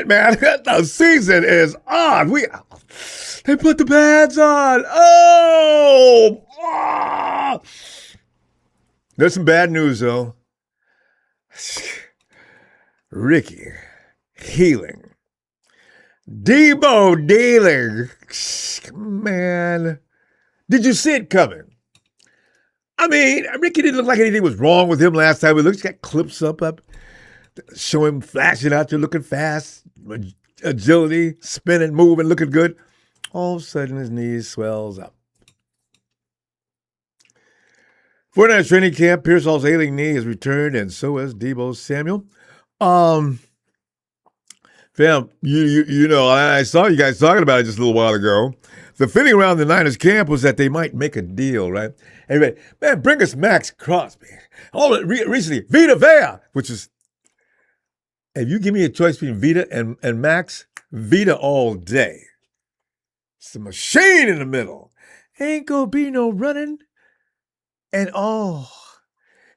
it, man. The season is on. They put the pads on. Oh! Ah! There's some bad news, though. Ricky Healing. Deebo dealing. Man. Did you see it coming? I mean, Ricky didn't look like anything was wrong with him last time we looked. He's got clips up, show him flashing out there, looking fast, agility, spinning, moving, looking good. All of a sudden, his knees swells up. 49ers training camp, Pearsall's ailing knee has returned, and so has Deebo Samuel. Fam, you know, I saw you guys talking about it just a little while ago. The feeling around the Niners camp was that they might make a deal, right? Everybody, man, bring us Max Crosby. Recently, Vita Vea, which is, if you give me a choice between Vita and Max, Vita all day. It's a machine in the middle. Ain't gonna be no running. And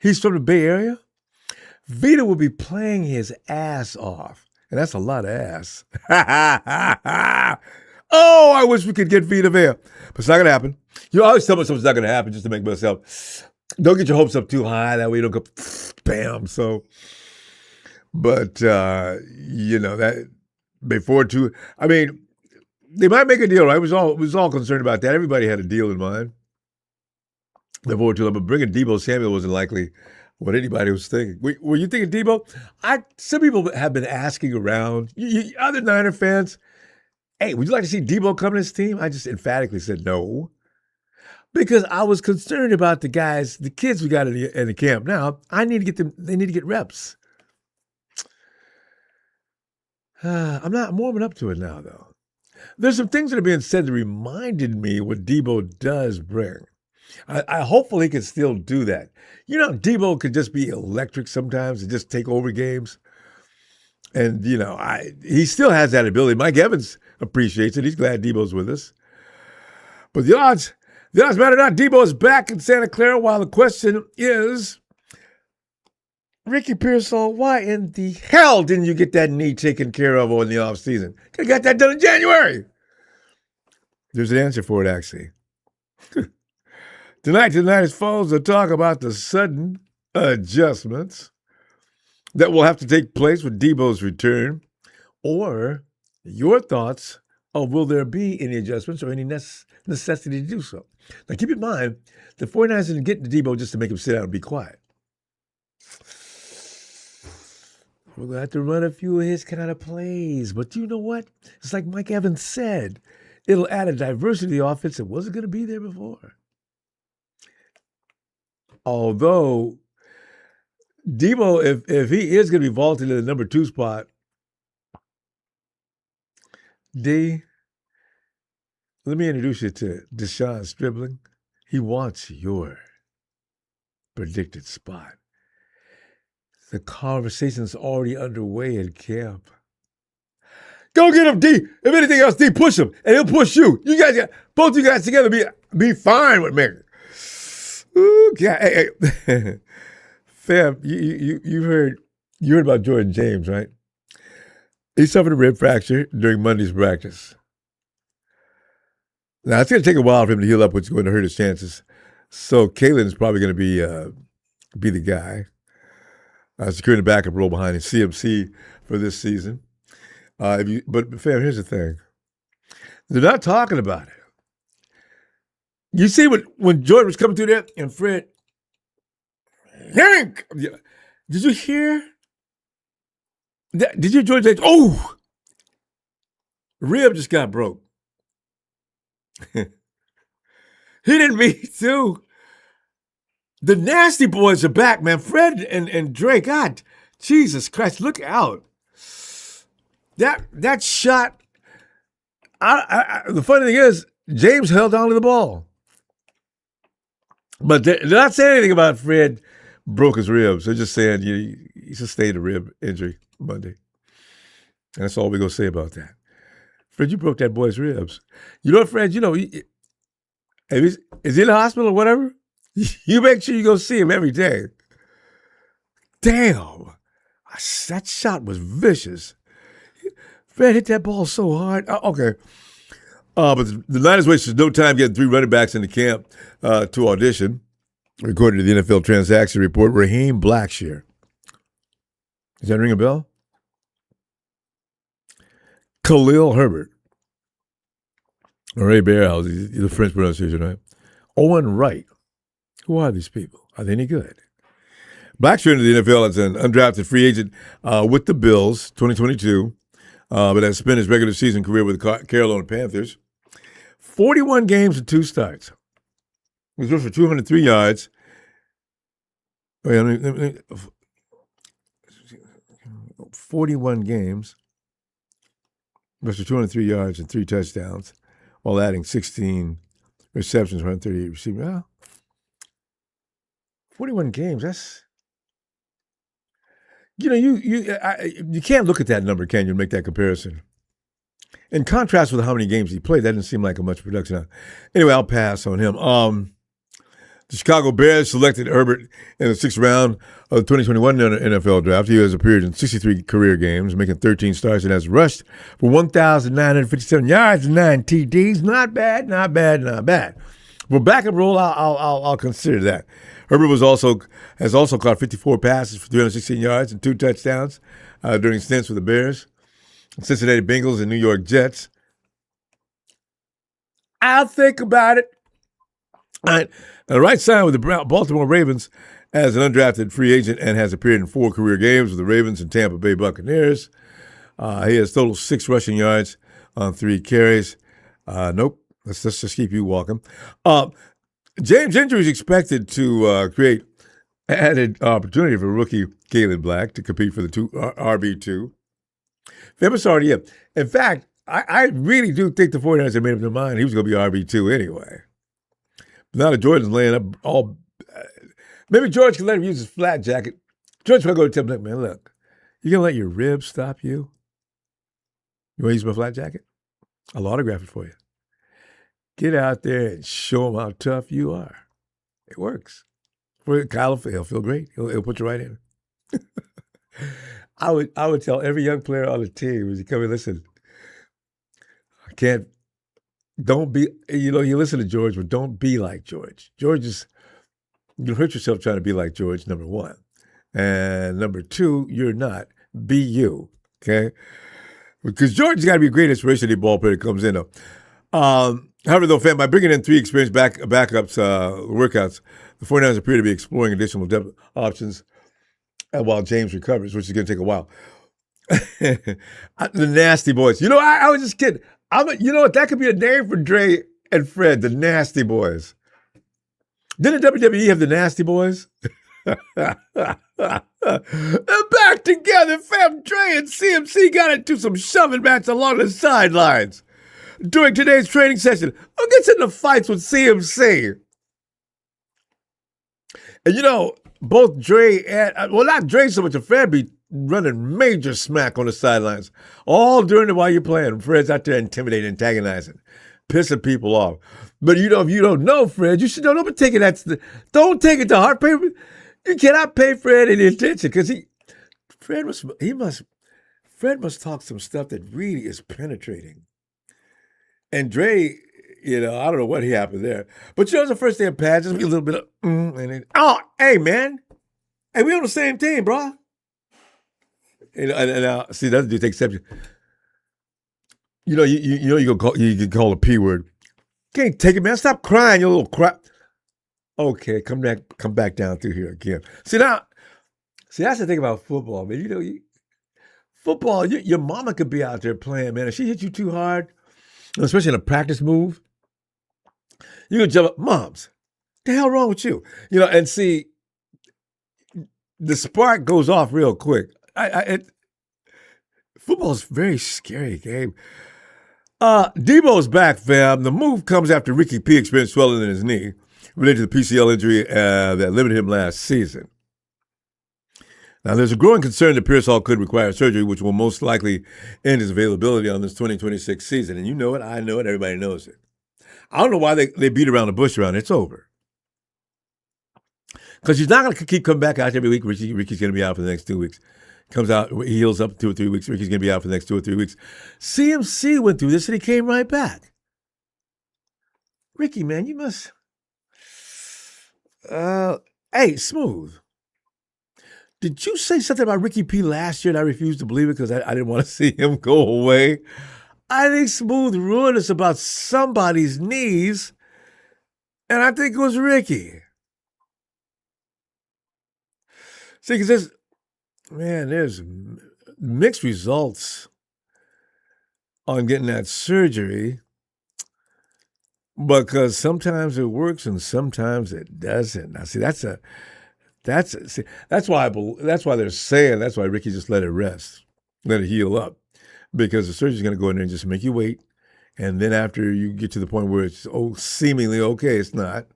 he's from the Bay Area. Vita will be playing his ass off. And that's a lot of ass. Oh, I wish we could get Vita Vea. But it's not going to happen. You always tell me something's not going to happen just to make myself. Don't get your hopes up too high. That way you don't go bam. So, but, you know, that before too. I mean, they might make a deal, right? We was all concerned about that. Everybody had a deal in mind. Before too long, but bringing Deebo Samuel wasn't likely what anybody was thinking. Were you thinking Deebo? Some people have been asking around. Other Niner fans, hey, would you like to see Deebo come to this team? I just emphatically said no. Because I was concerned about the kids we got in the camp now. They need to get reps. I'm not warming up to it now, though. There's some things that are being said that reminded me what Deebo does bring. I hopefully can still do that. You know, Deebo could just be electric sometimes and just take over games. And, you know, he still has that ability. Mike Evans appreciates it. He's glad Deebo's with us. But the odds matter not. Deebo is back in Santa Clara, while the question is, Ricky Pearsall, why in the hell didn't you get that knee taken care of in the offseason? Could have got that done in January. There's an answer for it, actually. Tonight, the Niners foes will talk about the sudden adjustments that will have to take place with Deebo's return, or your thoughts of will there be any adjustments or any necessity to do so. Now, keep in mind, the 49ers didn't get to Deebo just to make him sit down and be quiet. We're going to have to run a few of his kind of plays. But you know what? It's like Mike Evans said. It'll add a diversity to the offense that wasn't going to be there before. Although, Deebo, if he is going to be vaulted to the number 2 spot, D, let me introduce you to Deshaun Stribling. He wants your predicted spot. The conversation's already underway in camp. Go get him, D. If anything else, D, push him, and he'll push you. You guys, both you guys together, be fine with me. Ooh, yeah, hey. Fam, you heard about Jordan James, right? He suffered a rib fracture during Monday's practice. Now it's going to take a while for him to heal up, which is going to hurt his chances. So Kalen's probably going to be the guy, securing the backup role behind CMC for this season. But fam, here's the thing: they're not talking about it. You see when Jordan was coming through there and Fred, yank! Did you hear? Did you hear Jordan say, oh, rib just got broke. He didn't mean to. The nasty boys are back, man. Fred and Drake, God, Jesus Christ, look out. That shot, the funny thing is, James held on to the ball. But they're not saying anything about Fred broke his ribs. They're just saying he sustained a rib injury Monday. And that's all we're going to say about that. Fred, you broke that boy's ribs. You know what, Fred, if is he in the hospital or whatever? You make sure you go see him every day. Damn. That shot was vicious. Fred hit that ball so hard. Okay. But the Niners wasted no time getting 3 running backs into camp to audition, according to the NFL transaction report. Raheem Blackshear. Does that ring a bell? Khalil Herbert. Ray Bearhouse, the French pronunciation, right? Owen Wright. Who are these people? Are they any good? Blackshear into the NFL as an undrafted free agent with the Bills, 2022, but has spent his regular season career with the Carolina Panthers. 41 games and 2 starts. He was good for 203 yards. 41 games, rushed for 203 yards and 3 touchdowns, while adding 16 receptions, 138 receiving. Well, 41 games. That's, you can't look at that number, can you, and make that comparison? In contrast with how many games he played, that didn't seem like a much production. Anyway, I'll pass on him. The Chicago Bears selected Herbert in the 6th round of the 2021 NFL draft. He has appeared in 63 career games, making 13 starts, and has rushed for 1,957 yards and 9 TDs. Not bad, not bad, not bad. For backup role, I'll consider that. Herbert has also caught 54 passes for 316 yards and 2 touchdowns during stints with the Bears, Cincinnati Bengals, and New York Jets. I'll think about it. All right. Wright signed with the Baltimore Ravens as an undrafted free agent and has appeared in 4 career games with the Ravens and Tampa Bay Buccaneers. He has total 6 rushing yards on 3 carries. Nope. Let's just keep you walking. James injury is expected to create added opportunity for rookie Kalen Black to compete for the RB2. Famous already up. In fact, I really do think the 49ers had made up their mind he was going to be RB2 anyway. Now that Jordan's laying up all, maybe George can let him use his flat jacket. George will go to him, man, look, you going to let your ribs stop you? You want to use my flat jacket? I'll autograph it for you. Get out there and show him how tough you are. It works. For Kyle, he'll feel great. He'll put you right in. I would tell every young player on the team as you come in, listen, don't be, you listen to George, but don't be like George. You'll hurt yourself trying to be like George, number 1. And number 2, you're not. Be you, okay? Because George's got to be a great inspiration to the ball player that comes in, though. However, though, by bringing in 3 experienced backups, workouts, the 49ers appear to be exploring additional depth options while James recovers, which is going to take a while. The Nasty Boys. I was just kidding. You know what? That could be a name for Dre and Fred, the Nasty Boys. Didn't WWE have the Nasty Boys? They're back together, fam. Dre and CMC got into some shoving match along the sidelines during today's training session. Who gets into fights with CMC? And both Dre and, not Dre so much, Fred be running major smack on the sidelines all during the while you're playing. Fred's out there intimidating, antagonizing, pissing people off. But if you don't know Fred, you should know. Don't take it. Don't take it to heart. You cannot pay Fred any attention because Fred must talk some stuff that really is penetrating. And Dre, I don't know what happened there. But it's the first day of pads, just a little bit of and then, hey man, hey, we on the same team, bro. And see, that dude takes exception. You can call a P word. Can't take it, man. Stop crying, you little crap. Okay, come back down through here again. See, that's the thing about football, man. Football, your mama could be out there playing, man. If she hit you too hard, especially in a practice move, you can jump up, moms, the hell wrong with you? And see, the spark goes off real quick. Football's a very scary game. Deebo's back, fam. The move comes after Ricky P experienced swelling in his knee related to the PCL injury that limited him last season. Now, there's a growing concern that Pearsall could require surgery, which will most likely end his availability on this 2026 season. And you know it, I know it, everybody knows it. I don't know why they beat around the bush around it. It's over. Because he's not going to keep coming back out every week. Ricky's going to be out for the next 2 weeks. Comes out, he heals up in 2 or 3 weeks. Ricky's going to be out for the next 2 or 3 weeks. CMC went through this and he came right back. Ricky, man, you must. Hey, Smooth. Did you say something about Ricky P last year and I refused to believe it because I didn't want to see him go away? I think Smooth ruined us about somebody's knees, and I think it was Ricky. See, because there's mixed results on getting that surgery because sometimes it works and sometimes it doesn't. Now, see, that's why they're saying that's why Ricky just let it rest, let it heal up, because the surgeon's going to go in there and just make you wait, and then after you get to the point where it's seemingly okay, it's not.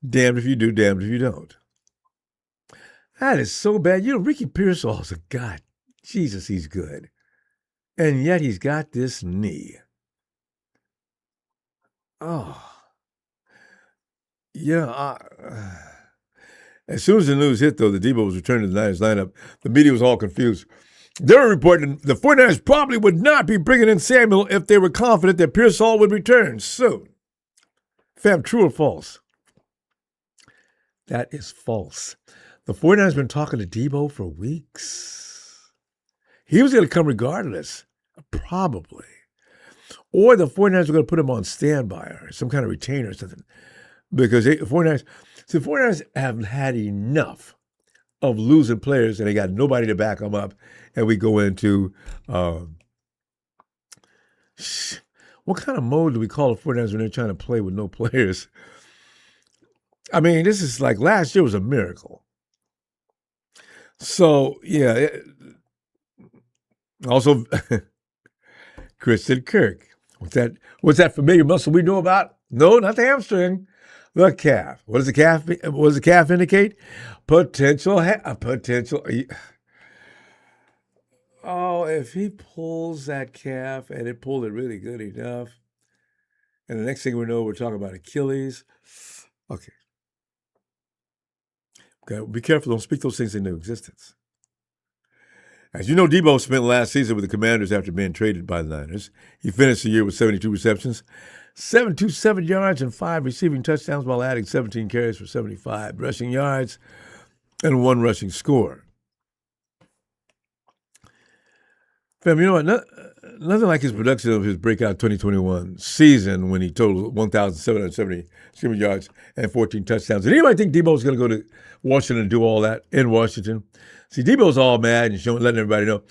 Damned if you do, damned if you don't. That is so bad. Ricky Pearsall is a god. Jesus, he's good. And yet he's got this knee. Oh. As soon as the news hit, though, that Deebo was returning to the Niners lineup, the media was all confused. They were reporting the 49ers probably would not be bringing in Samuel if they were confident that Pearsall would return soon. Fam, true or false? That is false. The 49ers have been talking to Deebo for weeks. He was going to come regardless, probably. Or the 49ers were going to put him on standby or some kind of retainer or something. Because the 49ers haven't had enough of losing players and they got nobody to back them up. And we go into, what kind of mode do we call the 49ers when they're trying to play with no players? I mean, this is like last year was a miracle. So, yeah. Also, Kristen Kirk. What's that familiar muscle we know about? No, not the hamstring. The calf. What does the calf indicate? Potential. Oh, if he pulls that calf and it pulled it really good enough, and the next thing we know, we're talking about Achilles. Okay, be careful. Don't speak those things into existence. As you know, Deebo spent last season with the Commanders after being traded by the Niners. He finished the year with 72 receptions, 727 yards, and 5 receiving touchdowns while adding 17 carries for 75 rushing yards and 1 rushing score. Fam, you know what? Nothing like his production of his breakout 2021 season when he totaled 1,770 receiving yards and 14 touchdowns. Did anybody think Deebo's going to go to Washington and do all that in Washington? See, Deebo's all mad and letting everybody know,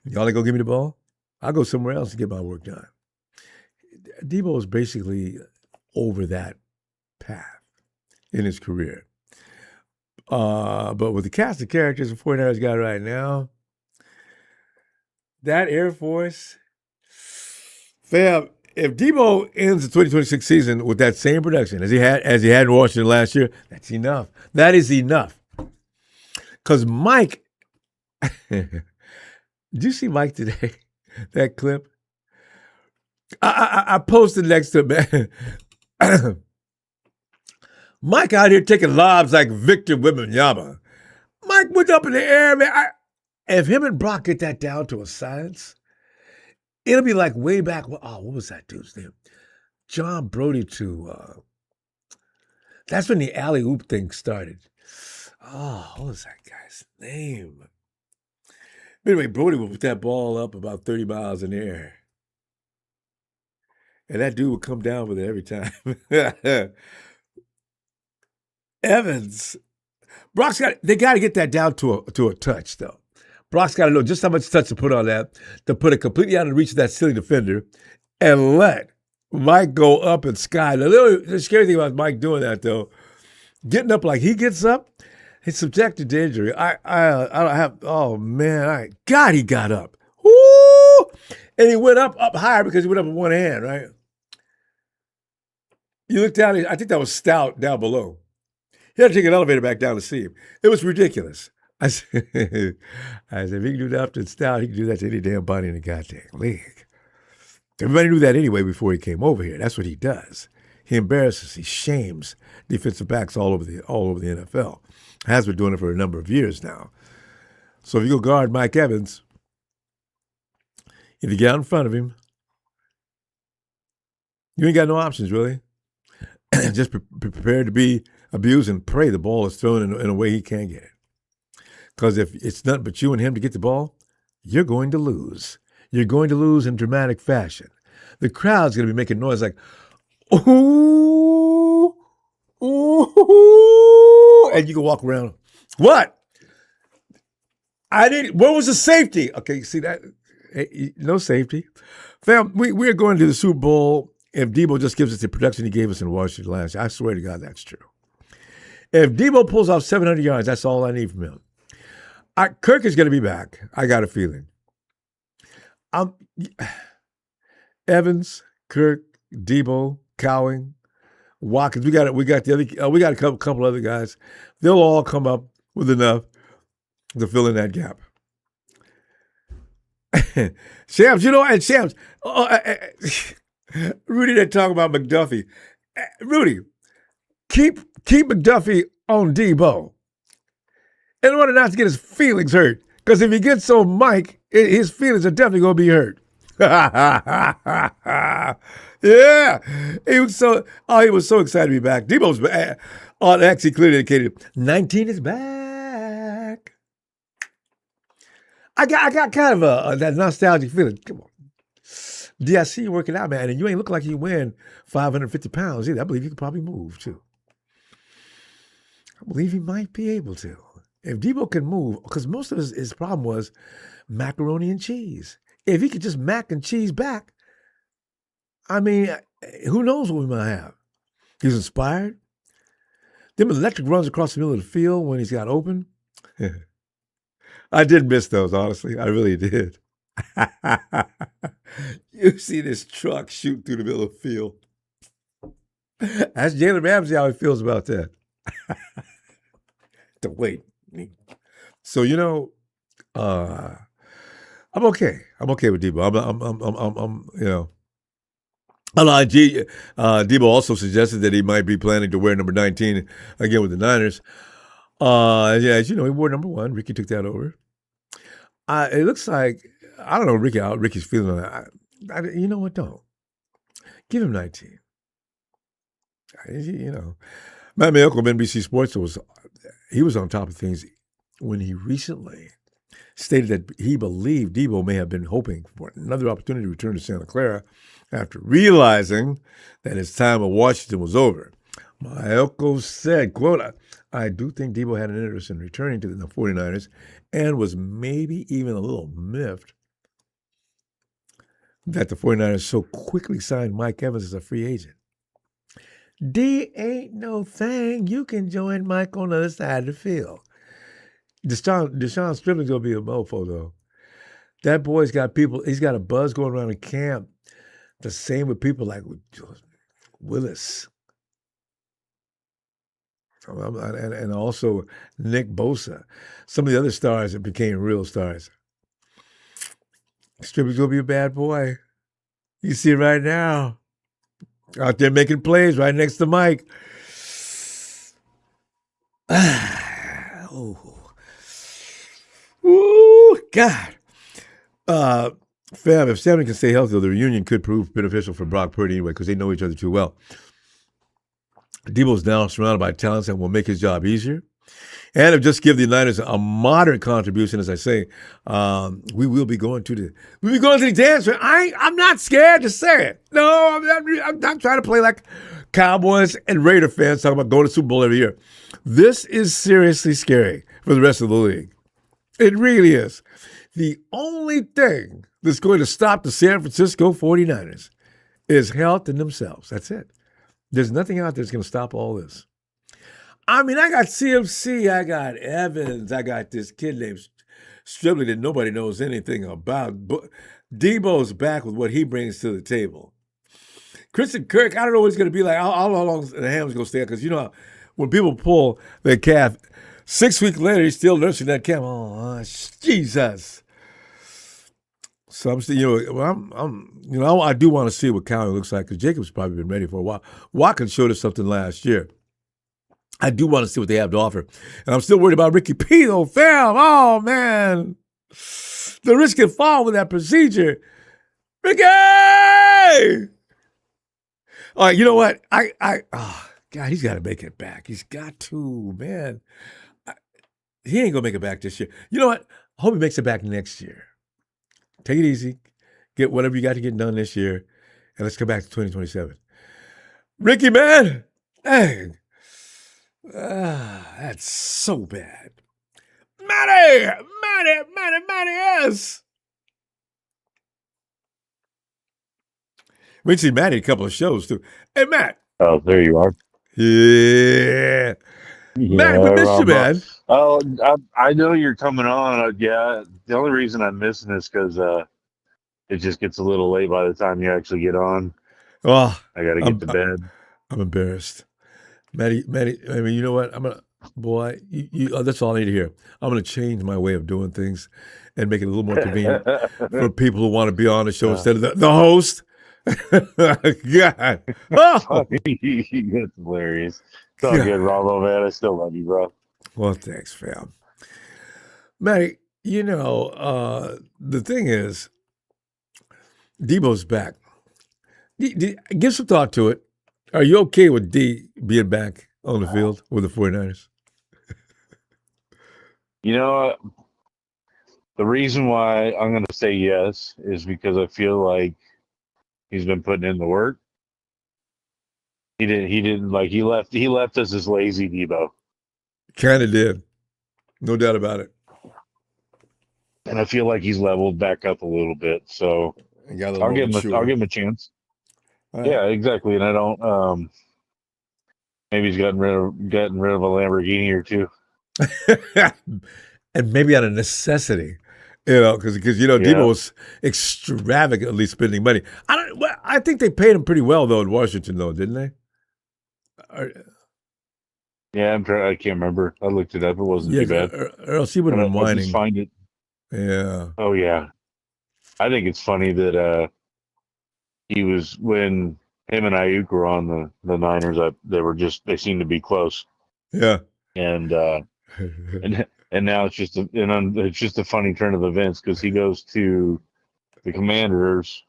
y'all ain't going to give me the ball? I'll go somewhere else to get my work done. Deebo is basically over that path in his career. But with the cast of characters the 49ers got right now, that Air Force, fam, if Deebo ends the 2026 season with that same production as he had in Washington last year, that's enough. That is enough. Because Mike, did you see Mike today? That clip? I posted next to him, man. Mike out here taking lobs like Victor Wembanyama. Mike went up in the air, man. If him and Brock get that down to a science, it'll be like way back. What was that dude's name? John Brody to. That's when the alley-oop thing started. What was that guy's name? Anyway, Brody would put that ball up about 30 miles in the air. And that dude would come down with it every time. Evans. They got to get that down to a touch, though. Brock's got to know just how much touch to put on that, to put it completely out of reach of that silly defender, and let Mike go up and sky. The scary thing about Mike doing that, though, getting up like he gets up, he's subjected to injury. God, he got up. Woo! And he went up higher because he went up with one hand, right? You look down, I think that was Stout down below. He had to take an elevator back down to see him. It was ridiculous. I said, if he can do that to Stout, he can do that to any damn body in the goddamn league. Everybody knew that anyway before he came over here. That's what he does. He embarrasses, he shames defensive backs all over the NFL. Has been doing it for a number of years now. So if you go guard Mike Evans, if you get out in front of him, you ain't got no options, really. Just be prepared to be abused and pray the ball is thrown in a way he can't get it. Because if it's nothing but you and him to get the ball, you're going to lose. You're going to lose in dramatic fashion. The crowd's going to be making noise like, ooh, ooh, and you can walk around. What? Where was the safety? Okay, see that? Hey, no safety. Fam, we're going to the Super Bowl if Deebo just gives us the production he gave us in Washington last year. I swear to God, that's true. If Deebo pulls off 700 yards, that's all I need from him. Kirk is going to be back. I got a feeling. Evans, Kirk, Deebo, Cowing, Watkins. We got the other. We got a couple other guys. They'll all come up with enough to fill in that gap. Shams, and Shams. Rudy didn't talk about McDuffie. Rudy, keep McDuffie on Deebo in order not to get his feelings hurt. Because if he gets on Mike, his feelings are definitely going to be hurt. Yeah. He was so excited to be back. Deebo's back. Actually clearly indicated 19 is back. I got kind of that nostalgic feeling. Come on. I see you working out, man, and you ain't look like you weighing 550 pounds either. I believe you could probably move, too. I believe he might be able to. If Deebo can move, because most of his problem was macaroni and cheese. If he could just mac and cheese back, I mean, who knows what we might have. He's inspired. Them electric runs across the middle of the field when he's got open. I did miss those, honestly. I really did. You see this truck shoot through the middle of the field. Ask Jalen Ramsey how he feels about that. To wait. So, I'm okay. I'm okay with Deebo. Deebo also suggested that he might be planning to wear number 19 again with the Niners. As you know, he wore number 1. Ricky took that over. It looks like, I don't know how Ricky's feeling on that. You know what? Don't. Give him 19. Matt Mayoko of NBC Sports was on top of things when he recently stated that he believed Deebo may have been hoping for another opportunity to return to Santa Clara after realizing that his time at Washington was over. Mayoko said, quote, I do think Deebo had an interest in returning to the 49ers and was maybe even a little miffed that the 49ers so quickly signed Mike Evans as a free agent. D ain't no thing. You can join Mike on the other side of the field. Deshaun Stripling's going to be a mofo, though. That boy's got people, he's got a buzz going around in camp. The same with people like Willis. And also Nick Bosa. Some of the other stars that became real stars. Stripling's going to be a bad boy. You see it right now. Out there making plays right next to Mike. Ooh, God. Fam, if Samuel can stay healthy, the reunion could prove beneficial for Brock Purdy anyway because they know each other too well. Deebo's now surrounded by talents that will make his job easier. And if just give the Niners a moderate contribution, as I say, we will be going to the dance. I'm not scared to say it. No, I'm not trying to play like Cowboys and Raider fans talking about going to the Super Bowl every year. This is seriously scary for the rest of the league. It really is. The only thing that's going to stop the San Francisco 49ers is health in themselves. That's it. There's nothing out there that's going to stop all this. I mean, I got CMC, I got Evans, I got this kid named Stribling that nobody knows anything about. But Deebo's back with what he brings to the table. Christian Kirk, I don't know what it's going to be like. How long the ham's going to stay out? Because, when people pull their calf, 6 weeks later, he's still nursing that calf. Oh, Jesus. So I'm still, I do want to see what Cowing looks like because Jacob's probably been ready for a while. Watkins showed us something last year. I do want to see what they have to offer. And I'm still worried about Ricky Pearsall, fam. Oh, man. The risk can fall with that procedure. Ricky! All right, you know what? Oh, God, he's got to make it back. He's got to, man. He ain't going to make it back this year. You know what? I hope he makes it back next year. Take it easy. Get whatever you got to get done this year. And let's come back to 2027. Ricky, man. Dang. That's so bad. Matty, yes. We see Matty a couple of shows too. Hey, Matt. Oh, there you are. Yeah. Matt, we missed you, man. Oh, I know you're coming on. Yeah, the only reason I'm missing is because it just gets a little late by the time you actually get on. Oh, I got to get to bed. I'm embarrassed. Matty, I mean, you know what? That's all I need to hear. I'm going to change my way of doing things and make it a little more convenient for people who want to be on the show instead of the host. God. Oh. That's hilarious. It's all good, Ronbo, man. I still love you, bro. Well, thanks, fam. Matty, you know, the thing is, Deebo's back. Give some thought to it. Are you okay with D being back on the field with the 49ers? You know, the reason why I'm going to say yes is because I feel like he's been putting in the work. He left us as lazy Deebo. Kind of did. No doubt about it. And I feel like he's leveled back up a little bit. So I'll give him a chance. Right. Yeah, exactly. And I don't maybe he's gotten rid of a Lamborghini or two. And maybe out of necessity. You know, because Deebo was extravagantly spending money. I think they paid him pretty well though in Washington, though, didn't they? Yeah, I can't remember. I looked it up. It wasn't too bad. Or else he would have been whining. Just find it. Yeah. Oh yeah. I think it's funny that he was when him and Ayuk were on the Niners. They seemed to be close. Yeah. And now it's just a funny turn of events because he goes to the Commanders,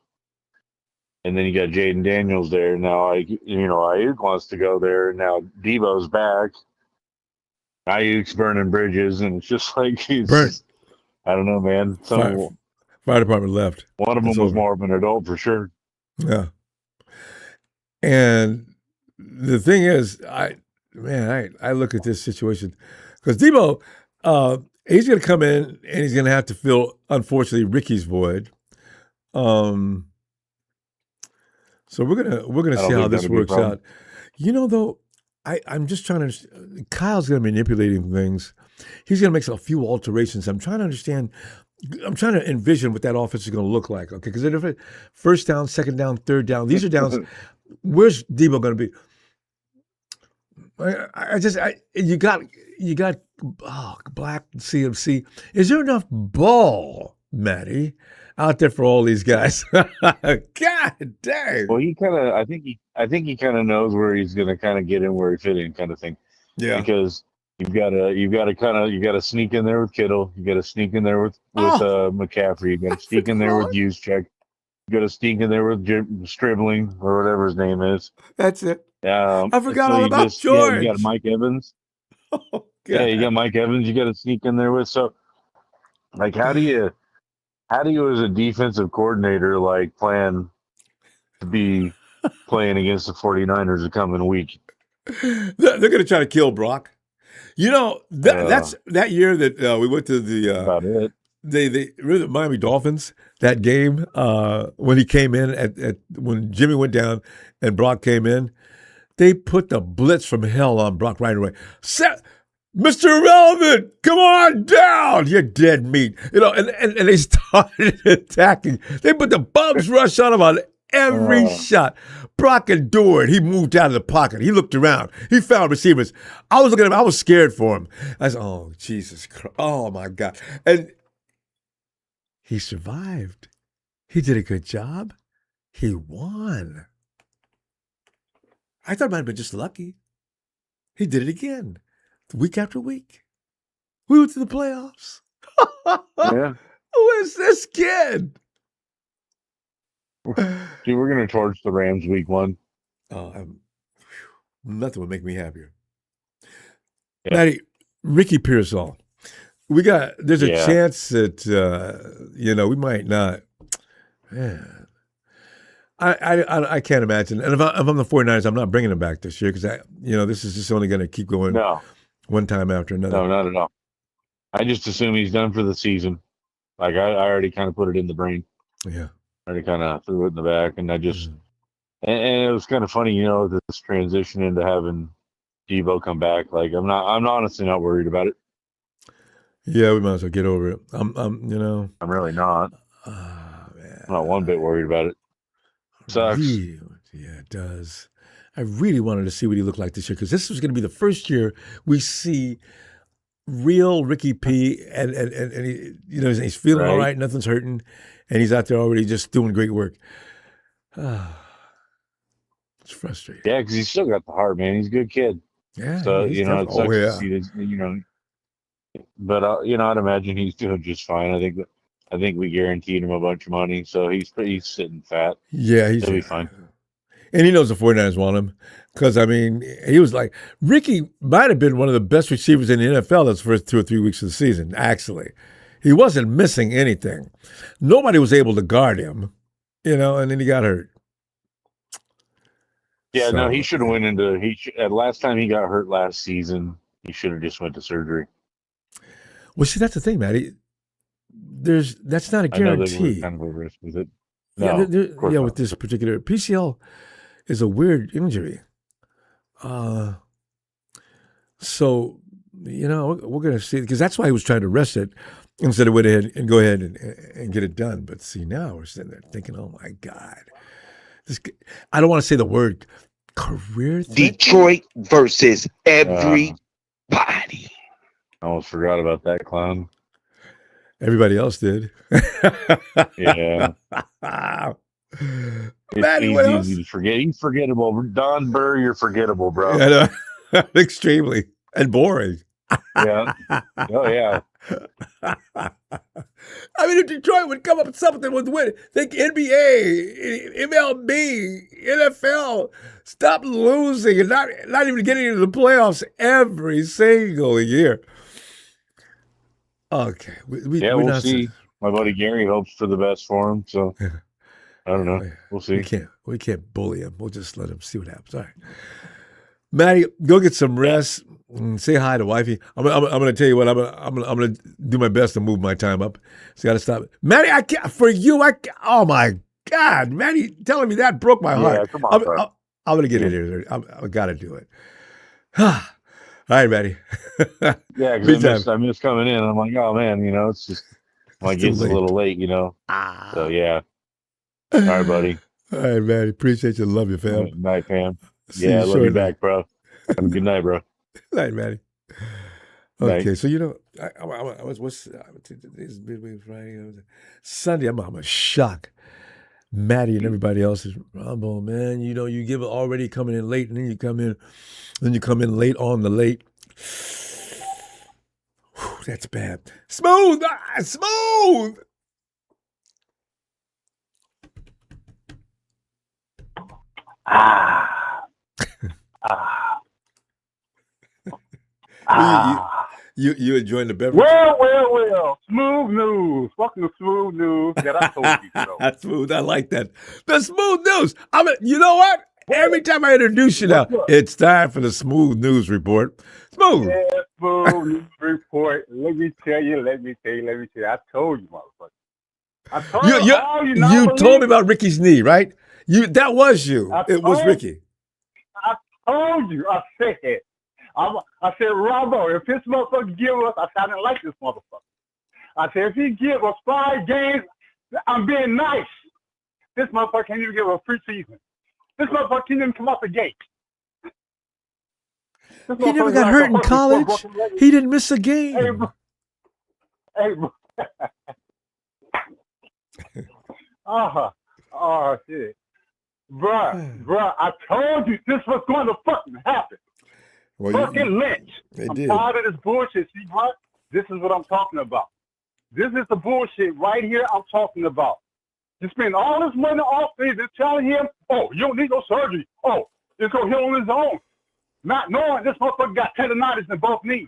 and then you got Jaden Daniels there. Now Ayuk wants to go there. Now Deebo's back. Ayuk's burning bridges, and it's just like I don't know, man. Fire department left. One of them was more of an adult for sure. Yeah. And the thing is, I look at this situation because Deebo, he's going to come in and he's going to have to fill, unfortunately, Ricky's void. So we're gonna see how this works out. You know, though, I'm just trying to. Kyle's going to be manipulating things. He's going to make a few alterations. I'm trying to understand. I'm trying to envision what that offense is going to look like. Okay, because first down, second down, third down. These are downs. Where's Deebo going to be? You got black CMC. Is there enough ball, Matty, out there for all these guys? God dang. Well, I think he kind of knows where he's going to kind of get in, where he fit in, kind of thing. Yeah. Because you got to sneak in there with Kittle. You got to sneak in there with McCaffrey. You got to sneak in there with Juszczyk. You got to sneak in there with Stribling or whatever his name is. That's it. I forgot all about George. Yeah, you got Mike Evans. Oh, yeah, you got Mike Evans. You got to sneak in there with. So, like, how do you as a defensive coordinator plan to be playing against the 49ers the coming week? They're going to try to kill Brock. You know, that's that year that we went to the about it. They remember the Miami Dolphins, that game when he came in when Jimmy went down and Brock came in. They put the blitz from hell on Brock right away. Mr. Irrelevant, come on down. You're dead meat. You know, and they started attacking. They put the bumps rush on him on every shot. Brock endured. He moved out of the pocket. He looked around. He found receivers. I was looking at him. I was scared for him. I said, oh, Jesus Christ. Oh, my God. And he survived. He did a good job. He won. I thought it might have been just lucky. He did it again, week after week. We went to the playoffs. Yeah. Who is this kid? Dude, we're gonna torch the Rams week 1. Oh, nothing would make me happier. Yeah. Matty, Ricky Pearsall. There's a Yeah. chance that, we might not. Man, I can't imagine. And if I'm the 49ers, I'm not bringing him back this year because this is just only going to keep going No, one time after another. no, not at all. I just assume he's done for the season. Like I already kind of put it in the brain. Yeah. I already kind of threw it in the back, and I just and it was kind of funny, this transition into having Deebo come back. Like I'm honestly not worried about it. Yeah, we might as well get over it. I'm really not. Man. I'm not one bit worried about it. Sucks. Really, yeah, it does. I really wanted to see what he looked like this year because this was going to be the first year we see real Ricky P. And he, he's feeling all right, nothing's hurting, and he's out there already just doing great work. It's frustrating. Yeah, because he's still got the heart, man. He's a good kid. Yeah. So it sucks to see this, But I'd imagine he's doing just fine. I think we guaranteed him a bunch of money, so he's sitting fat. Yeah, he'll be fine. And he knows the 49ers want him because, he was like, Ricky might have been one of the best receivers in the NFL those first 2 or 3 weeks of the season, actually. He wasn't missing anything. Nobody was able to guard him, and then he got hurt. Yeah, no, he should have went into last time he got hurt last season, he should have just went to surgery. Well, see, that's the thing, Matty. That's not a guarantee. I know they were kind of a risk with it. No, with this particular PCL is a weird injury. So we're going to see because that's why he was trying to rest it instead of go ahead and get it done. But see, now we're sitting there thinking, oh my God, I don't want to say the word career. Detroit versus everybody. I almost forgot about that clown. Everybody else did. Yeah. Matty, what else? Easy to forget. He's forgettable. Don Burr, you're forgettable, bro. Yeah, no, extremely. And boring. Yeah. Oh, yeah. If Detroit would come up with something with win, think NBA, MLB, NFL, stop losing and not even getting into the playoffs every single year. Okay. We'll see. My buddy Gary hopes for the best for him, so I don't know. We'll see. We can't bully him. We'll just let him see what happens. All right. Matty, go get some rest. Say hi to wifey. I'm going to tell you what. I'm going to do my best to move my time up. So got to stop. Matty, I can't. For you, oh my God, Matty, telling me that broke my heart. Yeah, come on, bro. I'm going to get in here. I got to do it. All right, Matty. Yeah, because I miss coming in. I'm like, oh man, it's just it's a little late, So yeah. All right, buddy. All right, Matty. Appreciate you. Love you, fam. Good night, fam. Yeah, I love you back, bro. Have a good night, bro. Night, Matty. Okay, so what's today's midweek Friday? Sunday. I'm a shock. Matty and everybody else is Ronbo, man. You give it already coming in late, and then you come in late on the late. Whew, that's bad. Smooth. Smooth. You enjoying the beverage? Well. Smooth news. Welcome to Smooth News that I told you so. Smooth. I like that. The smooth news. You know what? Every time I introduce you now, it's time for the Smooth News Report. Smooth. Yeah, Smooth News Report. Let me tell you. I told you, motherfucker. I told you told me about Ricky's knee, right? That was you. It was Ricky. I told you. I said, Ronbo, if this motherfucker give us, I didn't like this motherfucker. I said, if he give us 5 games, I'm being nice. This motherfucker can't even give us a preseason. This motherfucker can't even come off the gate. He never got hurt in college. He didn't miss a game. Hey, bro. Oh, shit. Bruh, I told you this was going to fucking happen. Well, Fucking lynch. they I'm did. tired of this bullshit. See what? This is what I'm talking about. This is the bullshit right here I'm talking about. You spend all this money off things and telling him, oh, you don't need no surgery. Oh, it's going to heal on his own. Not knowing this motherfucker got tendonitis in both knees.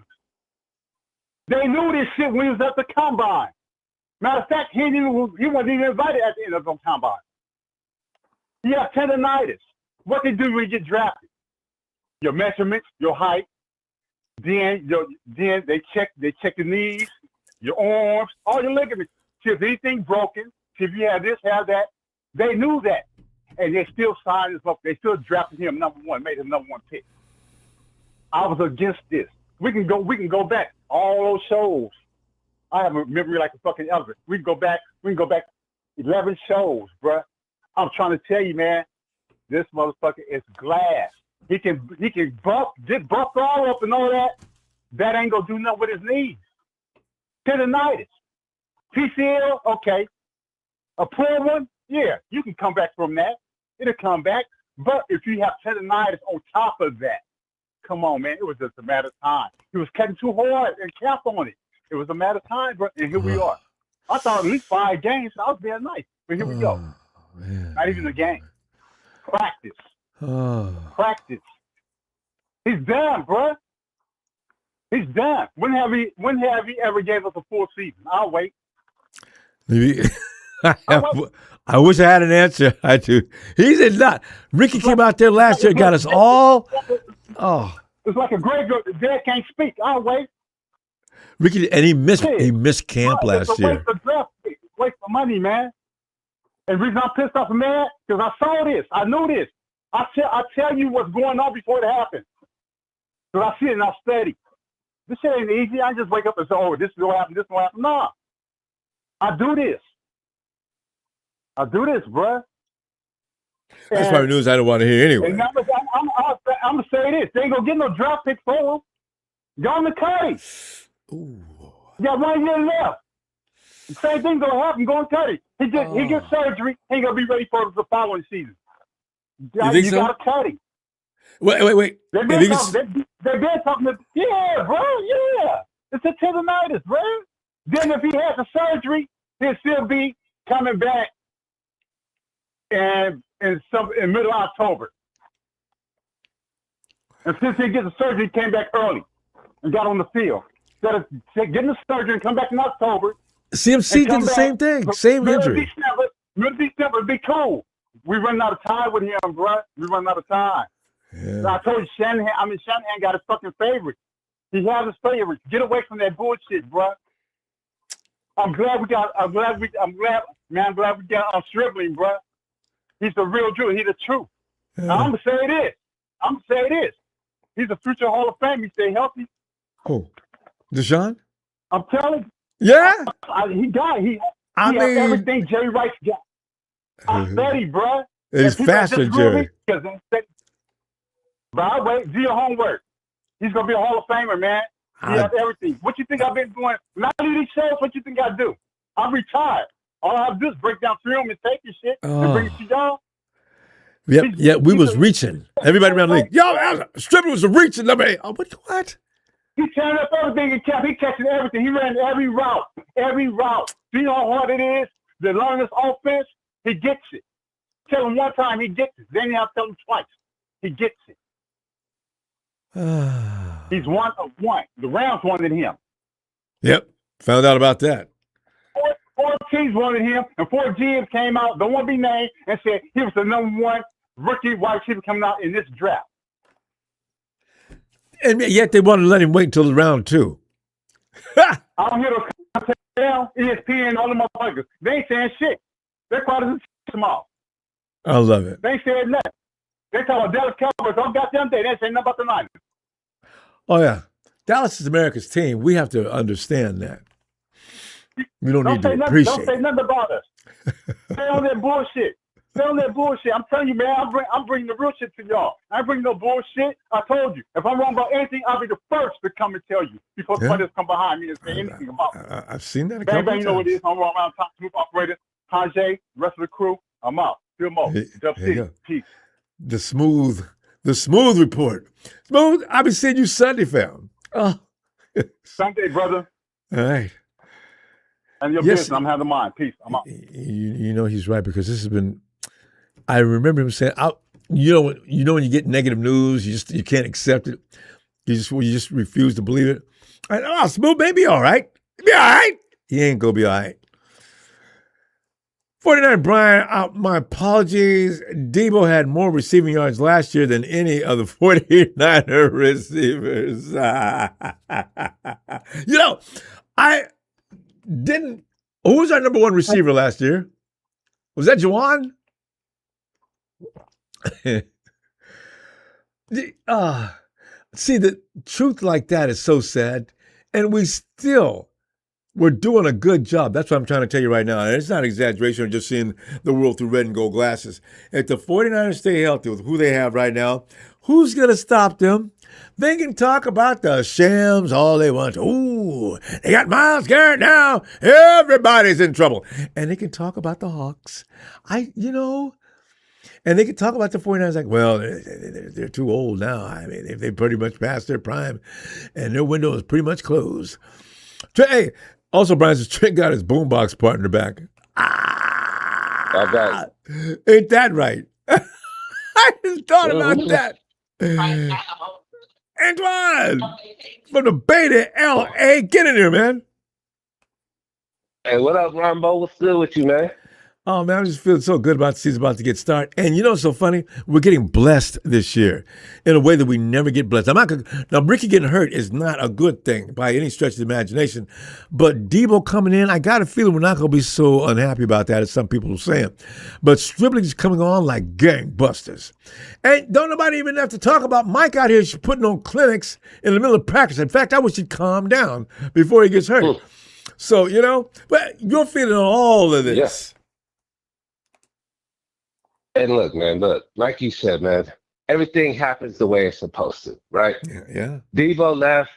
They knew this shit when he was at the combine. Matter of fact, he wasn't even invited at the end of the combine. He had tendonitis. What they do when you get drafted? Your measurements, your height, then they check your knees, your arms, all your ligaments. See if anything broken, see if you have this, have that. They knew that. And they still signed this up. They still drafted him number one, made him number one pick. I was against this. We can go back. All those shows. I have a memory like a fucking elephant. We can go back 11 shows, bruh. I'm trying to tell you, man, this motherfucker is glass. He can get buffed all up and all that. That ain't gonna do nothing with his knees. Tendonitis. PCL, okay. A poor one, yeah, you can come back from that. It'll come back. But if you have tendonitis on top of that, come on, man, it was just a matter of time. He was cutting too hard and cap on it. It was a matter of time, bro, and here we are. I thought at least 5 games, so I was being nice. But here we go. Man. Not even a game. Practice. Practice. He's done, bro. He's done. When have he ever gave us a full season? I'll wait. Maybe. I wish I had an answer. I do. He did not. Ricky came out there last year and got us all. Oh. It's like a graveyard. The dead can't speak. I'll wait. Ricky, and he missed camp last year. Waste of money, man. And the reason I'm pissed off and mad, because I saw this. I knew this. I tell you what's going on before it happens. Because I see it and I study. This shit ain't easy. I just wake up and say, oh, this is what happened, this is what happened. Nah. I do this. Bruh. That's probably news I don't want to hear anyway. And I'm going to say this. They ain't going to get no draft pick for him. Go on the Cuddy. Ooh. You got 1 year left. The same thing going to happen. Go on Cuddy. He gets surgery. He ain't going to be ready for the following season. You think so? got to cut him. Wait. They've been talking to, yeah, bro, yeah. It's a tendonitis, bro. Then if he had the surgery, he'll still be coming back in middle of October. And since he gets the surgery, he came back early and got on the field. Instead of getting the surgery and come back in October. CMC did the same thing, same injury. Middle of December would be cool. We running out of time with him, bro. We running out of time. Yeah. So I told you, Shanahan got his fucking favorite. He has his favorite. Get away from that bullshit, bro. I'm glad we got Stribling, bro. He's the real Jew. He's the truth. Yeah. Now, I'm gonna say this. He's a future Hall of Fame. He stay healthy. Oh, Deshaun? I'm telling you. Yeah. He has everything Jerry Rice got. I'm steady, bro. He's faster, Jerry. But I'll wait. Do your homework. He's gonna be a Hall of Famer, man. He has everything. What you think I've been doing? Not these shows. What you think I do? I'm retired. All I have to do is break down film and take your shit and bring it to y'all. Yep, we was reaching. Everybody around the league. Yo, Stripper was reaching. What? He turned up everything he kept. He catching everything. He ran every route. See how hard it is to learn this offense? He gets it. Tell him one time, he gets it. Then you have to tell him twice. He gets it. He's one of one. The Rams wanted him. Yep. Found out about that. Four teams wanted him, and 4 GMs came out, don't want to be named, and said he was the number 1 rookie wide receiver coming out in this draft. And yet they wanted to let him wait until round 2. I don't hear those down, ESPN, all the motherfuckers. They ain't saying shit. They're quiet as a small. I love it. They ain't saying nothing. They talk about Dallas Cowboys all goddamn day. They ain't saying nothing about the Niners. Oh, yeah. Dallas is America's team. We have to understand that. We don't need to appreciate it. Don't say nothing about us. Stay on that bullshit. I'm telling you, man, I'm bringing the real shit to y'all. I ain't bringing no bullshit. I told you. If I'm wrong about anything, I'll be the first to come and tell you before somebody else come behind me and say anything about it. I've seen that a couple of times. You know what it is. I'm wrong around top group operator, Tajay, rest of the crew. I'm out. Feel more. Peace. The smooth The Smooth Report. Smooth, I'll be seeing you Sunday, fam. Oh, Sunday, brother. all right. And your Yes. business. I'm having mine. Peace. I'm out. You know he's right because this has been. I remember him saying, you know when you get negative news, you can't accept it. You just refuse to believe it. Smooth may be all right. Be all right. He ain't gonna be all right. 49 Brian, my apologies. Deebo had more receiving yards last year than any of the 49er receivers. I didn't. Who was our number one receiver last year? Was that Juwan? See, the truth like that is so sad. And we're doing a good job. That's what I'm trying to tell you right now. And it's not exaggeration or just seeing the world through red and gold glasses. If the 49ers stay healthy with who they have right now, who's going to stop them? They can talk about the shams all they want. Ooh, they got Myles Garrett now. Everybody's in trouble. And they can talk about the Hawks. And they can talk about the 49ers like, well, they're too old now. I mean, they pretty much passed their prime, and their window is pretty much closed. Hey, also, Brian says Trent got his boombox partner back. Ain't that right? I just thought about that. Antoine from the Bay to L.A. Get in here, man. Hey, what up, Ronbo? What's good with you, man? Oh, man, I'm just feeling so good about the season about to get started. And you know what's so funny? We're getting blessed this year in a way that we never get blessed. Now, Ricky getting hurt is not a good thing by any stretch of the imagination. But Deebo coming in, I got a feeling we're not going to be so unhappy about that as some people are saying. But Stribling's is coming on like gangbusters. And don't nobody even have to talk about Mike out here putting on clinics in the middle of practice. In fact, I wish he'd calm down before he gets hurt. So, but you're feeling all of this. Yeah. And look, man, like you said, man, everything happens the way it's supposed to, right? Yeah. Deebo left.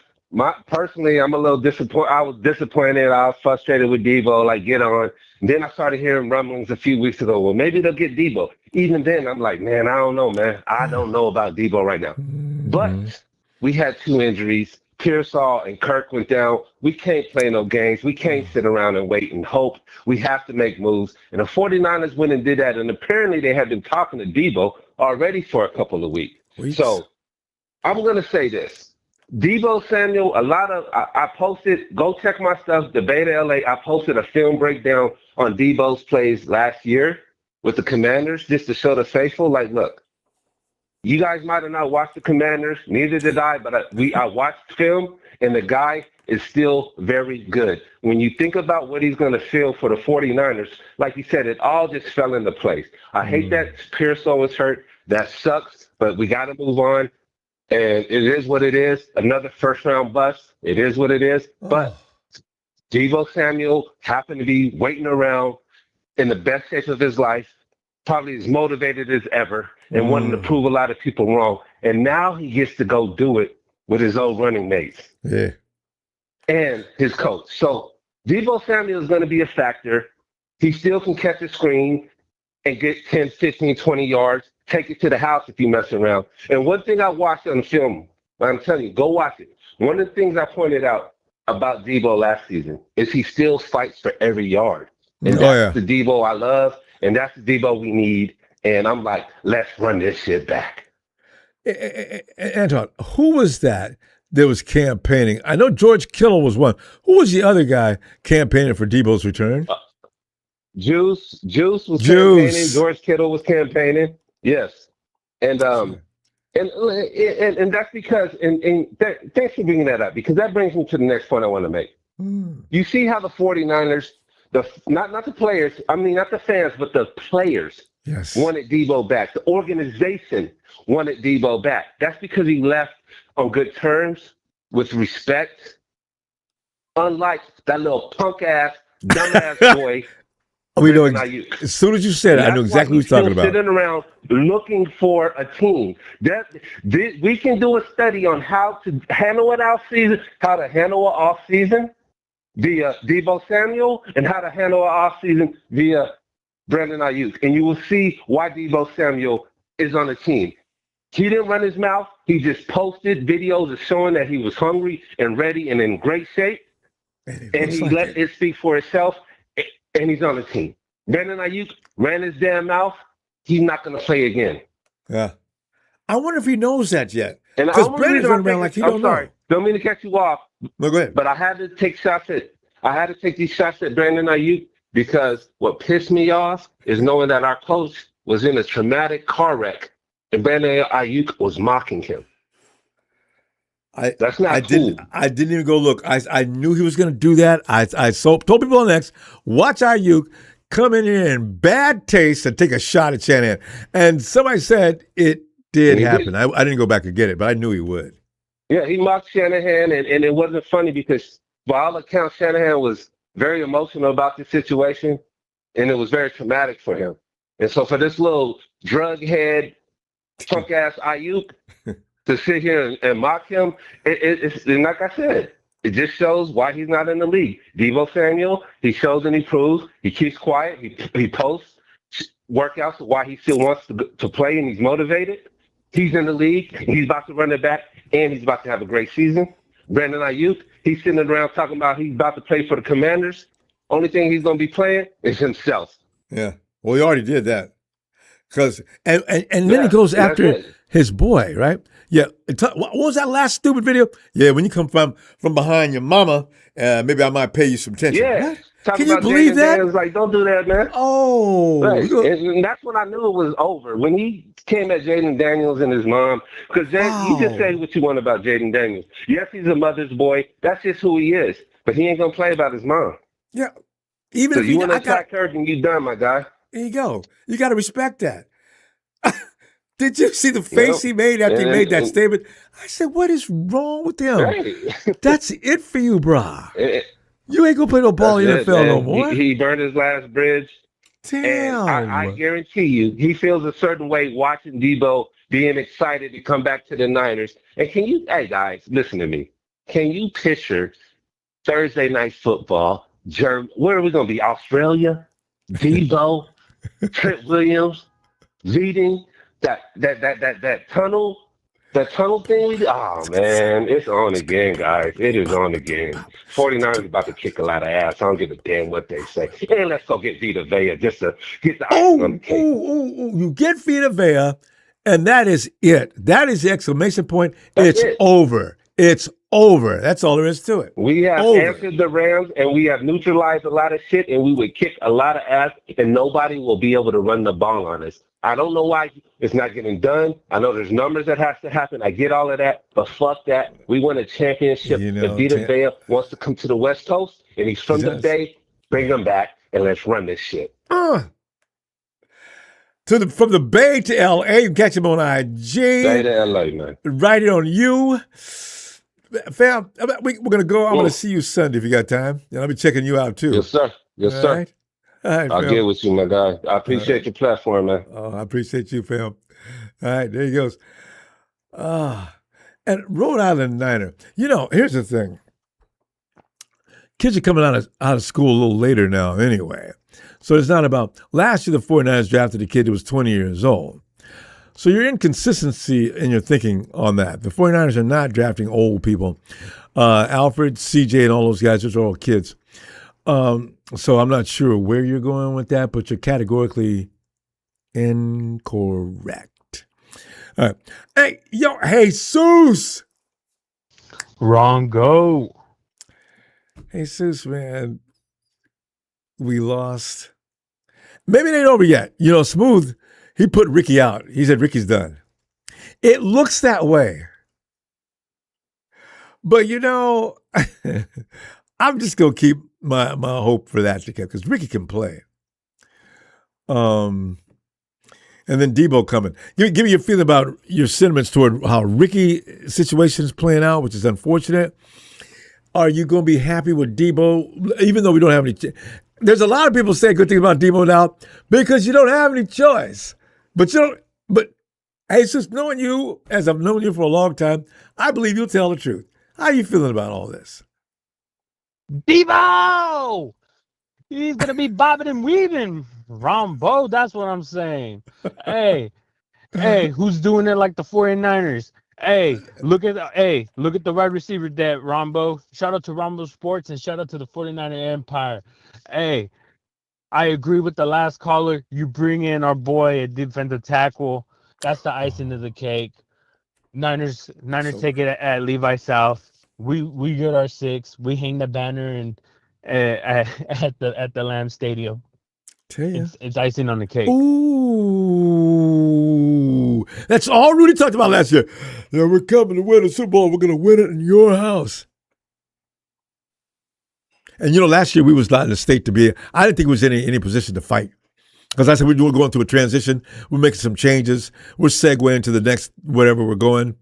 Personally, I'm a little disappointed. I was disappointed. I was frustrated with Deebo, like, get on. And then I started hearing rumblings a few weeks ago. Well, maybe they'll get Deebo. Even then, I'm like, man, I don't know, man. I don't know about Deebo right now. But we had 2 injuries. Pearsall and Kirk went down. We can't play no games. We can't sit around and wait and hope. We have to make moves. And the 49ers went and did that. And apparently they had been talking to Deebo already for a couple of weeks. So I'm going to say this. Deebo Samuel, I posted, go check my stuff, the Beta LA. I posted a film breakdown on Deebo's plays last year with the Commanders just to show the faithful, like, look, you guys might have not watched the Commanders, neither did I, but I watched film, and the guy is still very good. When you think about what he's going to feel for the 49ers, like you said, it all just fell into place. I hate that Pearsall was hurt. That sucks, but we got to move on, and it is what it is. Another first-round bust. It is what it is. But Deebo Samuel happened to be waiting around in the best shape of his life, probably as motivated as ever, and wanting to prove a lot of people wrong. And now he gets to go do it with his old running mates and his coach. So Deebo Samuel is going to be a factor. He still can catch a screen and get 10, 15, 20 yards, take it to the house if you mess around. And one thing I watched on the film, I'm telling you, go watch it. One of the things I pointed out about Deebo last season is he still fights for every yard. And that's the Deebo I love. And that's the Deebo we need. And I'm like, let's run this shit back. Anton, who was that was campaigning? I know George Kittle was one. Who was the other guy campaigning for Deebo's return? Juice was campaigning. George Kittle was campaigning. Yes. And that's because, thanks for bringing that up, because that brings me to the next point I want to make. You see how the 49ers, not the players, I mean, not the fans, but the players wanted Deebo back. The organization wanted Deebo back. That's because he left on good terms, with respect, unlike that little punk-ass, dumb-ass boy. We know as soon as you said it, I know exactly what you're talking about. Sitting around looking for a team. We can do a study on how to handle an off-season, how to handle an off-season via Deebo Samuel, and how to handle an off-season via Brandon Ayuk. And you will see why Deebo Samuel is on the team. He didn't run his mouth. He just posted videos of showing that he was hungry and ready and in great shape. And he let it speak for itself. And he's on the team. Brandon Ayuk ran his damn mouth. He's not going to play again. Yeah. I wonder if he knows that yet. And Because Brandon's running around like he don't know. Don't mean to cut you off. No, go ahead. But I had to take these shots at Brandon Ayuk because what pissed me off is knowing that our coach was in a traumatic car wreck and Brandon Ayuk was mocking him. That's not cool. I didn't even go look. I knew he was going to do that. I told people on X, watch Ayuk come in here in bad taste and take a shot at Shanahan. And somebody said it did happen. I didn't go back and get it, but I knew he would. Yeah, he mocked Shanahan, and it wasn't funny because by all accounts, Shanahan was very emotional about the situation, and it was very traumatic for him. And so for this little drug head, punk-ass Ayuk to sit here and mock him, it's and like I said, it just shows why he's not in the league. Deebo Samuel, he shows and he proves. He keeps quiet. He posts workouts of why he still wants to play and he's motivated. He's in the league. He's about to run it back, and he's about to have a great season. Brandon Ayuk, he's sitting around talking about he's about to play for the Commanders. Only thing he's going to be playing is himself. Yeah. Well, he already did that. And then he goes after his boy, right? Yeah. What was that last stupid video? Yeah, when you come from behind your mama, maybe I might pay you some attention. Yeah. Can you believe that? Daniels, like, don't do that, man. Oh. Right. And that's when I knew it was over. When he came at Jaden Daniels and his mom, because you just say what you want about Jaden Daniels. Yes, he's a mother's boy. That's just who he is. But he ain't going to play about his mom. Yeah. Even so if you want to attack her, then you done, my guy. There you go. You got to respect that. Did you see the face he made after he made that statement? I said, what is wrong with him? Right. That's it for you, brah. You ain't going to play no ball in the NFL no more. He burned his last bridge. Damn. And I guarantee you, he feels a certain way watching Deebo being excited to come back to the Niners. And hey guys, listen to me. Can you picture Thursday night football? Where are we going to be? Australia? Deebo? Trent Williams? Leading that tunnel? That tunnel thing? Oh, man, it's on again, guys. It is on again. 49ers about to kick a lot of ass. I don't give a damn what they say. And let's go get Vita Vea just to get the icing on the cake. You get Vita Vea, and that is it. That is the exclamation point. It's over. It's over. That's all there is to it. We have answered the Rams, and we have neutralized a lot of shit, and we would kick a lot of ass, and nobody will be able to run the ball on us. I don't know why it's not getting done. I know there's numbers that has to happen. I get all of that, but fuck that. We won a championship. If Vita Vea wants to come to the West Coast, and he's from the Bay, bring him back, and let's run this shit. From the Bay to L.A., you can catch him on IG. Bay to L.A., man. Write it on you. Fam, we're going to go. I'm going to see you Sunday if you got time. I'll be checking you out, too. Yes, sir. Yes, sir. Right? All right, I'll get with you, my guy. I appreciate your platform, man. Oh, I appreciate you, fam. All right, there he goes. And Rhode Island Niner. Here's the thing. Kids are coming out of school a little later now anyway. So it's not about, last year the 49ers drafted a kid who was 20 years old. So your inconsistency in your thinking on that. The 49ers are not drafting old people. Alfred, CJ, and all those guys, those are all kids. So I'm not sure where you're going with that, but you're categorically incorrect. All right. Hey, Jesus. Ronbo. Jesus, man. We lost. Maybe it ain't over yet. Smooth, he put Ricky out. He said Ricky's done. It looks that way. But, I'm just going to keep my hope for that to come because Ricky can play. And then Deebo coming. Give me your feeling about your sentiments toward how Ricky's situation is playing out, which is unfortunate. Are you going to be happy with Deebo, even though we don't have any? There's a lot of people saying good things about Deebo now because you don't have any choice. But hey, just knowing you, as I've known you for a long time, I believe you'll tell the truth. How are you feeling about all this? Deebo! He's going to be bobbing and weaving. Ronbo, that's what I'm saying. Hey, Hey, who's doing it like the 49ers? Hey, look at the wide receiver that Ronbo. Shout out to Ronbo Sports and shout out to the 49er Empire. Hey, I agree with the last caller. You bring in our boy a defensive tackle. That's the icing of the cake. Niners take it at Levi South. We get our 6. We hang the banner and at the Lamb Stadium. Tell you. It's icing on the cake. Ooh, that's all Rudy talked about last year. Yeah, we're coming to win the Super Bowl. We're going to win it in your house. And last year we was not in a state to be. I didn't think we was in any position to fight, because I said we're going through a transition. We're making some changes. We're segueing to the next whatever we're going.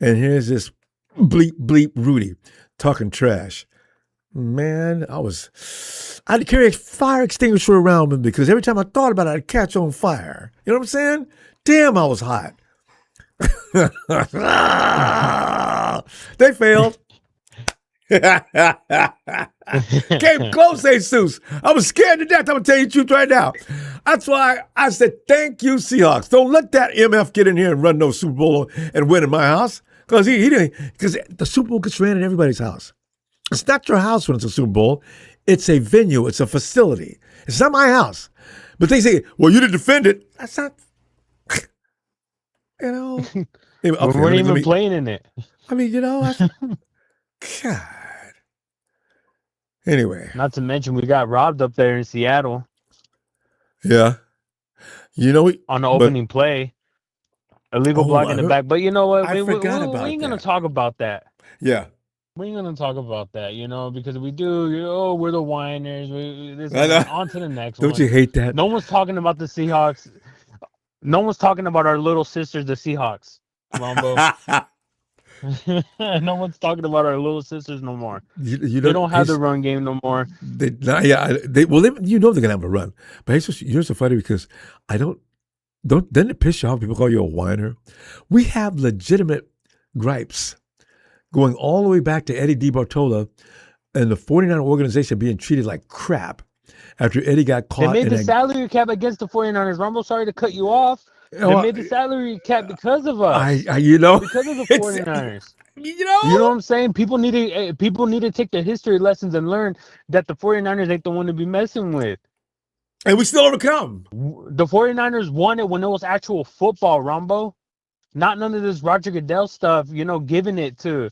And here's this bleep Rudy talking trash. Man, I'd carry a fire extinguisher around me because every time I thought about it, I'd catch on fire. You know what I'm saying? Damn, I was hot. They failed. Came close, Jesus. I was scared to death. I'm going to tell you the truth right now. That's why I said, thank you, Seahawks. Don't let that MF get in here and run no Super Bowl and win in my house. Because he didn't. Because the Super Bowl gets ran in everybody's house. It's not your house when it's a Super Bowl. It's a venue. It's a facility. It's not my house. But they say, well, you didn't defend it. That's not, Anyway, we weren't even playing in it. I mean, God. Anyway. Not to mention we got robbed up there in Seattle. Yeah. On the opening play. Illegal block in the back. But you know what? I forgot about we ain't going that. to talk about that. Yeah. We ain't gonna talk about that, because we do. We're the whiners. On to the next one. Don't you hate that? No one's talking about the Seahawks. No one's talking about our little sisters, the Seahawks, Ronbo. No one's talking about our little sisters no more. They don't have the run game no more. They're gonna have a run. But you're so funny because doesn't it piss you off people call you a whiner? We have legitimate gripes going all the way back to Eddie DeBartola and the 49 organization being treated like crap after Eddie got caught. They made the salary cap against the 49ers. Rumble, sorry to cut you off. They made the salary cap because of us. Because of the 49ers. You know what I'm saying? People need to take the history lessons and learn that the 49ers ain't the one to be messing with. And we still overcome. The 49ers won it when it was actual football, Rumbo. Not none of this Roger Goodell stuff, giving it to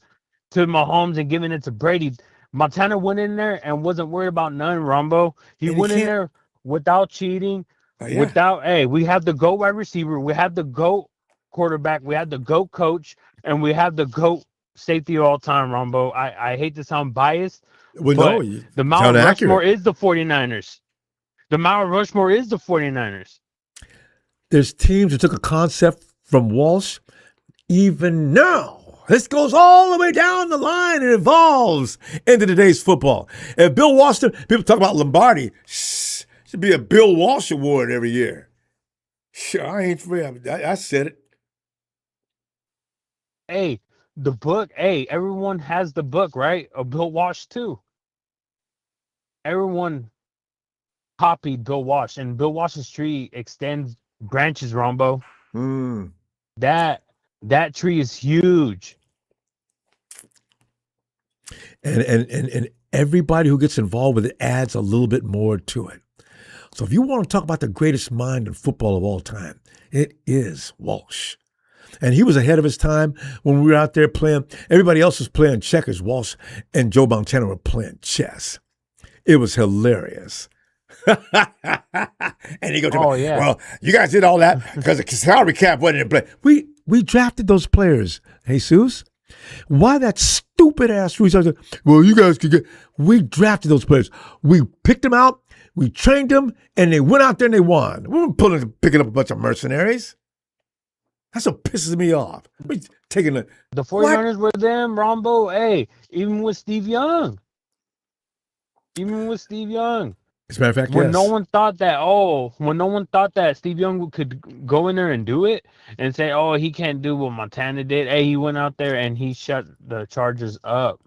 Mahomes and giving it to Brady. Montana went in there and wasn't worried about none, Ronbo. He went in there without cheating, we have the GOAT wide receiver, we have the GOAT quarterback, we have the GOAT coach, and we have the GOAT safety all time, Ronbo. I hate to sound biased, but the Mount Rushmore is the 49ers. The Mount Rushmore is the 49ers. There's teams that took a concept from Walsh, even now. This goes all the way down the line and evolves into today's football. And Bill Walsh, people talk about Lombardi. Should be a Bill Walsh Award every year. Sure, I ain't free. I said it. Hey, the book. Hey, everyone has the book, right? Of Bill Walsh too. Everyone copied Bill Walsh, and Bill Walsh's tree extends branches, Rombo. That tree is huge. And everybody who gets involved with it adds a little bit more to it. So if you want to talk about the greatest mind in football of all time, it is Walsh. And he was ahead of his time when we were out there playing. Everybody else was playing checkers. Walsh and Joe Montana were playing chess. It was hilarious. And he goes, well, you guys did all that because the salary cap wasn't in play. We drafted those players, Jesus. Why that stupid ass research? Well, you guys could get. We drafted those players. We picked them out. We trained them, and they went out there and they won. We weren't picking up a bunch of mercenaries. That's what pisses me off. We taking the 49ers were them, Rombo. Hey, even with Steve Young. As a matter of fact, when no one thought that Steve Young could go in there and do it and say, oh, he can't do what Montana did. Hey, he went out there and he shut the Chargers up.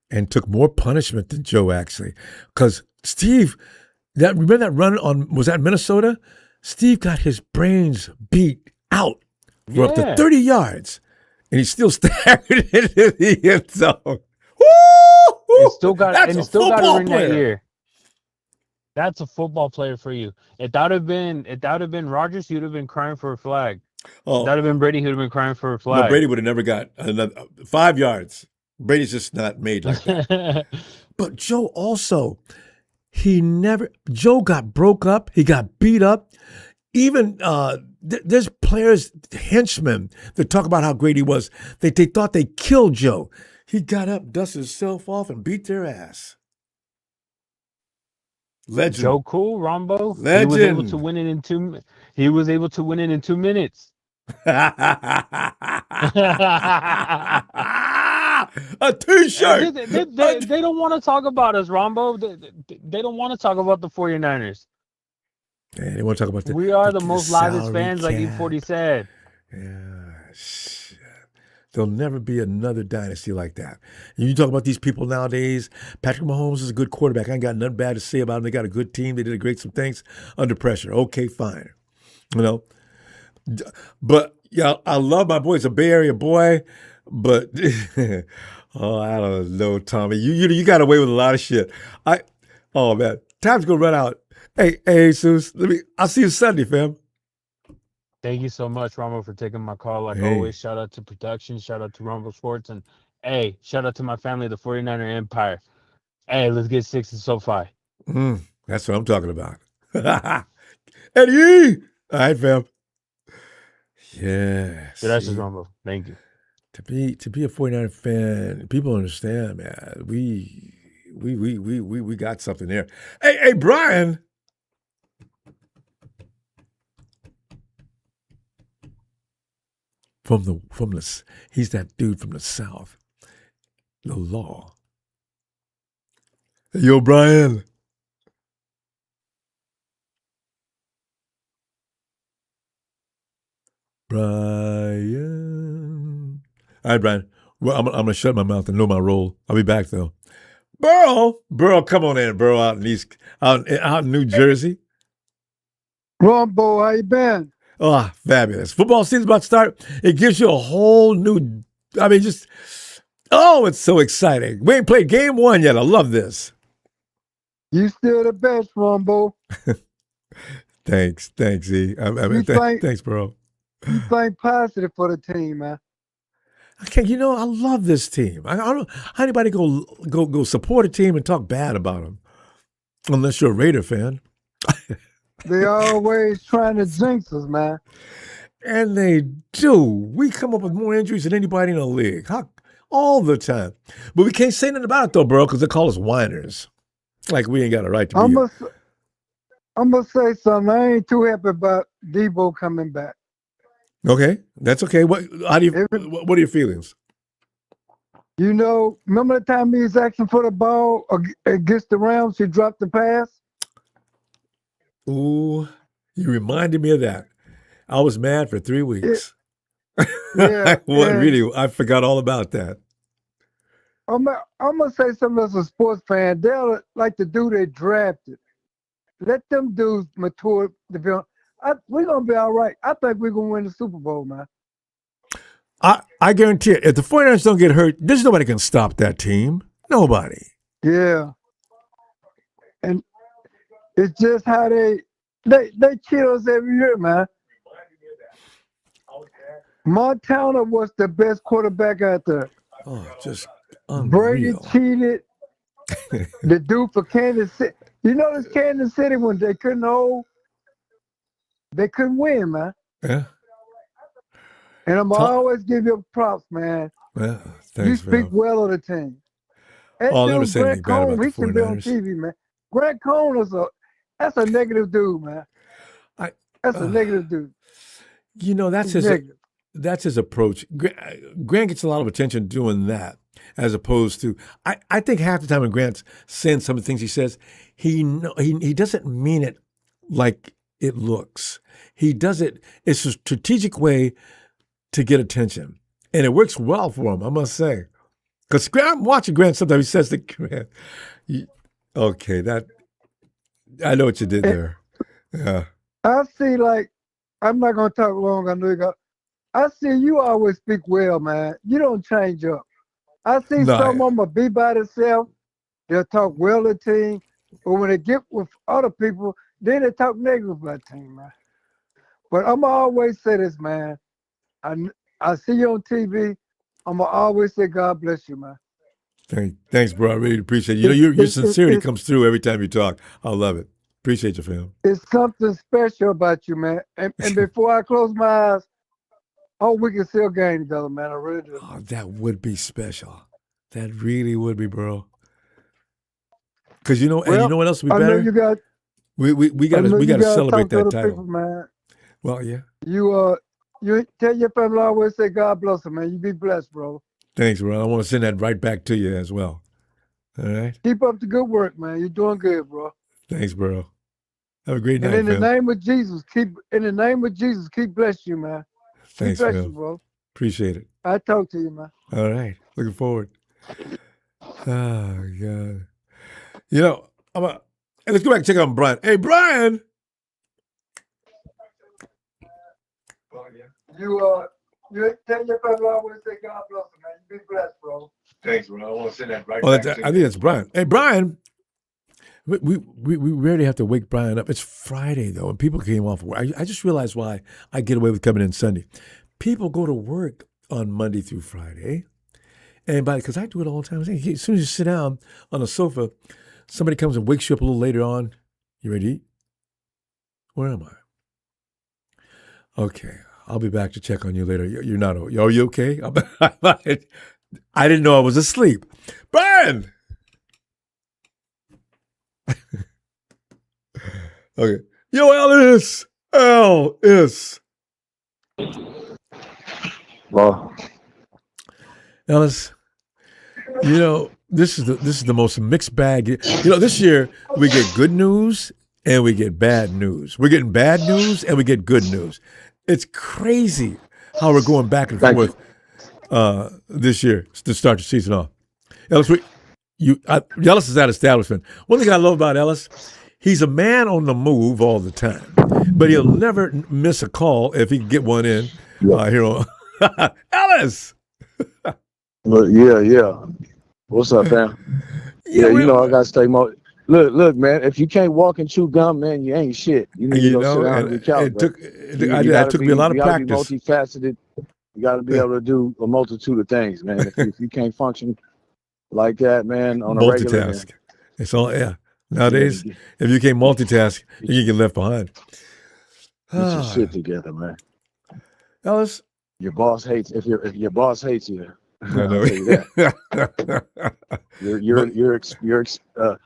And took more punishment than Joe, actually. Because Steve, remember that run was that Minnesota? Steve got his brains beat out for up to Yeah. 30 yards, and he still staggered into the end zone. Woo! He still got That's and he a still got a football ring that player. year. That's a football player for you. If that would have been Rodgers, he'd have been crying for a flag. If Oh, that would have been Brady, he'd have been crying for a no, flag. Brady would have never got another 5 yards. Brady's just not made like that. But Joe also, Joe got broke up. He got beat up. Even there's players, henchmen, that talk about how great he was. They thought they killed Joe. He got up, dusted himself off, and beat their ass. Legend. Joe Cool, Ronbo. Legend. He was able to win it in 2. He was able to win it in 2 minutes. A T-shirt. They don't want to talk about us, Ronbo. They don't want to talk about the 49ers. Yeah, they want to talk about We are the the most loudest salary fans, like cap. E40 said. Yeah, shit. There'll never be another dynasty like that. And you talk about these people nowadays. Patrick Mahomes is a good quarterback. I ain't got nothing bad to say about him. They got a good team. They did some things under pressure. Okay, fine. You know, but yeah, I love my boy. He's a Bay Area boy, but oh, I don't know, Tommy. You got away with a lot of shit. Oh man, time's gonna run out. Hey, Jesus, I'll see you Sunday, fam. Thank you so much, Ronbo, for taking my call. Like Hey. always, shout out to production, shout out to Ronbo Sports, and hey, shout out to my family, the 49er Empire. Hey, let's get 6 in SoFi. That's what I'm talking about. Eddie! All right, fam. Yes. That's just Ronbo. Thank you. To be a 49er fan, people understand, man. We got something there. Hey, Brian. He's that dude from the South. The law. Hey, yo, Brian. Brian. All right, Brian. Well, I'm gonna shut my mouth and know my role. I'll be back though. Burrow, come on in, Burrow, out in New Jersey. Ronbo, how you been? Oh, fabulous. Football season's about to start. It gives you a whole new, it's so exciting. We ain't played game 1 yet. I love this. You still the best, Ronbo. Thanks, E. Thanks, bro. You think positive for the team, man. Okay, I love this team. I don't know how anybody go support a team and talk bad about them, unless you're a Raider fan. They always trying to jinx us, man. And they do. We come up with more injuries than anybody in the league. All the time. But we can't say nothing about it, though, bro, because they call us whiners. Like we ain't got a right to be here. I'm going to say something. I ain't too happy about Deebo coming back. Okay, that's okay. What are your feelings? Remember the time he was asking for the ball against the Rams, he dropped the pass? Ooh, you reminded me of that. I was mad for 3 weeks. Yeah. I forgot all about that. I'm going to say something as a sports fan. They're like the dude they drafted. Let them dudes mature. We're going to be all right. I think we're going to win the Super Bowl, man. I guarantee it. If the 49ers don't get hurt, there's nobody can stop that team. Nobody. Yeah. And it's just how they cheat us every year, man. Montana was the best quarterback out there. Oh, just Brady unreal. cheated. The dude for Kansas City. This Kansas City when they couldn't win, man. Yeah. And I'm always give you props, man. Yeah, You thanks, speak man. well of the team. That I'll never dude, say anything bad about the he should be on 49ers. TV, man. Grant Cohn that's a negative dude, man. That's a negative dude. That's He's negative. that's his approach. Grant gets a lot of attention doing that, as opposed to I think half the time when Grant's saying some of the things he says, he doesn't mean it like it looks. He does it. It's a strategic way to get attention, and it works well for him, I must say. Because I'm watching Grant sometimes. He says to Grant, "Okay, that I know what you did there." Yeah. I see, like, I'm not gonna talk long. I know you got. I see you always speak well, man. You don't change up. I see No, some of them will be by themselves. They'll talk well to the team, but when they get with other people, then they talk negative about the team, man. But I'm always say this, man. I I see you on TV. I'm gonna always say God bless you, man. thanks, bro. I really appreciate it. You know, It's your it's it's sincerity it's, comes through every time you talk. I love it. Appreciate you, fam. it's something special about you, man. And before I close my eyes, oh, we can still game together, man. I really do. Oh, that would be special. That really would be, bro. Because you know, and you know Well, what else would be I know better? you got. We I know we you gotta gotta celebrate talk to that other title. people, man. Well, yeah. You tell your family always say God bless them, man. You be blessed, bro. Thanks, bro. I want to send that right back to you as well. All right. Keep up the good work, man. You're doing good, bro. Thanks, bro. Have a great And night, in the fam. name of Jesus, keep bless you, man. Keep Thanks, bless you, fam. bro. Appreciate it. I talk to you, man. All right. Looking forward. Oh, God. You know, hey, let's go back and check on Brian. Hey, Brian. You tell your family always say God bless them, man. You be blessed, bro. Thanks, bro. I want to send that right back to you. I think that's Brian. Hey, Brian. We rarely have to wake Brian up. It's Friday, though, and people came off work. I just realized why I get away with coming in Sunday. People go to work on Monday through Friday, and because I do it all the time. As soon as you sit down on a sofa, somebody comes and wakes you up a little later on. You ready to eat? Where am I? Okay, I'll be back to check on you later. You're not. Are you okay? I didn't know I was asleep. Brian! Okay. Yo, Ellis! Well, Ellis, you know, this is the most mixed bag. You know, this year we get good news and we get bad news. We're getting bad news and we get good news. It's crazy how we're going back and thank you. forth this year to start the season off. Ellis, Ellis is that establishment. One thing I love about Ellis, he's a man on the move all the time, but he'll never miss a call if he can get one in here on Ellis. Yeah. What's up, fam? Yeah, you know I gotta stay more. Look, man. If you can't walk and chew gum, man, you ain't shit. You need to go sit down on your couch. It took me a lot of practice. You gotta be multifaceted. You gotta be able to do a multitude of things, man. If you can't function like that, man, on a regular, man, multitask. It's all Nowadays, if you can't multitask, you get left behind. get your shit together, man. Ellis, Your boss hates if your boss hates you. I I'll know. tell you that.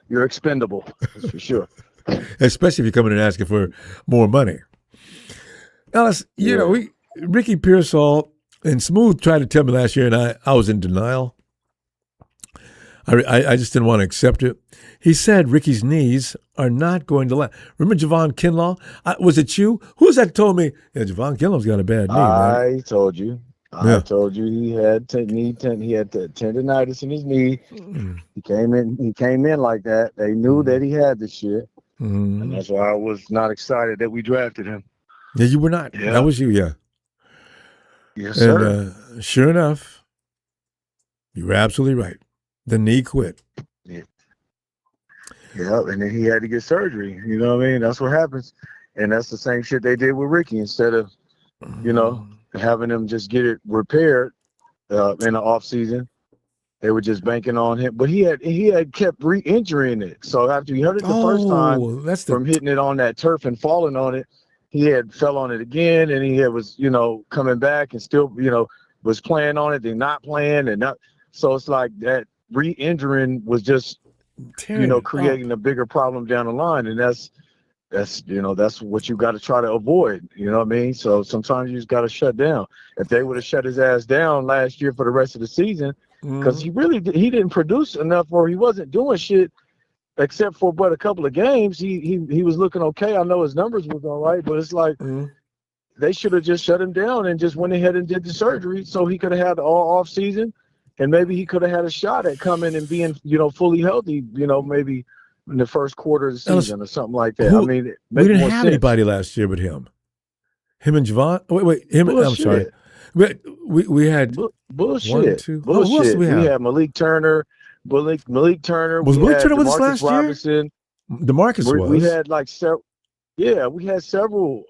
You're expendable, that's for sure. Especially if you're coming and asking for more money. Ellis, you know, Ricky Pearsall and Smooth tried to tell me last year, and I was in denial. I just didn't want to accept it. He said Ricky's knees are not going to last. Remember Javon Kinlaw? Was it you? Who was that told me, yeah, Javon Kinlaw's got a bad knee, man? I told you. I told you he had he had the tendonitis in his knee. He came in like that. They knew that he had the shit. And that's why I was not excited that we drafted him. Yeah, you were not. Yeah. That was you, yeah. Yes, sir. And sure enough, you were absolutely right. The knee quit. Yeah, and then he had to get surgery. You know what I mean? That's what happens. And that's the same shit they did with Ricky. Instead of, having him just get it repaired in the off season, they were just banking on him. But he had kept re-injuring it. So after he hurt it the first time from hitting it on that turf and falling on it, he had fell on it again, and he was, coming back and still, was playing on it, then not playing, and not. So it's like that re-injuring was just, creating a bigger problem down the line, and that's what you got to try to avoid. You know what I mean? So sometimes you just got to shut down. If they would have shut his ass down last year for the rest of the season, because he didn't produce enough, or he wasn't doing shit except for but a couple of games. He was looking okay. I know his numbers was all right, but it's like they should have just shut him down and just went ahead and did the surgery so he could have had all off season, and maybe he could have had a shot at coming and being fully healthy. Maybe in the first quarter of the season or something like that. We didn't have anybody last year but him. Him and Javon. Wait. Him. I'm sorry. Bullshit. We had Bullshit. one, two. Oh, Bullshit. who else did we have? had Malik Turner. Malik Turner. Was we Malik had Turner with us DeMarcus last year? Robinson. DeMarcus was. We had like several. Yeah, we had several.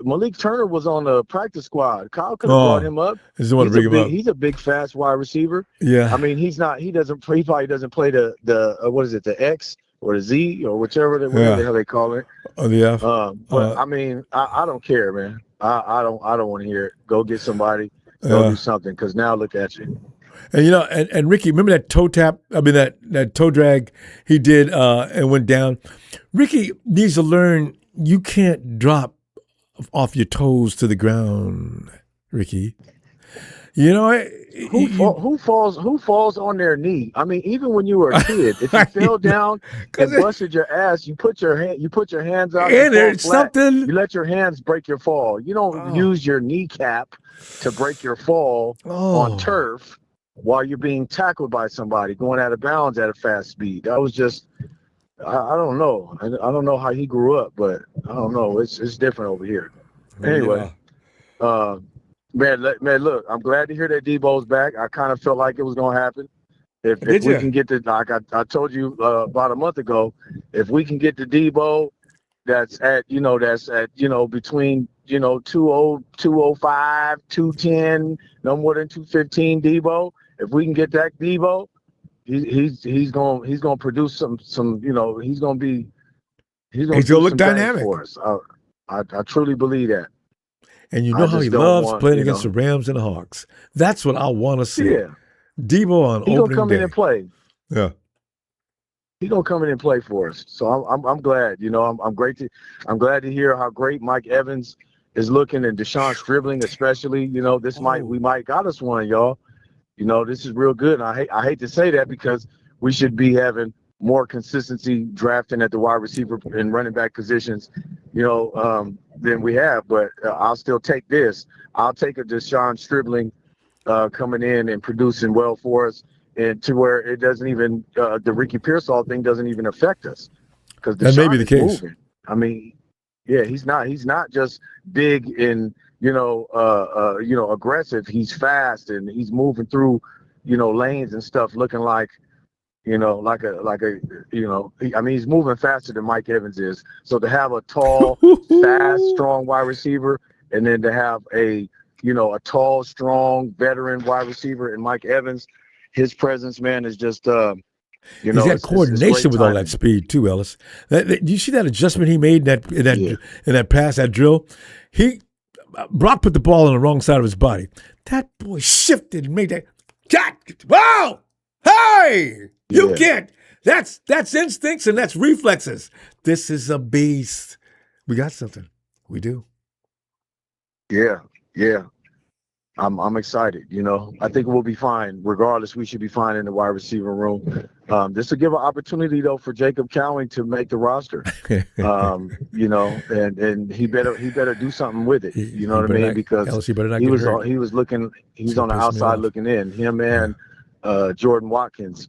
Malik Turner was on the practice squad. Kyle could have brought him up. I just want to bring him up. He's a big, fast wide receiver. Yeah. I mean, he probably doesn't play the what is it, the X or the Z or whatever the hell they call it. Oh, yeah. But I mean, I don't care, man. I don't want to hear it. Go get somebody. Go do something. Because now look at you. And and Ricky, remember that toe tap? I mean that toe drag he did and went down. Ricky needs to learn you can't drop off your toes to the ground, Ricky. Who falls on their knee? I mean, even when you were a kid, if you fell down and busted your ass, you put your hands out and there's something. You let your hands break your fall. You don't use your kneecap to break your fall on turf while you're being tackled by somebody going out of bounds at a fast speed. That was just I don't know. I don't know how he grew up, but I don't know. It's different over here. Anyway, man, look, I'm glad to hear that Deebo's back. I kind of felt like it was going to happen. If we can get to, like I told you about a month ago, if we can get to Deebo, that's at between 205, 210, no more than 215 Deebo. If we can get that Deebo, he's gonna produce some he's gonna look dynamic for us. I truly believe that. And you know how he loves playing against the Rams and the Hawks. That's what I want to see. Yeah, Deebo on opening day. He's gonna come in and play. Yeah, he's gonna come in and play for us. So I'm glad. I'm glad to hear how great Mike Evans is looking, and Deshaun Stribling especially. We might got us one, y'all. This is real good. And I hate to say that because we should be having more consistency drafting at the wide receiver and running back positions, than we have. But I'll still take this. I'll take a Deshaun Stribling coming in and producing well for us, and to where it doesn't even the Ricky Pearsall thing doesn't even affect us, because that may be the case. Moving. I mean, yeah, he's not just big and aggressive. He's fast and he's moving through, lanes and stuff, looking like, he's moving faster than Mike Evans is. So to have a tall, fast, strong wide receiver, and then to have a tall, strong, veteran wide receiver in Mike Evans, his presence, man, is just, he's got coordination with all that speed too, Ellis. Do you see that adjustment he made in that pass, that drill? Brock put the ball on the wrong side of his body. That boy shifted and made that. Wow! Hey! You can't. That's instincts and that's reflexes. This is a beast. We got something. We do. Yeah. I'm excited. I think we'll be fine. Regardless, we should be fine in the wide receiver room. This will give an opportunity though for Jacob Cowing to make the roster. And he better do something with it. You know what I mean? Because he was on the outside looking in. Him and Jordan Watkins.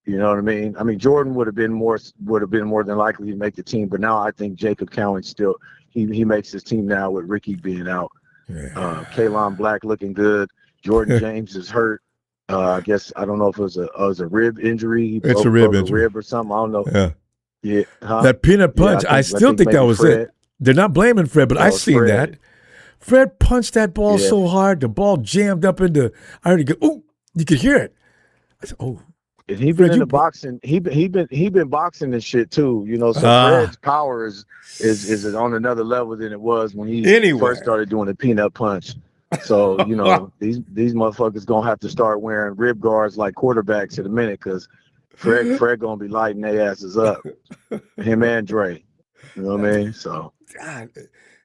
You know what I mean? I mean, Jordan would have been more than likely to make the team, but now I think Jacob Cowing still he makes his team now with Ricky being out. Kaylon Black looking good. Jordan James is hurt. I guess I don't know if it was a rib injury. It's a rib injury, or something. I don't know. Yeah. That peanut punch. I still think that was Fred. It. They're not blaming Fred, but I seen Fred. That. Fred punched that ball so hard, the ball jammed up into. I heard it go. Ooh, you could hear it. I said, oh. And he been in the boxing. He been boxing and shit too. So Fred's power is on another level than it was when he first started doing the peanut punch. So these motherfuckers gonna have to start wearing rib guards like quarterbacks in a minute, because Fred gonna be lighting their asses up. Him and Dre. You know what I mean? So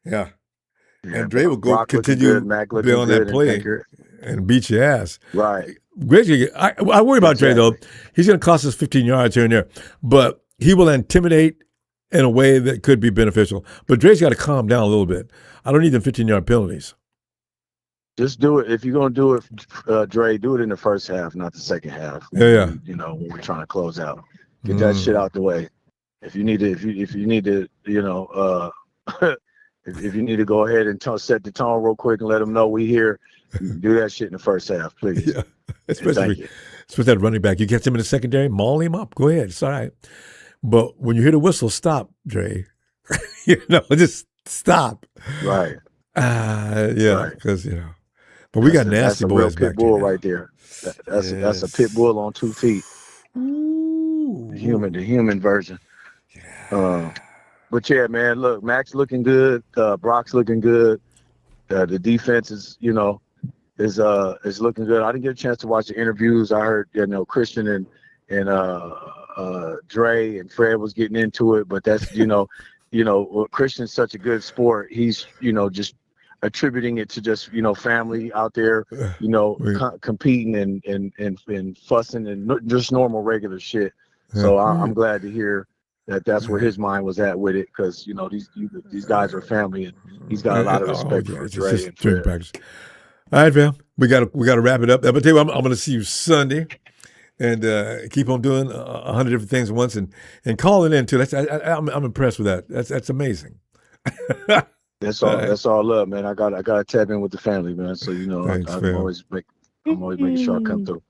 yeah. And Dre will continue to be on that play and beat your ass. Right. I worry about Dre, though. He's going to cost us 15 yards here and there, but he will intimidate in a way that could be beneficial. But Dre's got to calm down a little bit. I don't need them 15-yard penalties. Just do it. If you're going to do it, Dre, do it in the first half, not the second half. Yeah. When we're trying to close out. Get that shit out the way. If you need to, If you need to go ahead and set the tone real quick and let them know we here, do that shit in the first half, please. Yeah, And thank you. especially that running back. You catch him in the secondary, maul him up. Go ahead, it's all right. But when you hear the whistle, stop, Dre. Just stop. Right. Yeah, because But we got nasty boys back there. That's a real pit bull right there. That's a pit bull on 2 feet. Ooh. The human version. But yeah, man, look, Max looking good. Brock's looking good. The defense is looking good. I didn't get a chance to watch the interviews. I heard Christian and Dre and Fred was getting into it, but that's Christian's such a good sport. He's just attributing it to just family out there, competing and fussing and just normal regular shit. So I'm glad to hear that's where his mind was at with it, because these guys are family, and he's got a lot of respect for Dre and Fred. Practice. All right, fam. We got to wrap it up. But tell you what, I'm going to see you Sunday, and keep on doing 100 different things at once, and calling in too. I'm impressed with that. That's amazing. That's all love, man. I got to tap in with the family, man. So I'm always making sure I come through.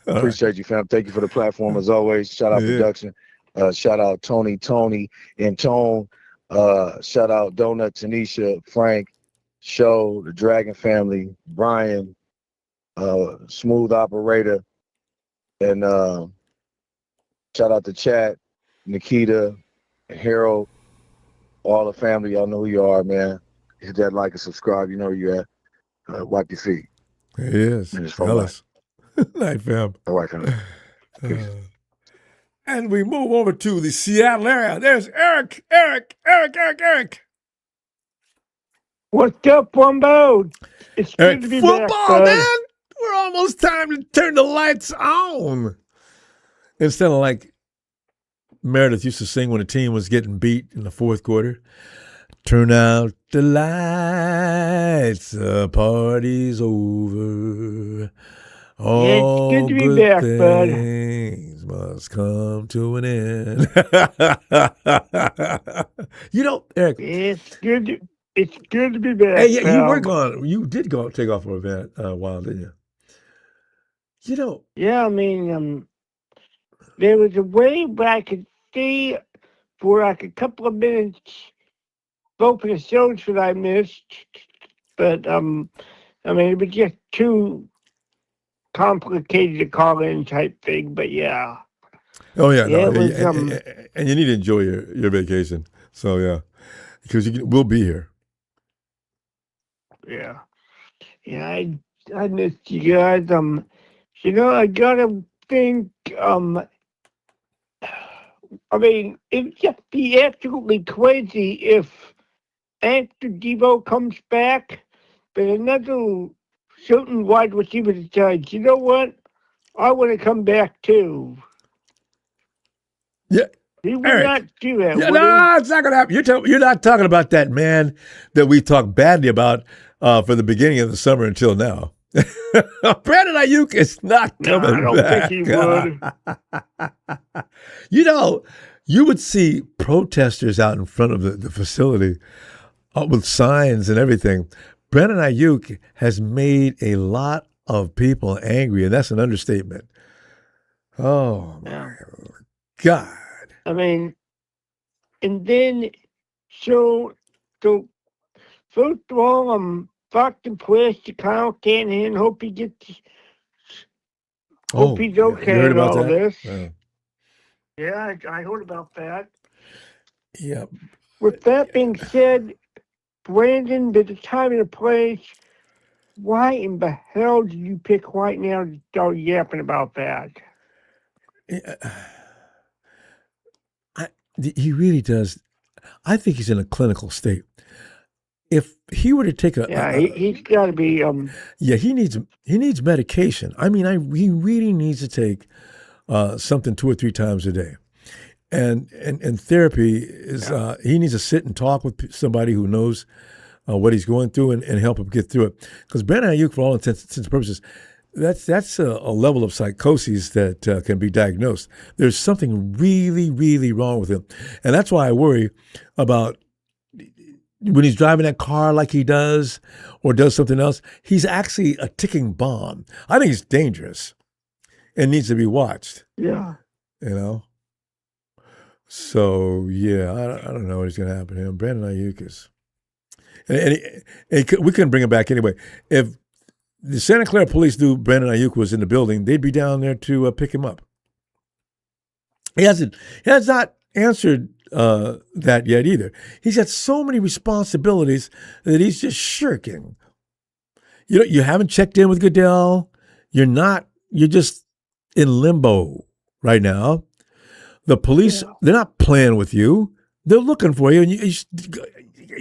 Appreciate you, fam. Thank you for the platform as always. Shout out production. Shout out Tony and Tone. Shout out Donut, Tanisha, Frank, Show, the Dragon family, Brian, Smooth Operator, and shout out to Chat, Nikita, Harold, all the family. Y'all know who you are, man. Hit that like and subscribe. You know where you at. Wipe your feet. It is. Night, fam. All right, fam. And we move over to the Seattle area. There's Eric. What's up, Ronbo? It's Eric, good to be football, back, man. We're almost time to turn the lights on. Instead of like Meredith used to sing when a team was getting beat in the fourth quarter. Turn out the lights, the party's over. All it's good to be good back, things must come to an end. Eric. It's good to be back. Hey, you did take off for a while, didn't you? Yeah, I mean, there was a way where I could stay for like a couple of minutes, both of the shows that I missed, but it was just too complicated to call in type thing. But yeah. Oh yeah, no, it was, and you need to enjoy your vacation. So yeah, because we'll be here. Yeah, I missed you guys. I gotta think. It'd just be absolutely crazy if after Deebo comes back, but another certain wide receiver decides, you know what, I want to come back too. Yeah. He would Eric, not do that. It's not going to happen. You're not talking about that man that we talked badly about for the beginning of the summer until now. Brandon Ayuk is not coming I don't back. think he would. You would see protesters out in front of the facility with signs and everything. Brandon Ayuk has made a lot of people angry, and that's an understatement. Oh, my God. And then, so first of all, I'm fucking prayers to Kyle Shanahan. Hope he gets, hope he's okay you heard in about all that? this. Oh. Yeah, I heard about that. Yeah. With that being said, Brandon, there's a time and a place. Why in the hell did you pick right now to start yapping about that? He really does. I think he's in a clinical state. If he were to take he's got to be. He needs medication. He really needs to take something 2 or 3 times a day, and therapy is. He needs to sit and talk with somebody who knows what he's going through and help him get through it. Because Brandon Ayuk, for all intents and purposes, that's a level of psychosis that can be diagnosed. There's something really, really wrong with him. And that's why I worry about when he's driving that car like he does or does something else, he's actually a ticking bomb. I think he's dangerous and needs to be watched, Yeah. you know? So, yeah, I don't know what's going to happen to him. Brandon Ayuk is... we couldn't bring him back anyway. If the Santa Clara police knew Brandon Ayuk was in the building, they'd be down there to pick him up. He has not answered that yet either. He's got so many responsibilities that he's just shirking. You haven't checked in with Goodell. You're just in limbo right now. The police, they're not playing with you. They're looking for you, and you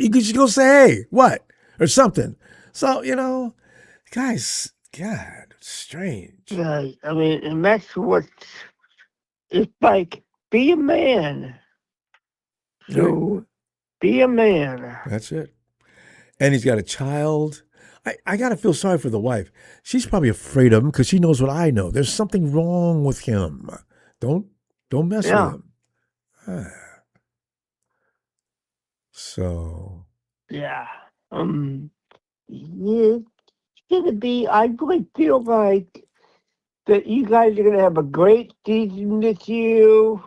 just go say, hey, what? Or something. So, guys, God, strange. Right. I mean, and that's what it's like. Be a man. So, be a man. That's it. And he's got a child. I got to feel sorry for the wife. She's probably afraid of him because she knows what I know. There's something wrong with him. Don't mess with him. So. Yeah. Yeah, it's gonna be. I really feel like that you guys are gonna have a great season this year.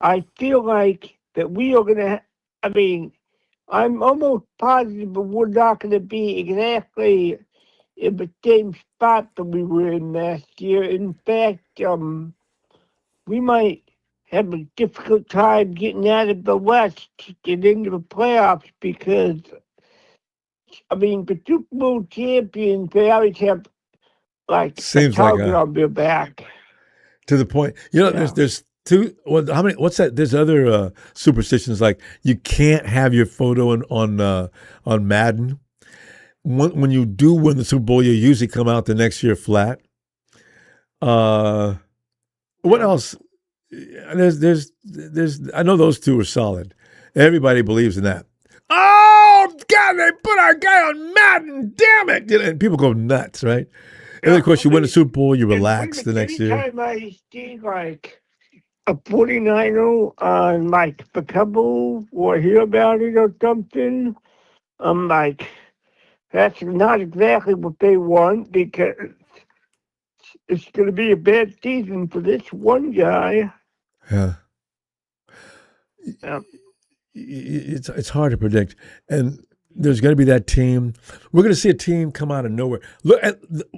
I feel like that we are gonna. I mean, I'm almost positive that we're not gonna be exactly in the same spot that we were in last year. In fact, we might have a difficult time getting out of the West to get into the playoffs because, I mean, the Super Bowl champions, they always have, like, Seems a target like on their back. To the point. There's two, how many, what's that? There's other superstitions like you can't have your photo on Madden. When you do win the Super Bowl, you usually come out the next year flat. What else? There's I know those two are solid. Everybody believes in that. Oh God, they put our guy on Madden, damn it. And people go nuts, right? And then, of course, you win the Super Bowl, you relax the next year. Anytime I see, like, a 49er on, like, the cover or hear about it or something, I'm like, that's not exactly what they want because it's going to be a bad season for this one guy. Yeah. Yeah. It's hard to predict. And there's going to be that team. We're going to see a team come out of nowhere. Look,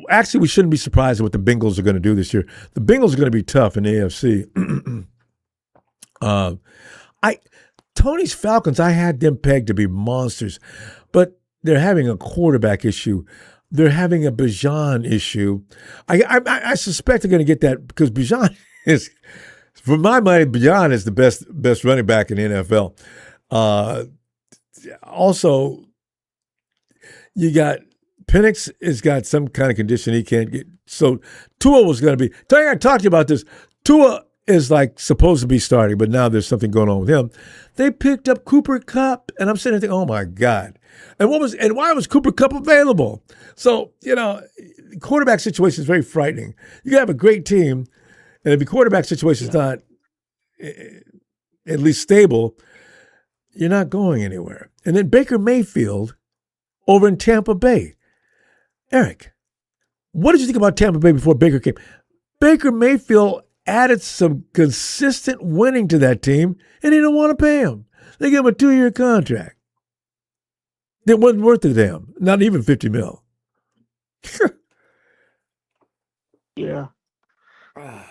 actually, we shouldn't be surprised at what the Bengals are going to do this year. The Bengals are going to be tough in the AFC. Tony's Falcons, I had them pegged to be monsters, but they're having a quarterback issue. They're having a Bijan issue. I suspect they're going to get that because Bijan is, for my money, Bijan is the best running back in the NFL. Also, you got Penix has got some kind of condition he can't get. So Tua was going to be. I talked to you about this. Tua is like supposed to be starting, but now there's something going on with him. They picked up Cooper Kupp, and I'm sitting there thinking, oh my God. And why was Cooper Kupp available? So, quarterback situation is very frightening. You can have a great team, and if your quarterback situation is not at least stable, you're not going anywhere. And then Baker Mayfield over in Tampa Bay. Eric, what did you think about Tampa Bay before Baker came? Baker Mayfield added some consistent winning to that team, and they didn't want to pay him. They gave him a 2-year contract. It wasn't worth it to them, not even $50 million. Yeah. At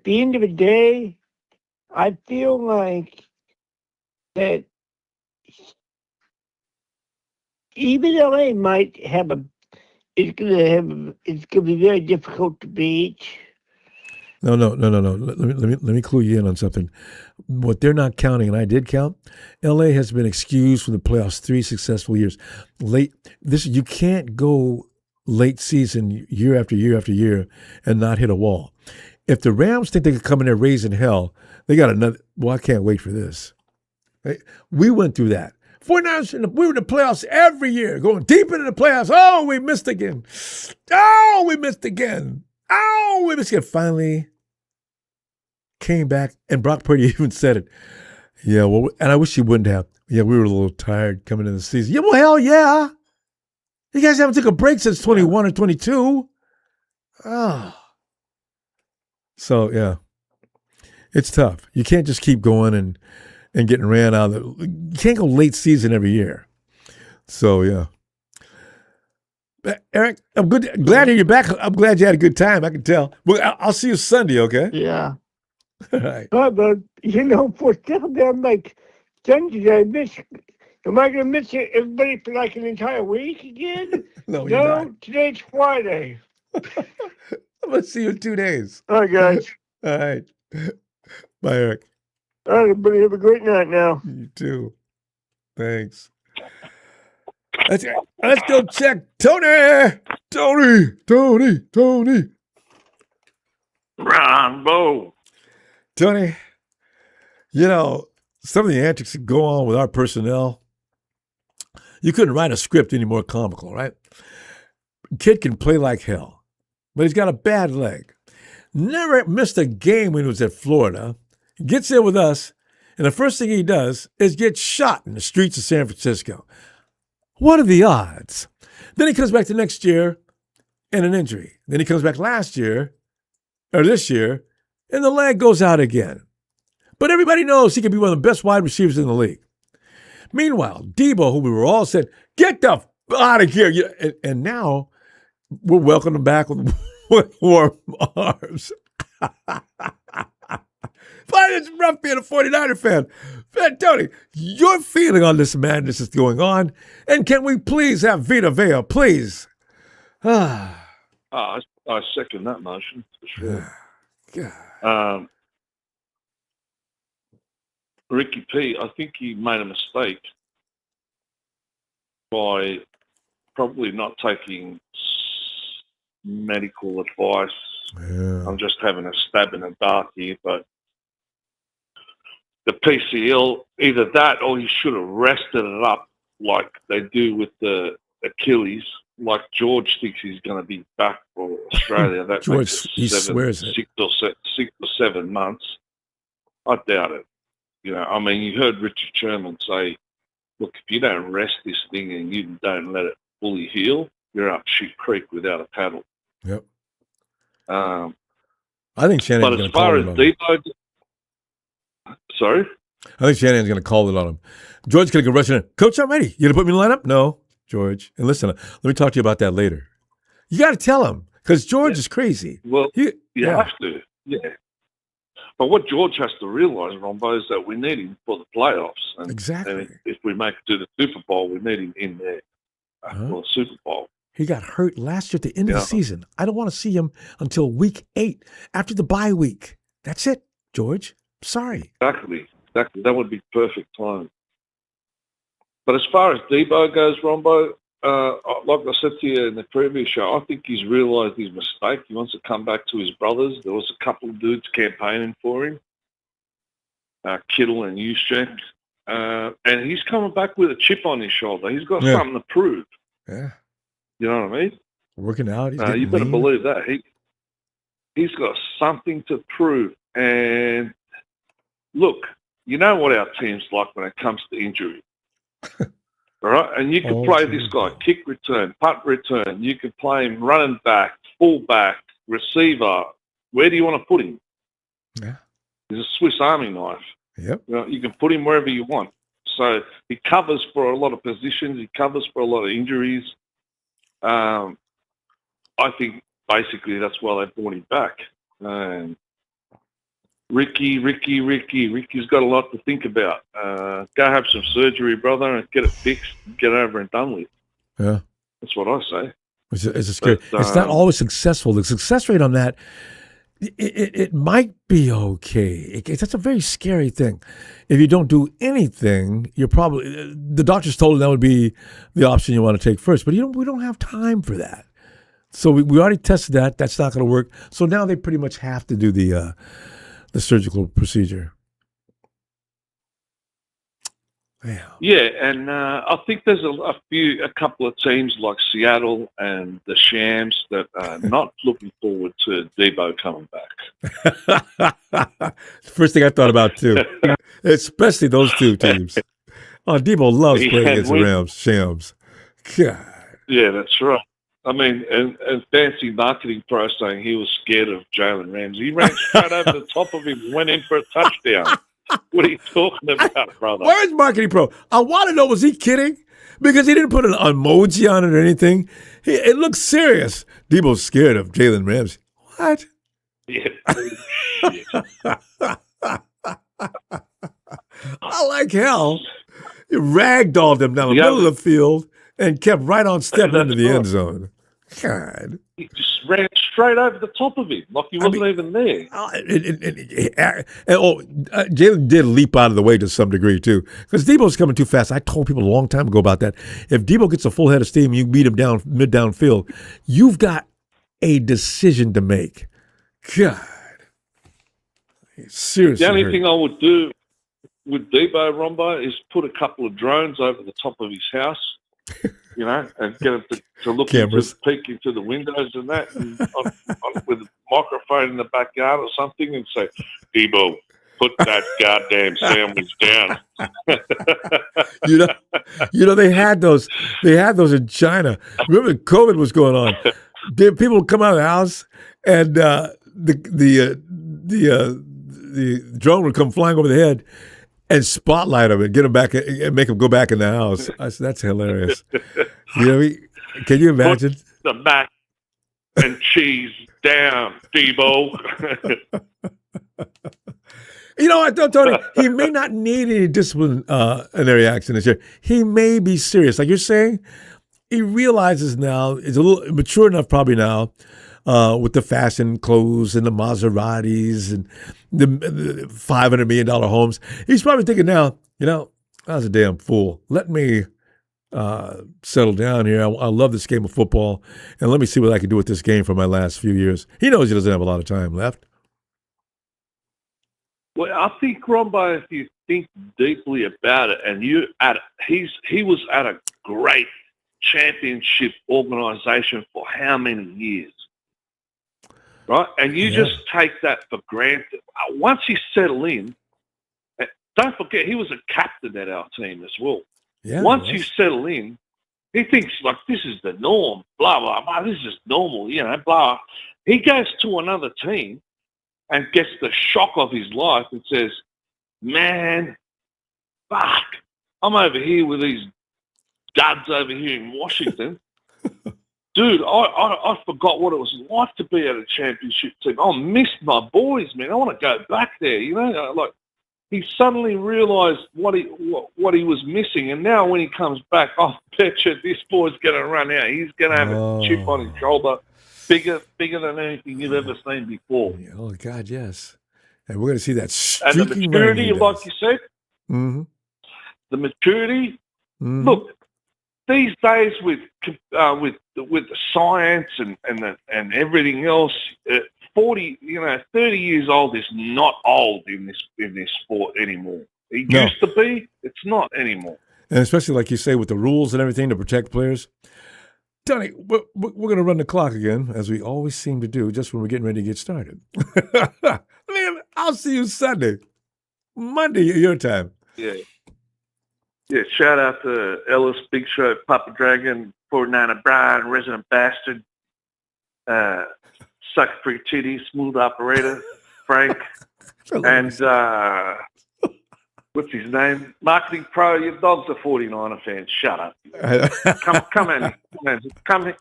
the end of the day, I feel like that even LA might have it's gonna be very difficult to beat. No. Let me clue you in on something. What they're not counting, and I did count, LA has been excused from the playoffs 3 successful years. You can't go late season year after year after year and not hit a wall. If the Rams think they can come in there raising hell, they got another. Well, I can't wait for this. Right? We went through that. 49ers, we were in the playoffs every year, going deep into the playoffs. Oh, we missed again. Oh, we missed again. Oh, we missed again. Finally, came back, and Brock Purdy even said it. Yeah, well, and I wish he wouldn't have. Yeah, we were a little tired coming into the season. Yeah, well, hell yeah. You guys haven't took a break since 21 or 22. Oh. So, yeah. It's tough. You can't just keep going and getting ran out of you can't go late season every year. So, yeah. Eric, I'm good. Glad to hear you back. I'm glad you had a good time. I can tell. Well, I'll see you Sunday, okay? Yeah. All right. But for Saturday, I'm like, Sunday, am I going to miss everybody for like an entire week again? No, you're not. Today's Friday. I'm going to see you in 2 days. All right, guys. All right. Bye, Eric. All right, everybody, have a great night now. You too. Thanks. Let's go check Tony. Tony. Ronbo. Tony, you know, some of the antics that go on with our personnel, you couldn't write a script any more comical, right? Kid can play like hell, but he's got a bad leg. Never missed a game when he was at Florida. He gets in with us, and the first thing he does is get shot in the streets of San Francisco. What are the odds? Then he comes back the next year in an injury. Then he comes back this year, and the leg goes out again. But everybody knows he can be one of the best wide receivers in the league. Meanwhile, Deebo, who we were all said, get the out of here. And now we're welcoming him back with warm arms. But it's rough being a 49er fan. Tony, your feeling on this madness is going on. And can we please have Vita Vea, please? I second that motion for sure. God. Ricky P, I think he made a mistake by probably not taking medical advice. Yeah. I'm just having a stab in the dark here, but the PCL, either that or he should have rested it up like they do with the Achilles. Like George thinks he's going to be back for Australia. That George, makes he swears it. 6 or 7 months. I doubt it. You know, I mean, you heard Richard Sherman say, look, if you don't rest this thing and you don't let it fully heal, you're up shit creek without a paddle. Yep. I think Shanahan's going to call it on him. Sorry? I think Shanahan's going to call it on him. George's going to go rushing in. Coach, I'm ready. You going to put me in the lineup? No, George. And listen, let me talk to you about that later. You got to tell him because George is crazy. Well, you have to. Yeah. But what George has to realise, Ronbo, is that we need him for the playoffs. And, exactly. And if we make it to the Super Bowl, we need him in there for the Super Bowl. He got hurt last year at the end of the season. I don't want to see him until week 8, after the bye week. That's it, George. Sorry. Exactly. That would be perfect time. But as far as Deebo goes, Ronbo, like I said to you in the previous show, I think he's realised his mistake. He wants to come back to his brothers. There was a couple of dudes campaigning for him, Kittle and Juszczyk. And he's coming back with a chip on his shoulder. He's got something to prove. Yeah. You know what I mean? Working out. You better believe that. He's got something to prove. And look, you know what our team's like when it comes to injury. All right? And you can play this guy, kick return, punt return. You can play him running back, full back, receiver. Where do you want to put him? Yeah. He's a Swiss Army knife. Yep. You know, you can put him wherever you want. So he covers for a lot of positions. He covers for a lot of injuries. I think basically that's why they brought him back. Ricky's got a lot to think about. Go have some surgery, brother, and get it fixed. Get over and done with. Yeah. That's what I say. It's scary. It's not always successful. The success rate on that, it might be okay. That's a very scary thing. If you don't do anything, you're probably, the doctors told you that would be the option you want to take first, but we don't have time for that. So we already tested that. That's not going to work. So now they pretty much have to do the surgical procedure. Yeah, and I think there's a couple of teams like Seattle and the Shams that are not looking forward to Deebo coming back. First thing I thought about too, especially those two teams. Oh, Deebo loves playing against the Rams, Shams. God. Yeah, that's right. I mean, and fancy marketing pro saying he was scared of Jalen Ramsey. He ran straight over the top of him and went in for a touchdown. What are you talking about, brother? Where's Marketing Pro? I want to know, was he kidding? Because he didn't put an emoji on it or anything. It looks serious. Deebo's scared of Jalen Ramsey. What? Yeah. I like hell. He ragdolled him down the middle of the field and kept right on step into the end zone. God. He just ran straight over the top of him like he wasn't even there. Jalen did leap out of the way to some degree, too, because Deebo's coming too fast. I told people a long time ago about that. If Deebo gets a full head of steam, you beat him down mid-downfield, you've got a decision to make. God. Seriously. The only thing I would do with Deebo, Ronbo, is put a couple of drones over the top of his house, you know, and get him to look peek into the windows and that, and with a microphone in the backyard or something, and say, Deebo, put that goddamn sandwich down. you know, they had those in China. Remember, COVID was going on. People would come out of the house, and the drone would come flying over the head and spotlight them and get them back and make them go back in the house. I said, that's hilarious. You know, can you imagine? Put the mac and cheese down, Deebo. You know what, though, Tony? He may not need any disciplinary action this year. He may be serious. Like you're saying, he realizes now, he's a little mature enough probably now, with the fashion clothes and the Maseratis and the $500 million homes. He's probably thinking now, you know, I was a damn fool. Let me settle down here. I love this game of football, and let me see what I can do with this game for my last few years. He knows he doesn't have a lot of time left. Well, I think, Ronbo, if you think deeply about it, and he was at a great championship organization for how many years? Right? And you just take that for granted. Once you settle in, don't forget, he was a captain at our team as well. Yeah, once you settle in, he thinks, like, this is the norm, blah, blah, blah, this is normal, you know, blah. He goes to another team and gets the shock of his life and says, man, fuck, I'm over here with these duds over here in Washington. Dude, I forgot what it was like to be at a championship team. I missed my boys, man. I want to go back there, you know. Like, he suddenly realised what he was missing, and now when he comes back, I bet you this boy's going to run out. He's going to have a chip on his shoulder, bigger than anything you've ever seen before. Oh God, yes. And we're going to see that and the maturity, like you said, mm-hmm. the maturity. Mm-hmm. Look, these days with the science and everything else, 30 years old is not old in this sport anymore. It used to be. It's not anymore. And especially like you say, with the rules and everything to protect players. Tony, we're going to run the clock again, as we always seem to do, just when we're getting ready to get started. Man, I'll see you Sunday, Monday, your time. Yeah. Yeah, shout out to Ellis, Big Show, Papa Dragon, 49er Brian, Resident Bastard, Sucker for Your Titties, Smooth Operator, Frank, and what's his name? Marketing Pro. Your dog's a 49er fan. Shut up.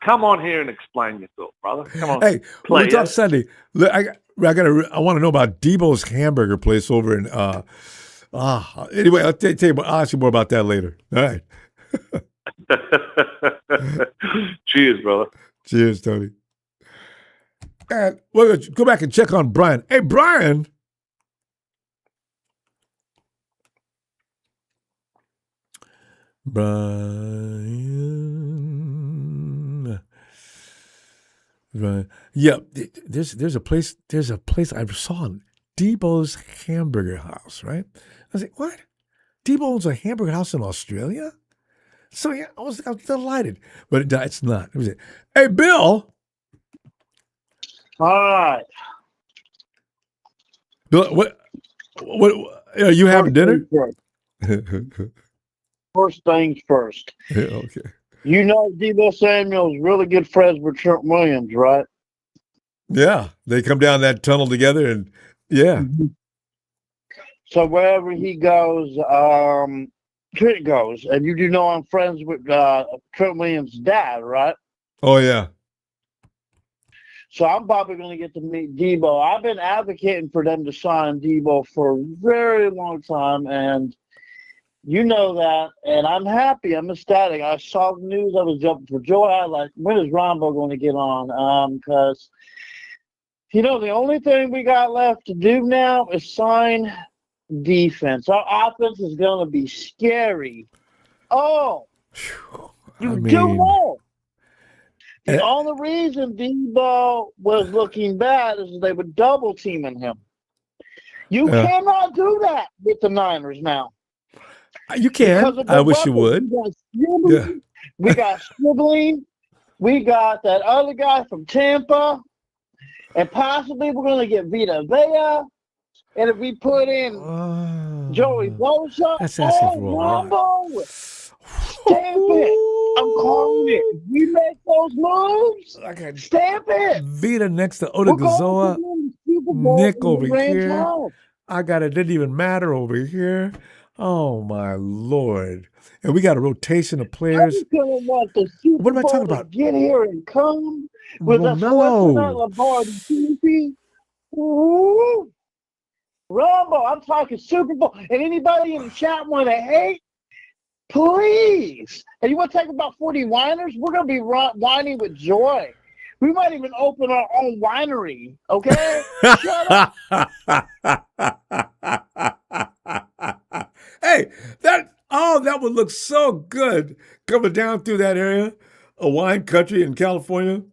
Come on here and explain yourself, brother. Come on. Hey, we'll talk Sunday. I want to know about Deebo's hamburger place over in. Anyway, I'll ask you more about that later. All right. Cheers, brother. Cheers, Tony. And we're going to go back and check on Brian. Hey, Brian. Brian. Yeah, there's a place I saw, Deebo's Hamburger House, right? I was like, what? Deebo owns a hamburger house in Australia? So yeah, I was delighted. But it's not. It was it. Hey, Bill. All right. Bill, what are you having dinner? First things first. Okay. You know Deebo Samuel is really good friends with Trent Williams, right? Yeah, they come down that tunnel together, and yeah. So wherever he goes, Trent goes, and you do know I'm friends with Trent Williams' dad, right? Oh yeah. So I'm probably going to get to meet Deebo. I've been advocating for them to sign Deebo for a very long time, and you know that. And I'm happy. I'm ecstatic. I saw the news. I was jumping for joy. I like, when is Ronbo going to get on? Because, you know, the only thing we got left to do now is sign defense. Our offense is going to be scary. Oh, you do know. The only reason Deebo was looking bad is they were double teaming him. You cannot do that with the Niners now. You can. I wish you would. We got Scribbling. We got that other guy from Tampa. And possibly we're going to get Vita Vea. And if we put in Joey Bosa, that's asking for a lot. Ronbo, stamp it. I'm calling it. If we make those moves, stamp it. Vita next to Odighizola. Nick over here. I got it. Didn't even matter over here. Oh, my Lord. And we got a rotation of players. Want the Super what am I talking Bowl about? Get here and come with a Ronbo, I'm talking Super Bowl. And anybody in the chat want to hate? Please. And you want to talk about 40 whiners? We're going to be whining with joy. We might even open our own winery, okay? Shut up. Hey, that would look so good coming down through that area, a wine country in California,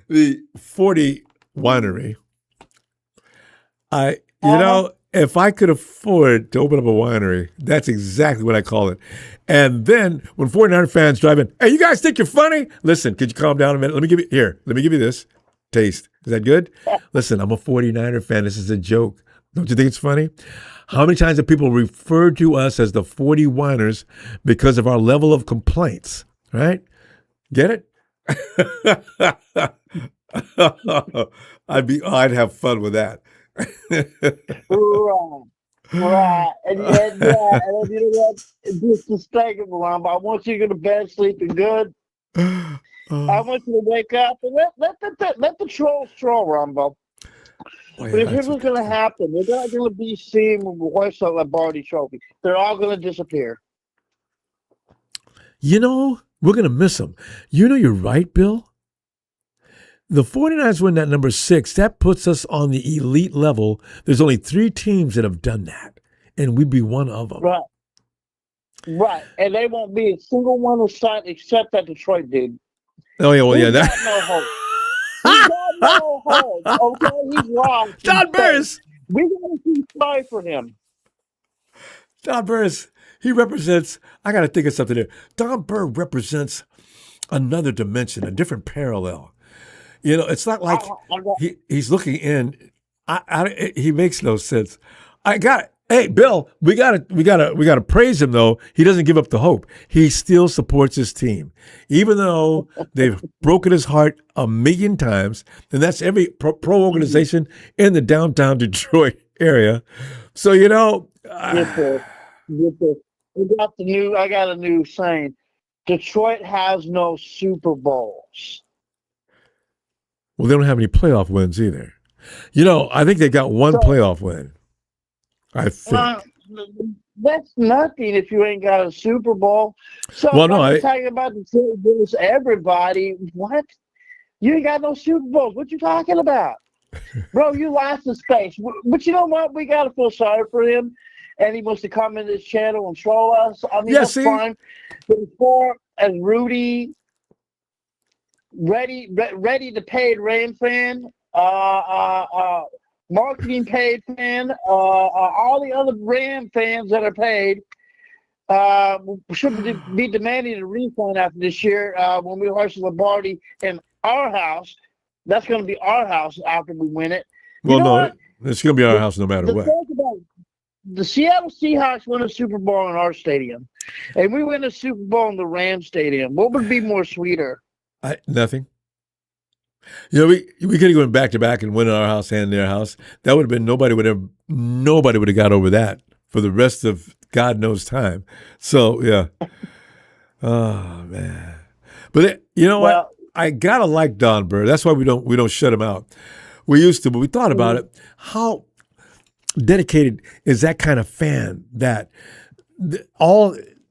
the 40 winery. If I could afford to open up a winery, that's exactly what I call it. And then when 49er fans drive in, hey, you guys think you're funny? Listen, could you calm down a minute? Let me give you this taste. Is that good? Listen, I'm a 49er fan. This is a joke. Don't you think it's funny? How many times have people referred to us as the 40 whiners because of our level of complaints, right? Get it? I'd have fun with that. Right. And you know what? It's disrespectful, but I want you to go to bed sleeping good. I want you to wake up and let the trolls troll, Ronbo. But if here's what's going to happen, they're not going to be seen when we hoist up that Barty trophy. They're all going to disappear. You know, we're going to miss them. You know, you're right, Bill. The 49ers win that number 6. That puts us on the elite level. There's only 3 teams that have done that, and we'd be one of them. Right. And they won't be a single one of sight except that Detroit dude. Oh, yeah, well, yeah. He's got no hope. He's got no hope. Okay, he's wrong. Don Burris. We got to be sorry for him. Don Burris, he represents, I got to think of something there. Don Burr represents another dimension, a different parallel. You know, it's not like he's looking in. He makes no sense. I got it. Hey, Bill, we gotta praise him though. He doesn't give up the hope. He still supports his team, even though they've broken his heart 1,000,000 times. And that's every pro organization in the downtown Detroit area. So you know, I got a new saying. Detroit has no Super Bowls. Well, they don't have any playoff wins either. You know, I think they got one playoff win. I think. That's nothing if you ain't got a Super Bowl. So I'm talking about Detroit versus everybody. What? You ain't got no Super Bowls. What you talking about? Bro, you lost the space. But you know what? We got to feel sorry for him. And he wants to come in this channel and troll us. I mean, that's fine. But as far as Rudy, ready to paid Ram fan, marketing paid fan, all the other Ram fans that are paid, We should be demanding a refund after this year when we host Lombardi in our house. That's going to be our house after we win it. Well, you know no, what? it's going to be our house no matter The what. thing about the Seattle Seahawks win a Super Bowl in our stadium, and we win a Super Bowl in the Rams Stadium. What would be more sweeter? Nothing. You know, we could have gone back to back and win in our house and their house. That would have been nobody would have got over that for the rest of God knows time. So yeah. Oh man. But you know what? I gotta like Don Burr. That's why we don't shut him out. We used to, but we thought about it. How dedicated is that kind of fan that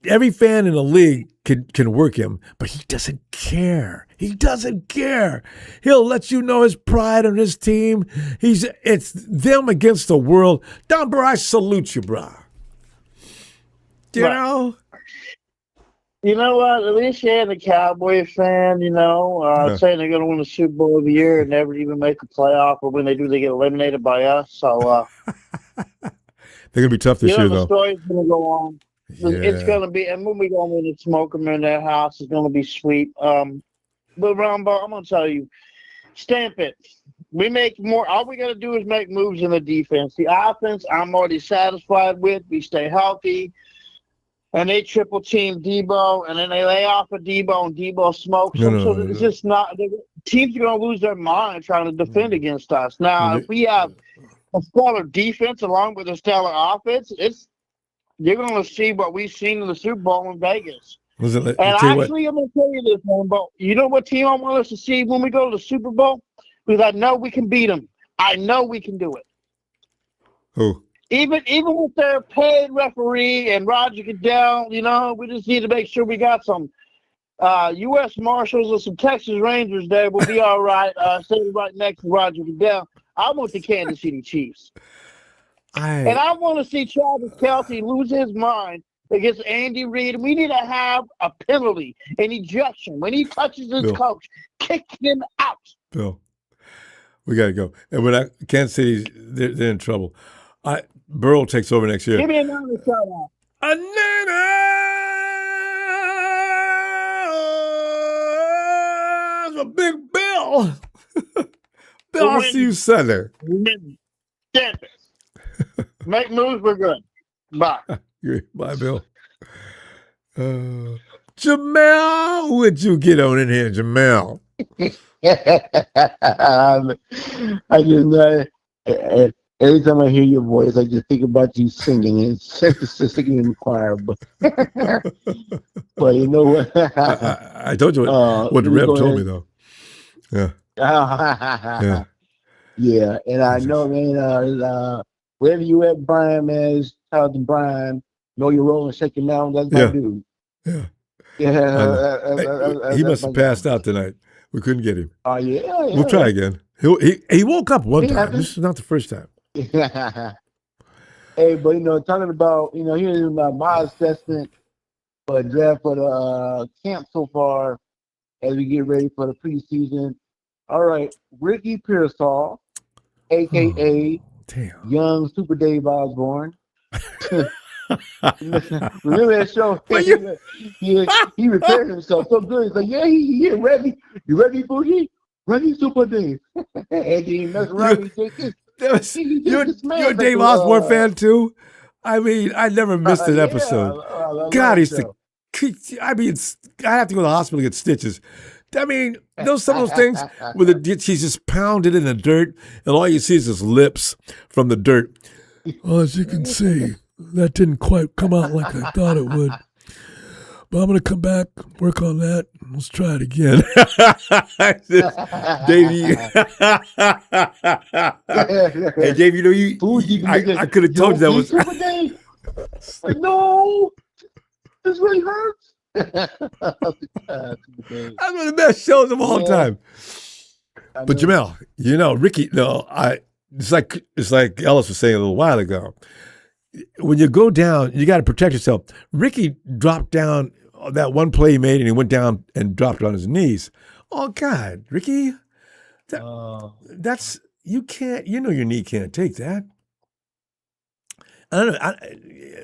every fan in the league can work him, but he doesn't care. He doesn't care. He'll let you know his pride in his team. It's them against the world. Don Burr, I salute you, bro. You know? You know what? At least you had a Cowboy fan, saying they're going to win the Super Bowl of the year and never even make the playoff, or when they do, they get eliminated by us. So they're going to be tough this year, the though. story's going to go on. Yeah. It's going to be, and when we go in and smoke them in their house, it's going to be sweet. But Ronbo, I'm going to tell you, stamp it. We make more. All we got to do is make moves in the defense. The offense, I'm already satisfied with. We stay healthy. And they triple team Deebo, and then they lay off of Deebo, and Deebo smokes them. So it's just not. Teams are going to lose their mind trying to defend against us. Now, if we have a stellar defense along with a stellar offense, you're going to see what we've seen in the Super Bowl in Vegas. Listen, and actually, I'm going to tell you this, man. But you know what team I want us to see when we go to the Super Bowl? Because I know we can beat them. I know we can do it. Who? Even with their paid referee and Roger Goodell, we just need to make sure we got some U.S. Marshals and some Texas Rangers there. We'll be all right. Sitting right next to Roger Goodell. I want the Kansas City Chiefs. And I want to see Travis Kelce lose his mind against Andy Reid. We need to have a penalty, an ejection. When he touches his coach, kick him out. Bill, we got to go. And when Kansas City, they're in trouble. Burrow takes over next year. Give me another shout out. A big Bill. Bill, I'll see you Sunday. Make moves, we're good. Bye. Bye, Bill. Jamel, would you get on in here, Jamel? I just every time I hear your voice, I just think about you singing and singing in the choir. But you know what? I told you what the rep told me, though. Yeah. Yeah. Yeah, and I know, man. Wherever you at, Brian, man, shout out to Brian. Know your role and shake your mountain. That's my dude. Yeah. Yeah. He must have passed out tonight. We couldn't get him. Oh yeah. We'll try again. He woke up one time. This is not the first time. Hey, but talking about here's my assessment for draft for the camp so far as we get ready for the preseason. All right, Ricky Pearsall, aka Young Super Dave Osborne. Remember that show? He repaired himself so good. He's like, yeah, he ready. You ready, Boogie? Ready, Super Dave. And he messed around. You're a Dave Osborne fan too? I mean, I never missed an episode. God, he used to. I mean, I have to go to the hospital to get stitches. I mean, some of those things where he's just pounded in the dirt, and all you see is his lips from the dirt. Well, as you can see, that didn't quite come out like I thought it would. But I'm going to come back, work on that, and let's try it again. Dave, hey, Dave, I could have told you that was... No, this really hurts. That's one of the best shows of all time. But Jamel, Ricky, it's like Ellis was saying a little while ago. When you go down, you got to protect yourself. Ricky dropped down that one play he made, and he went down and dropped on his knees. Oh God, Ricky, that's you can't. Your knee can't take that. I don't know.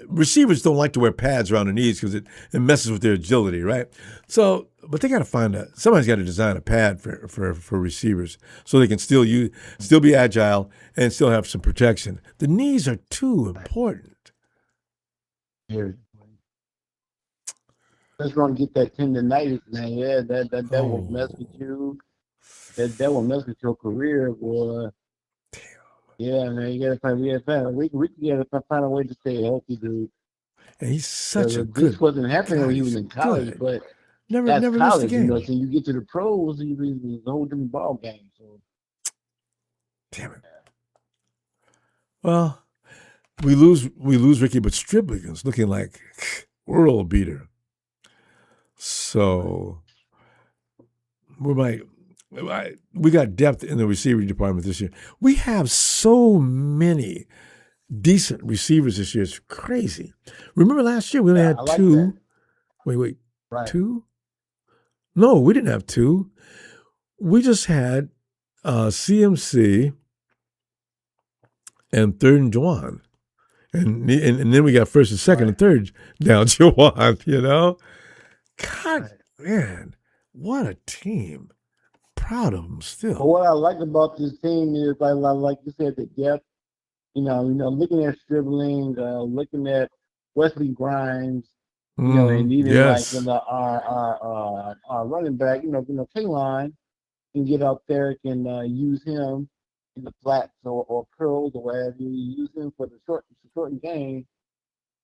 Receivers don't like to wear pads around their knees because it messes with their agility, right? So, but they got to somebody's got to design a pad for receivers so they can still be agile and still have some protection. The knees are too important. Here. Let's run get that tendonitis, man. Yeah, that will mess with you. That will mess with your career, boy. Yeah, man, you gotta find. We gotta find a way to stay healthy, dude. And he's such a good. This wasn't happening when he was in college, but never that's missed a college. game. You know, so you get to the pros, it's a whole different ball game. So, damn it. Well, we lose Ricky, but Striblin's looking like world beater. So we got depth in the receiving department this year. We have so many decent receivers this year. It's crazy. Remember last year we only had two. That. Wait, right. Two? No, we didn't have two. We just had CMC and third and Juwan. And then we got first and second and third down Juwan, you know? God, man, what a team. Proud of them still. But what I like about this team is, like you said, the depth. You know, looking at Stribling, looking at Wesley Grimes, and even our running back, K-Line can get out there, can use him in the flats or curls or whatever. You use him for the short game.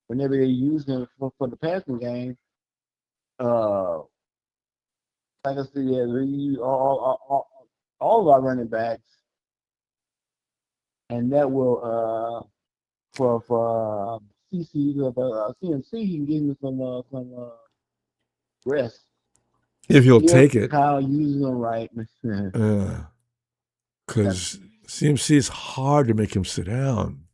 Whenever they use him for the passing game, like I said, yeah, we use all of our running backs, and that will for CMC, he can give me some rest if he'll take it. Kyle uses them right, because CMC is hard to make him sit down.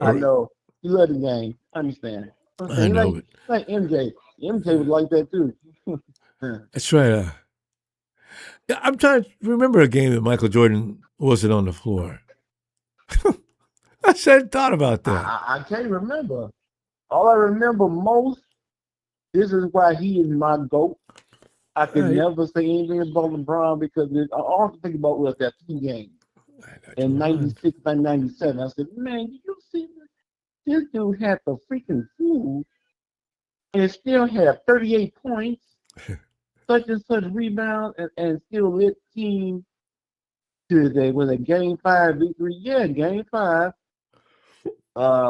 I know he love the game. I understand. I know it. Like MJ. MJ was like that too. That's right. I'm trying to remember a game that Michael Jordan wasn't on the floor. I thought about that. I can't remember. All I remember most, this is why he is my GOAT. I could never say anything about LeBron because all I can think about was that 2 games. In 96 and 97. I said, man, you see this dude had the freaking food and still had 38 points, such and such rebounds, and still lit team to a game 5 victory. Yeah, game 5.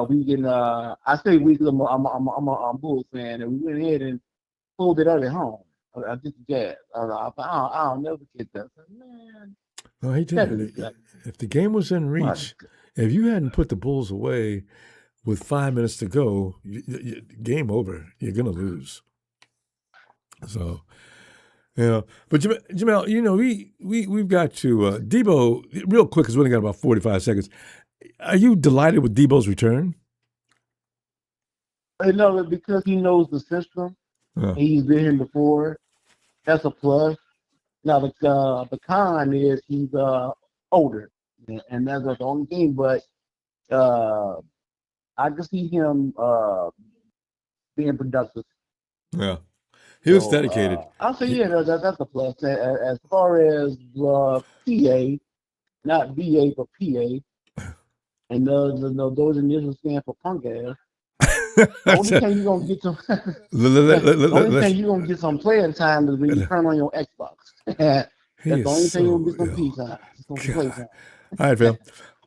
We can. I say we. I'm a Bulls fan, and we went ahead and pulled it out at home. I did the Jazz. I'll never get that. Man, no, he did. If the game was in reach, if you hadn't put the Bulls away with 5 minutes to go, game over. You're gonna lose. So, but Jamel, we've got to Deebo real quick because we only got about 45 seconds. Are you delighted with Deebo's return? I know that because he knows the system. He's been here before. That's a plus. Now the con is he's older, and that's the only thing. But I can see him being productive. Yeah, he was dedicated. I'll say that's a plus. As far as PA, not VA but PA, and those initials stand for punk ass. The only thing you're gonna get some. Only thing you're gonna get some playing time is when you turn on your Xbox. That's the only thing you're gonna get some play time. All right, Phil.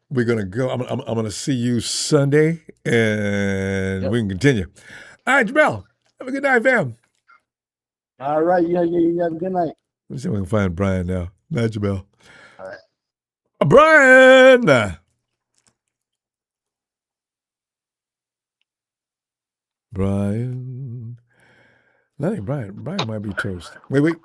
We're gonna go. I'm gonna see you Sunday, and we can continue. All right, Jamel. Have a good night, fam. All right, yeah. You have a good night. Let's see if we can find Brian now. Night, Jamel. All right, Brian. Brian. That ain't Brian. Brian might be toast. Wait.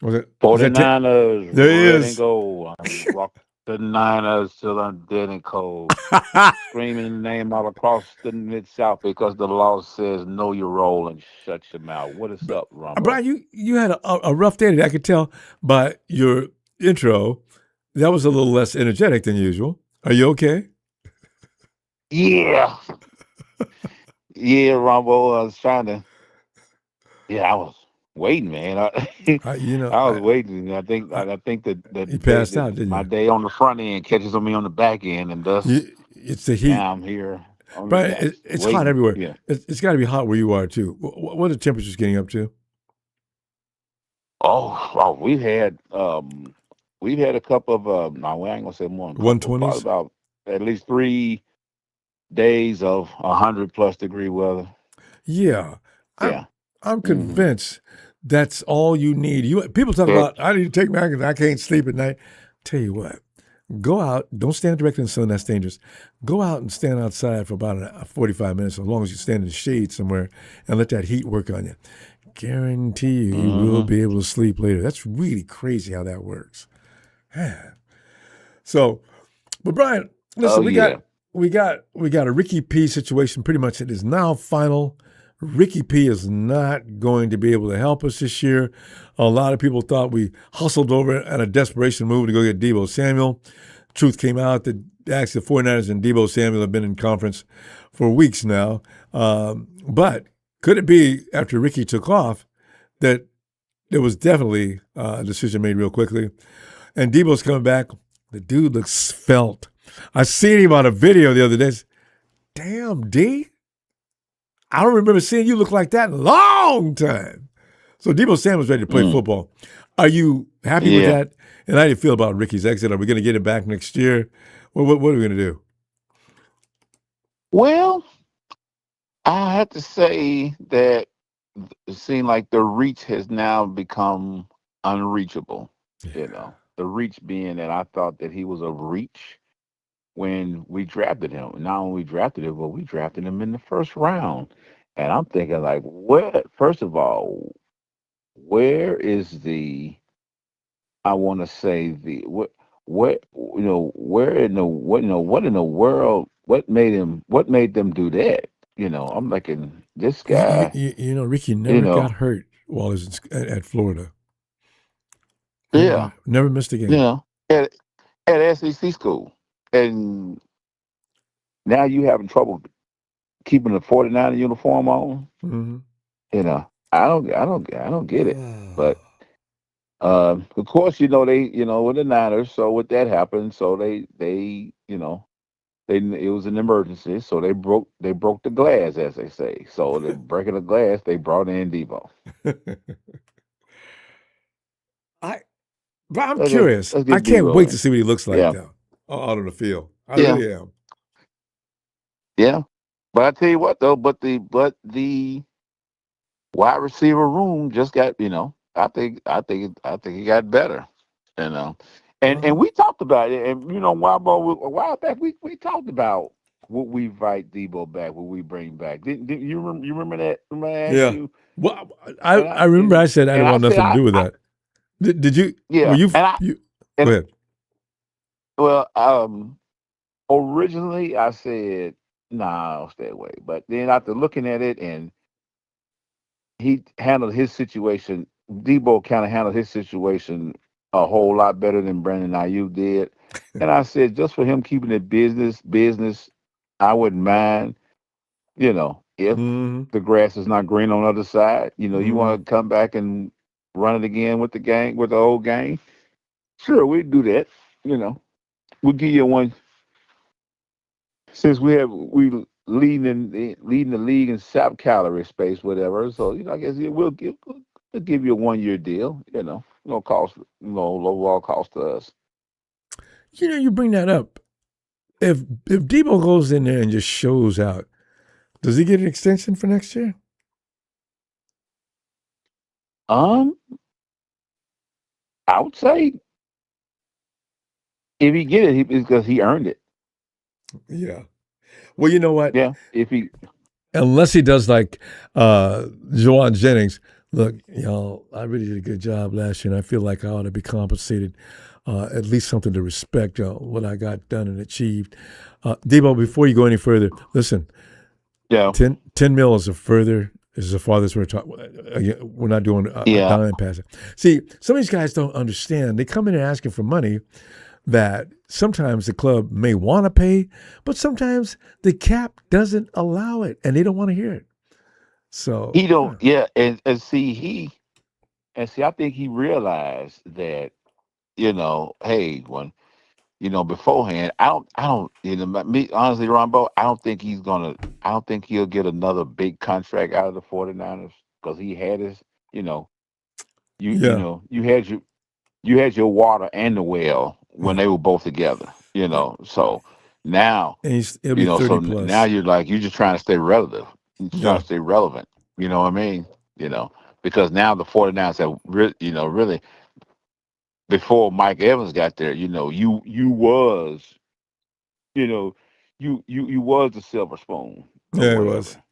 Was it 49ers? There he red is. and gold. I'm rocking the Niners till I'm dead and cold. Screaming the name all across the Mid-South because the law says know your role and shut your mouth. What is up, Ronbo? Brian, you had a rough day today. I could tell by your intro. That was a little less energetic than usual. Are you okay? Yeah. Yeah, Ronbo. I was trying to. Yeah, I was waiting, man. I was waiting. I think that you passed out, didn't my you? day on the front end catches on me on the back end, and thus It's the heat. now I'm here on the Brian, back it's hot waiting. everywhere. Yeah. It's got to be hot where you are, too. What are the temperatures getting up to? Oh, we've had a couple of no, I ain't gonna say more than a couple, probably 120s? about at least 3 days of 100+ degree weather. Yeah. Yeah. I'm hmm convinced that's all you need. People talk about, I need to take my because I can't sleep at night. Tell you what, go out. Don't stand directly in the sun. That's dangerous. Go out and stand outside for about 45 minutes, as long as you stand in the shade somewhere, and let that heat work on you. Guarantee you will be able to sleep later. That's really crazy how that works. So, but Brian, listen, Oh yeah. we got a Ricky P situation. Pretty much, it is now final. Ricky P is not going to be able to help us this year. A lot of people thought we hustled over in a desperation move to go get Deebo Samuel. Truth came out that actually the 49ers and Deebo Samuel have been in conference for weeks now. But could it be after Ricky took off that there was definitely a decision made real quickly? And Deebo's coming back. The dude looks svelte. I seen him on a video the other day. Damn, D. I don't remember seeing you look like that in a long time. So Deebo Samuel's ready to play football. Are you happy with that? And how do you feel about Ricky's exit? Are we going to get him back next year? What are we going to do? Well, I have to say that it seemed like the reach has now become unreachable. You know, the reach being that I thought that he was a reach when we drafted him. Not only we drafted him, but we drafted him in the first round. And I'm thinking, like, first of all, where is I want to say where in the what in the world, what made them do that? I'm thinking this guy, Ricky you never got know, hurt while he was at Florida. yeah, Never missed a game. at SEC school. And now you having trouble keeping the 49 uniform on. Mm-hmm. I don't get it. But of course, they, with the Niners. So what that happened, so they, it was an emergency. So they broke the glass, as they say. So the breaking the glass, they brought in Deebo. But I'm curious. Let's I get can't Deebo wait in. to see what he looks like Yeah. now out on the field. I Yeah. really am. Yeah. But I tell you what though, but the wide receiver room just got, I think it got better, And we talked about it, and a while back we talked about what we invite Deebo back, what we bring back. Didn't you remember? You remember that? Remember I asked you? Well, I remember I said I didn't want nothing to do with that. Did you? Yeah. Were you? Go ahead. Well, originally I said, nah, I'll stay away. But then after looking at it, and he handled his situation, Deebo kind of handled his situation a whole lot better than Brandon Ayuk did. And I said, just for him keeping it business, I wouldn't mind, if the grass is not green on the other side. You want to come back and run it again with the old gang. Sure, we'd do that. We'll give you one. Since we leading the league in sap calorie space, whatever. So I guess we'll give you a 1-year deal. No cost, low cost to us. You bring that up. If Deebo goes in there and just shows out, does he get an extension for next year? I would say if he get it, it's because he earned it. Yeah. Well, you know what? Yeah. Unless he does like Juwan Jennings. Look, y'all, I really did a good job last year, and I feel like I ought to be compensated at least something to respect what I got done and achieved. Deebo, before you go any further, listen. Yeah. 10 mil is the farthest we're talking. We're not doing a dime pass. See, some of these guys don't understand. They come in and asking for money, that sometimes the club may want to pay, but sometimes the cap doesn't allow it, and they don't want to hear it. So He don't, yeah, and see, I think he realized that, hey, when beforehand, I don't, me honestly, Ronbo, I don't think he'll get another big contract out of the 49ers because he had his, you know, yeah, you had your water and the well when yeah, they were both together, so now, and he'll be 30 now plus. you're just trying to stay relative. You're just trying Yeah, to stay relevant. You know what I mean? Because now the 49ers have really before Mike Evans got there, you was, you know, you was the silver spoon or yeah, it was whatever.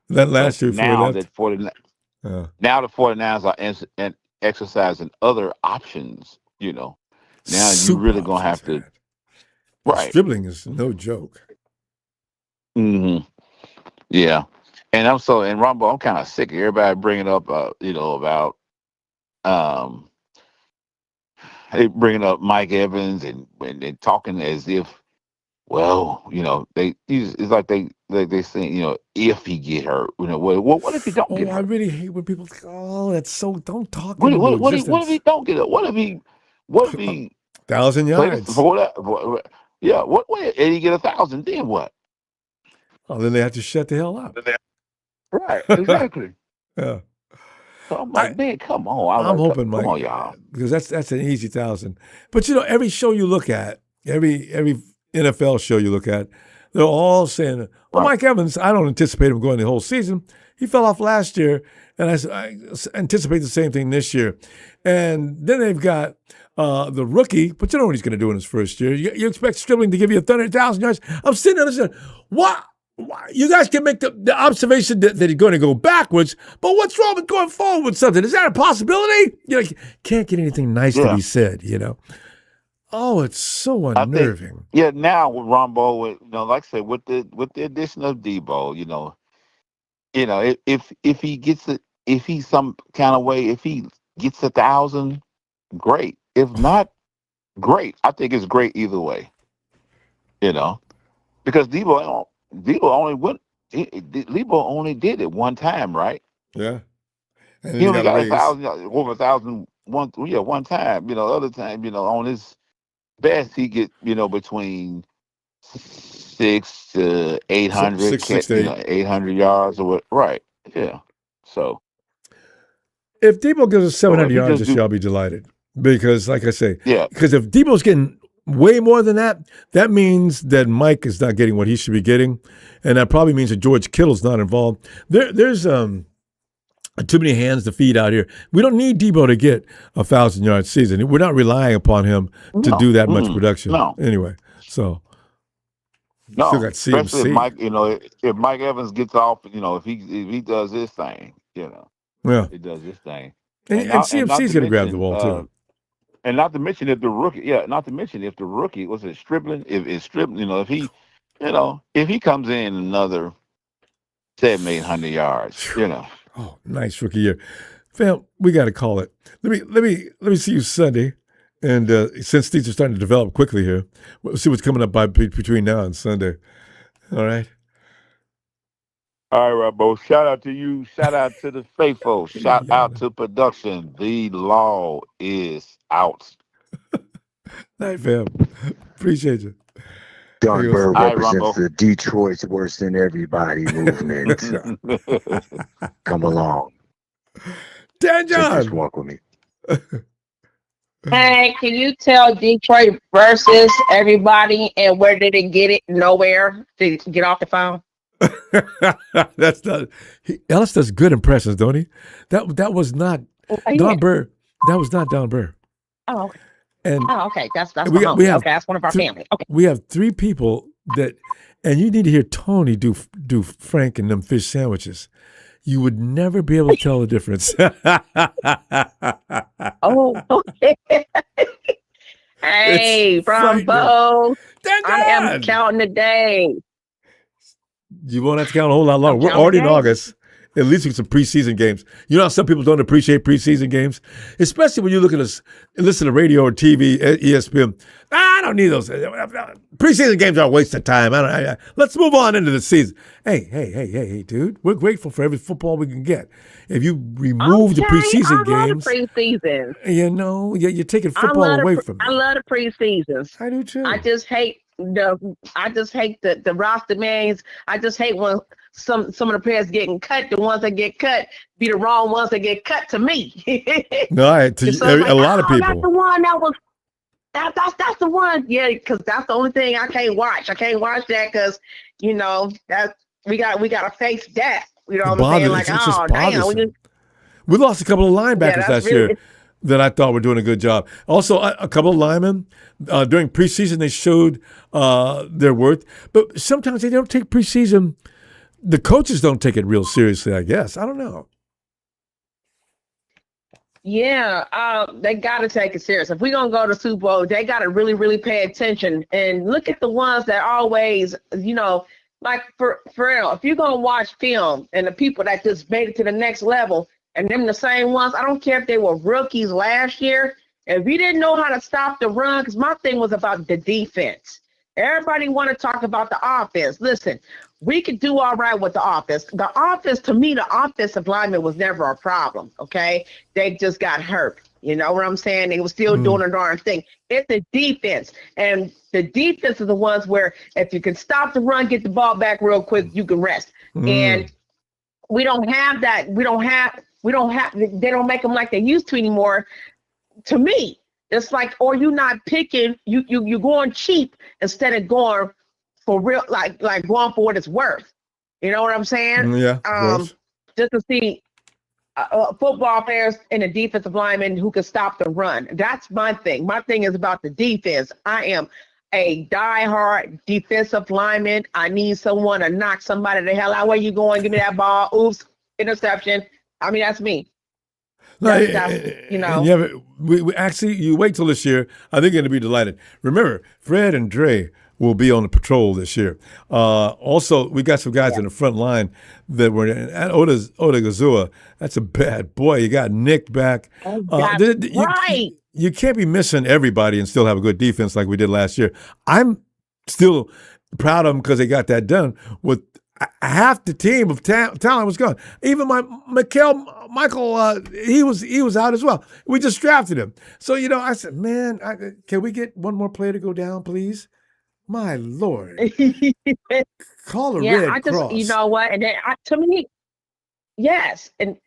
that But last year before he now left. that 49 Yeah. now the 49ers are and exercising other options, now you Super really gonna options, have to man. Because right. dribbling is no joke. hmm Yeah. And Rumble, I'm kind of sick of everybody bringing up, about um, bringing up Mike Evans and talking as if, well, it's like they saying, if he get hurt, what if he don't get Oh, I hurt? really hate when people think, oh, that's so, don't talk it into What if he existence. don't get hurt? What if he 1,000 play this yards. for that? Yeah, and he get 1,000? Then what? Oh, then they have to shut the hell up. Right, exactly. Yeah. So I'm I, like, man, come on! I'm hoping, Come Mike, on, y'all. because that's an easy 1,000. But every show you look at, every NFL show you look at, they're all saying, "Oh, Right. Mike Evans, I don't anticipate him going the whole season. He fell off last year, and I anticipate the same thing this year." And then they've got the rookie, but you know what he's going to do in his first year. You expect Stribling to give you 100,000 yards? I'm sitting there listening. What? You guys can make the observation that he's going to go backwards, but what's wrong with going forward with something? Is that a possibility? Can't get anything nice to Yeah. be said, Oh, it's so I think, unnerving. yeah. Now with Ronbo, like I said, with the addition of Deebo, if he gets it, if he's some kind of way, if he gets 1,000, great. If not, great. I think it's great either way. Because Deebo only went. Deebo only did it one time, right? Yeah. And then He he only got a got raise. 1,000, over 1,000 one time. Other time, on his best he get between 6 to 800 6 to 8. 800 yards or what, right? Yeah. So If Debo gives us so 700 if he yards just this year, do, I'll be delighted. Because, like I say, yeah, because if Debo's getting way more than that, that means that Mike is not getting what he should be getting. And that probably means that George Kittle's not involved. There's too many hands to feed out here. We don't need Deebo to get 1,000-yard season. We're not relying upon him to no, do that much production no, anyway. So still no. got Especially if CMC. if Mike Evans gets off, if he does his thing, Yeah, he does his thing, and and not CMC's to going to grab the mention, ball too. and not to mention if the rookie, not to mention if the rookie was it Stribling, if it's Stribling, if he comes in another 700-800 yards, Oh, nice rookie year, fam. We got to call it. Let me see you Sunday. And since these are starting to develop quickly here, we'll see what's coming up between now and Sunday. All right. All right, Robo. Shout out to you. Shout out to the faithful. Shout out to production. The law is out. Night, fam. Appreciate you. Don Burr All right, represents Rumbo. the Detroit's worse than everybody movement. Come along. Dan Take this John. walk with me. Hey, can you tell Detroit versus everybody and where did it get it? Nowhere to get off the phone. That's not. Ellis does good impressions, don't he? That was not Yeah. Don Burr. That was not Don Burr. Oh, okay. And Okay. That's my we homie. have Okay, that's one of our family. Okay. we have 3 people that, and you need to hear Tony do Frank and them fish sandwiches. You would never be able to tell the difference. Oh, okay. Hey, frightening. Ronbo, Dan I am John. counting the days. You won't have to count a whole lot I'm longer. We're counting already the in days. August, at least get some preseason games. You know how some people don't appreciate preseason games, especially when you look at us and listen to radio or TV, ESPN. I don't need those. Preseason games are a waste of time. Let's move on into the season. Hey, dude. We're grateful for every football we can get. If you remove the preseason games, I love the preseasons. you know, you're taking football away from me. I love the preseasons. I do too. I just hate the roster names. I just hate when some of the players getting cut. The ones that get cut be the wrong ones that get cut to me. No, a lot of people. That's the one that was. That's the one. Yeah, because that's the only thing I can't watch. I can't watch that because that we got to face that. You know what I'm saying? Like, it's just damn, we lost a couple of linebackers last year that I thought were doing a good job. Also, a couple of linemen during preseason, they showed their worth. But sometimes they don't take preseason. The coaches don't take it real seriously, I guess. I don't know. Yeah, they got to take it serious. If we're going to go to Super Bowl, they got to really, really pay attention and look at the ones that always, like for real, if you're going to watch film and the people that just made it to the next level and them the same ones, I don't care if they were rookies last year. If you didn't know how to stop the run, because my thing was about the defense. Everybody want to talk about the offense. Listen, we could do all right with the offense. The offense, to me, the offensive lineman was never a problem, okay? They just got hurt. You know what I'm saying? They were still doing a darn thing. It's the defense. And the defense is the ones where if you can stop the run, get the ball back real quick, you can rest. And we don't have that. They don't make them like they used to anymore. To me, it's like, or you're not picking, you're going cheap instead of going for real, like going for what it's worth. You know what I'm saying? Yeah. Just to see football players and a defensive lineman who can stop the run. That's my thing. My thing is about the defense. I am a diehard defensive lineman. I need someone to knock somebody the hell out. Where you going? Give me that ball. Oops, interception. I mean, that's me. We actually, you wait till this year. I think you're going to be delighted. Remember, Fred and Dre will be on the patrol this year. Also, we got some guys in the front line that were in Odigazua. That's a bad boy. You got Nick back. Right. You can't be missing everybody and still have a good defense like we did last year. I'm still proud of them because they got that done with half the team of talent was gone. Even Michael, he was out as well. We just drafted him. So, I said, man, can we get one more player to go down, please? My Lord. Call a Red Cross. You know what? And then to me, yes. And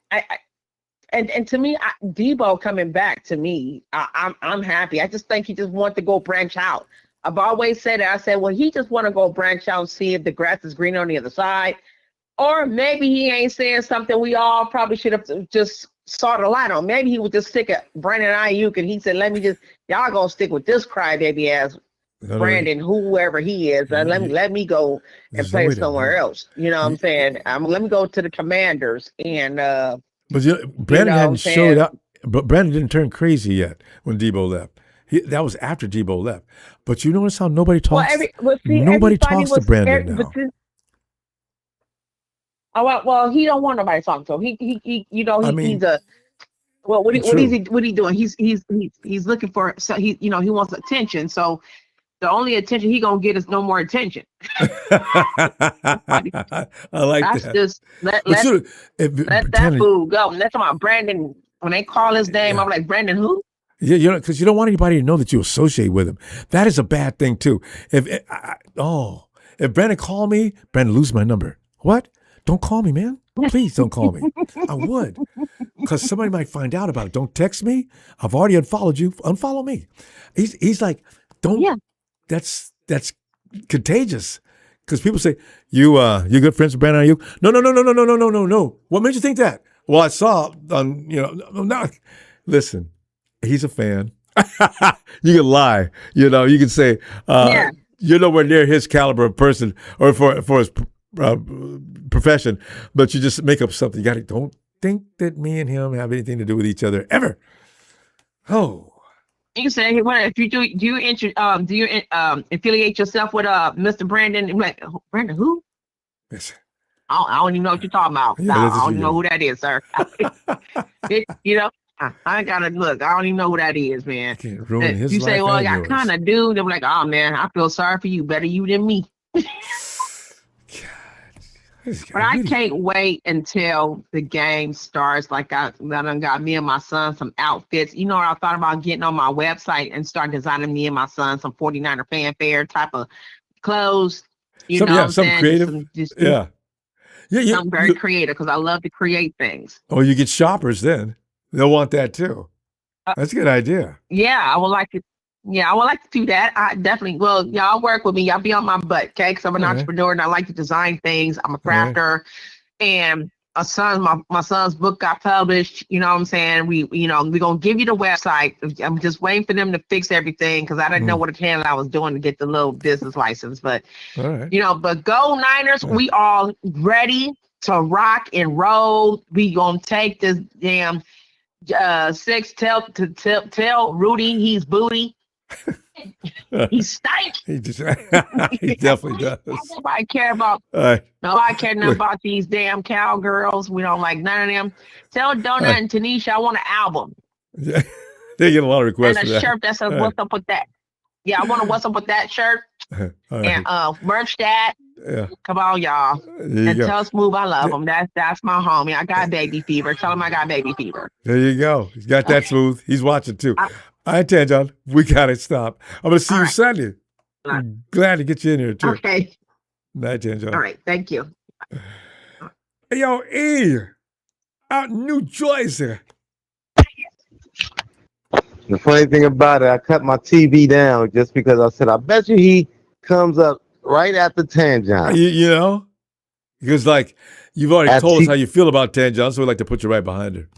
and to me, Deebo coming back to me, I'm happy. I just think he just wants to go branch out. I've always said it. I said, well, he just want to go branch out and see if the grass is green on the other side. Or maybe he ain't saying something we all probably should have just saw the light on. Maybe he would just stick at Brandon Ayuk and he said, y'all gonna stick with this crybaby ass Brandon, whoever he is. Let me go and play somewhere else. You know what I'm saying? Let me go to the Commanders. And but Brandon hadn't showed up. But Brandon didn't turn crazy yet when Deebo left. That was after Deebo left. But you notice how nobody talks? Nobody talks to Brandon now. Well, he don't want nobody talking to him. He's a well. What is he doing? He's looking for. So he wants attention. So the only attention he gonna get is no more attention. I like That's that. just let that fool go. And that's about Brandon. When they call his name, I'm like, Brandon who? Yeah, because you don't want anybody to know that you associate with him. That is a bad thing too. If Brandon called me, Brandon, lose my number. What? Don't call me, man. Please don't call me. I would, because somebody might find out about it. Don't text me. I've already unfollowed you. Unfollow me. He's like, don't. Yeah. That's contagious. Because people say you're good friends with Brandon Ayuk. No. What made you think that? Well, I saw on no. Listen. He's a fan. You can lie. You can say you're nowhere near his caliber of person or for his profession, but you just make up something. Don't think that me and him have anything to do with each other ever. Oh. You say, if you do you affiliate yourself with Mr. Brandon? I'm like, Brandon who? Yes. I don't even know what you're talking about. Yeah, No, that's I just don't even know you. who that is, sir. You know, I ain't gotta look. I don't even know who that is, man. Can't ruin his You say, life well, and I kind yours. of do. They're like, oh man, I feel sorry for you. Better you than me. This guy But I really. can't wait until the game starts. Like I done got me and my son some outfits. You know, I thought about getting on my website and start designing me and my son some 49er fanfare type of clothes. You know what I'm Some saying? creative. Just do Yeah. Yeah, something very creative because I love to create things. oh, you get shoppers then. They'll want that too. Uh, That's a good idea. yeah, I would like to. Yeah, I would like to do that. I definitely. Well, y'all work with me. Y'all be on my butt, okay? Because I'm an All right. entrepreneur and I like to design things. I'm a All right. crafter. And my son's book got published. You know what I'm saying? We're gonna give you the website. I'm just waiting for them to fix everything because I didn't know what the hell I was doing to get the little business license. But All right. but go Niners, we all ready to rock and roll. We gonna take this damn six tell Rudy he's booty. He stank. He just he definitely does. Nobody care about All right. nobody care nothing Look. about these damn cowgirls. We don't like none of them. Tell Donut All right. and Tanisha I want an album Yeah. They get a lot of and requests a for that. shirt that says All what's up with that. Yeah, I want a what's up with that shirt right. All and right. merch that. Yeah. Come on, y'all. There you And go. tell Smooth I love him. That's my homie. I got baby fever. Tell him I got baby fever. There you go. He's got that Okay. smooth. He's watching too. I- All right, Tanjon, we got to stop. I'm going to see All you right. Sunday. All right. Glad to get you in here too. Okay. Night, Tanjon. All right. Thank you. Hey, yo, E, out in New Jersey. The funny thing about it, I cut my TV down just because I said, I bet you he comes up right after Tanjan. You know? Because, like, you've already After told us she- how you feel about Tanjon, so we'd like to put you right behind her.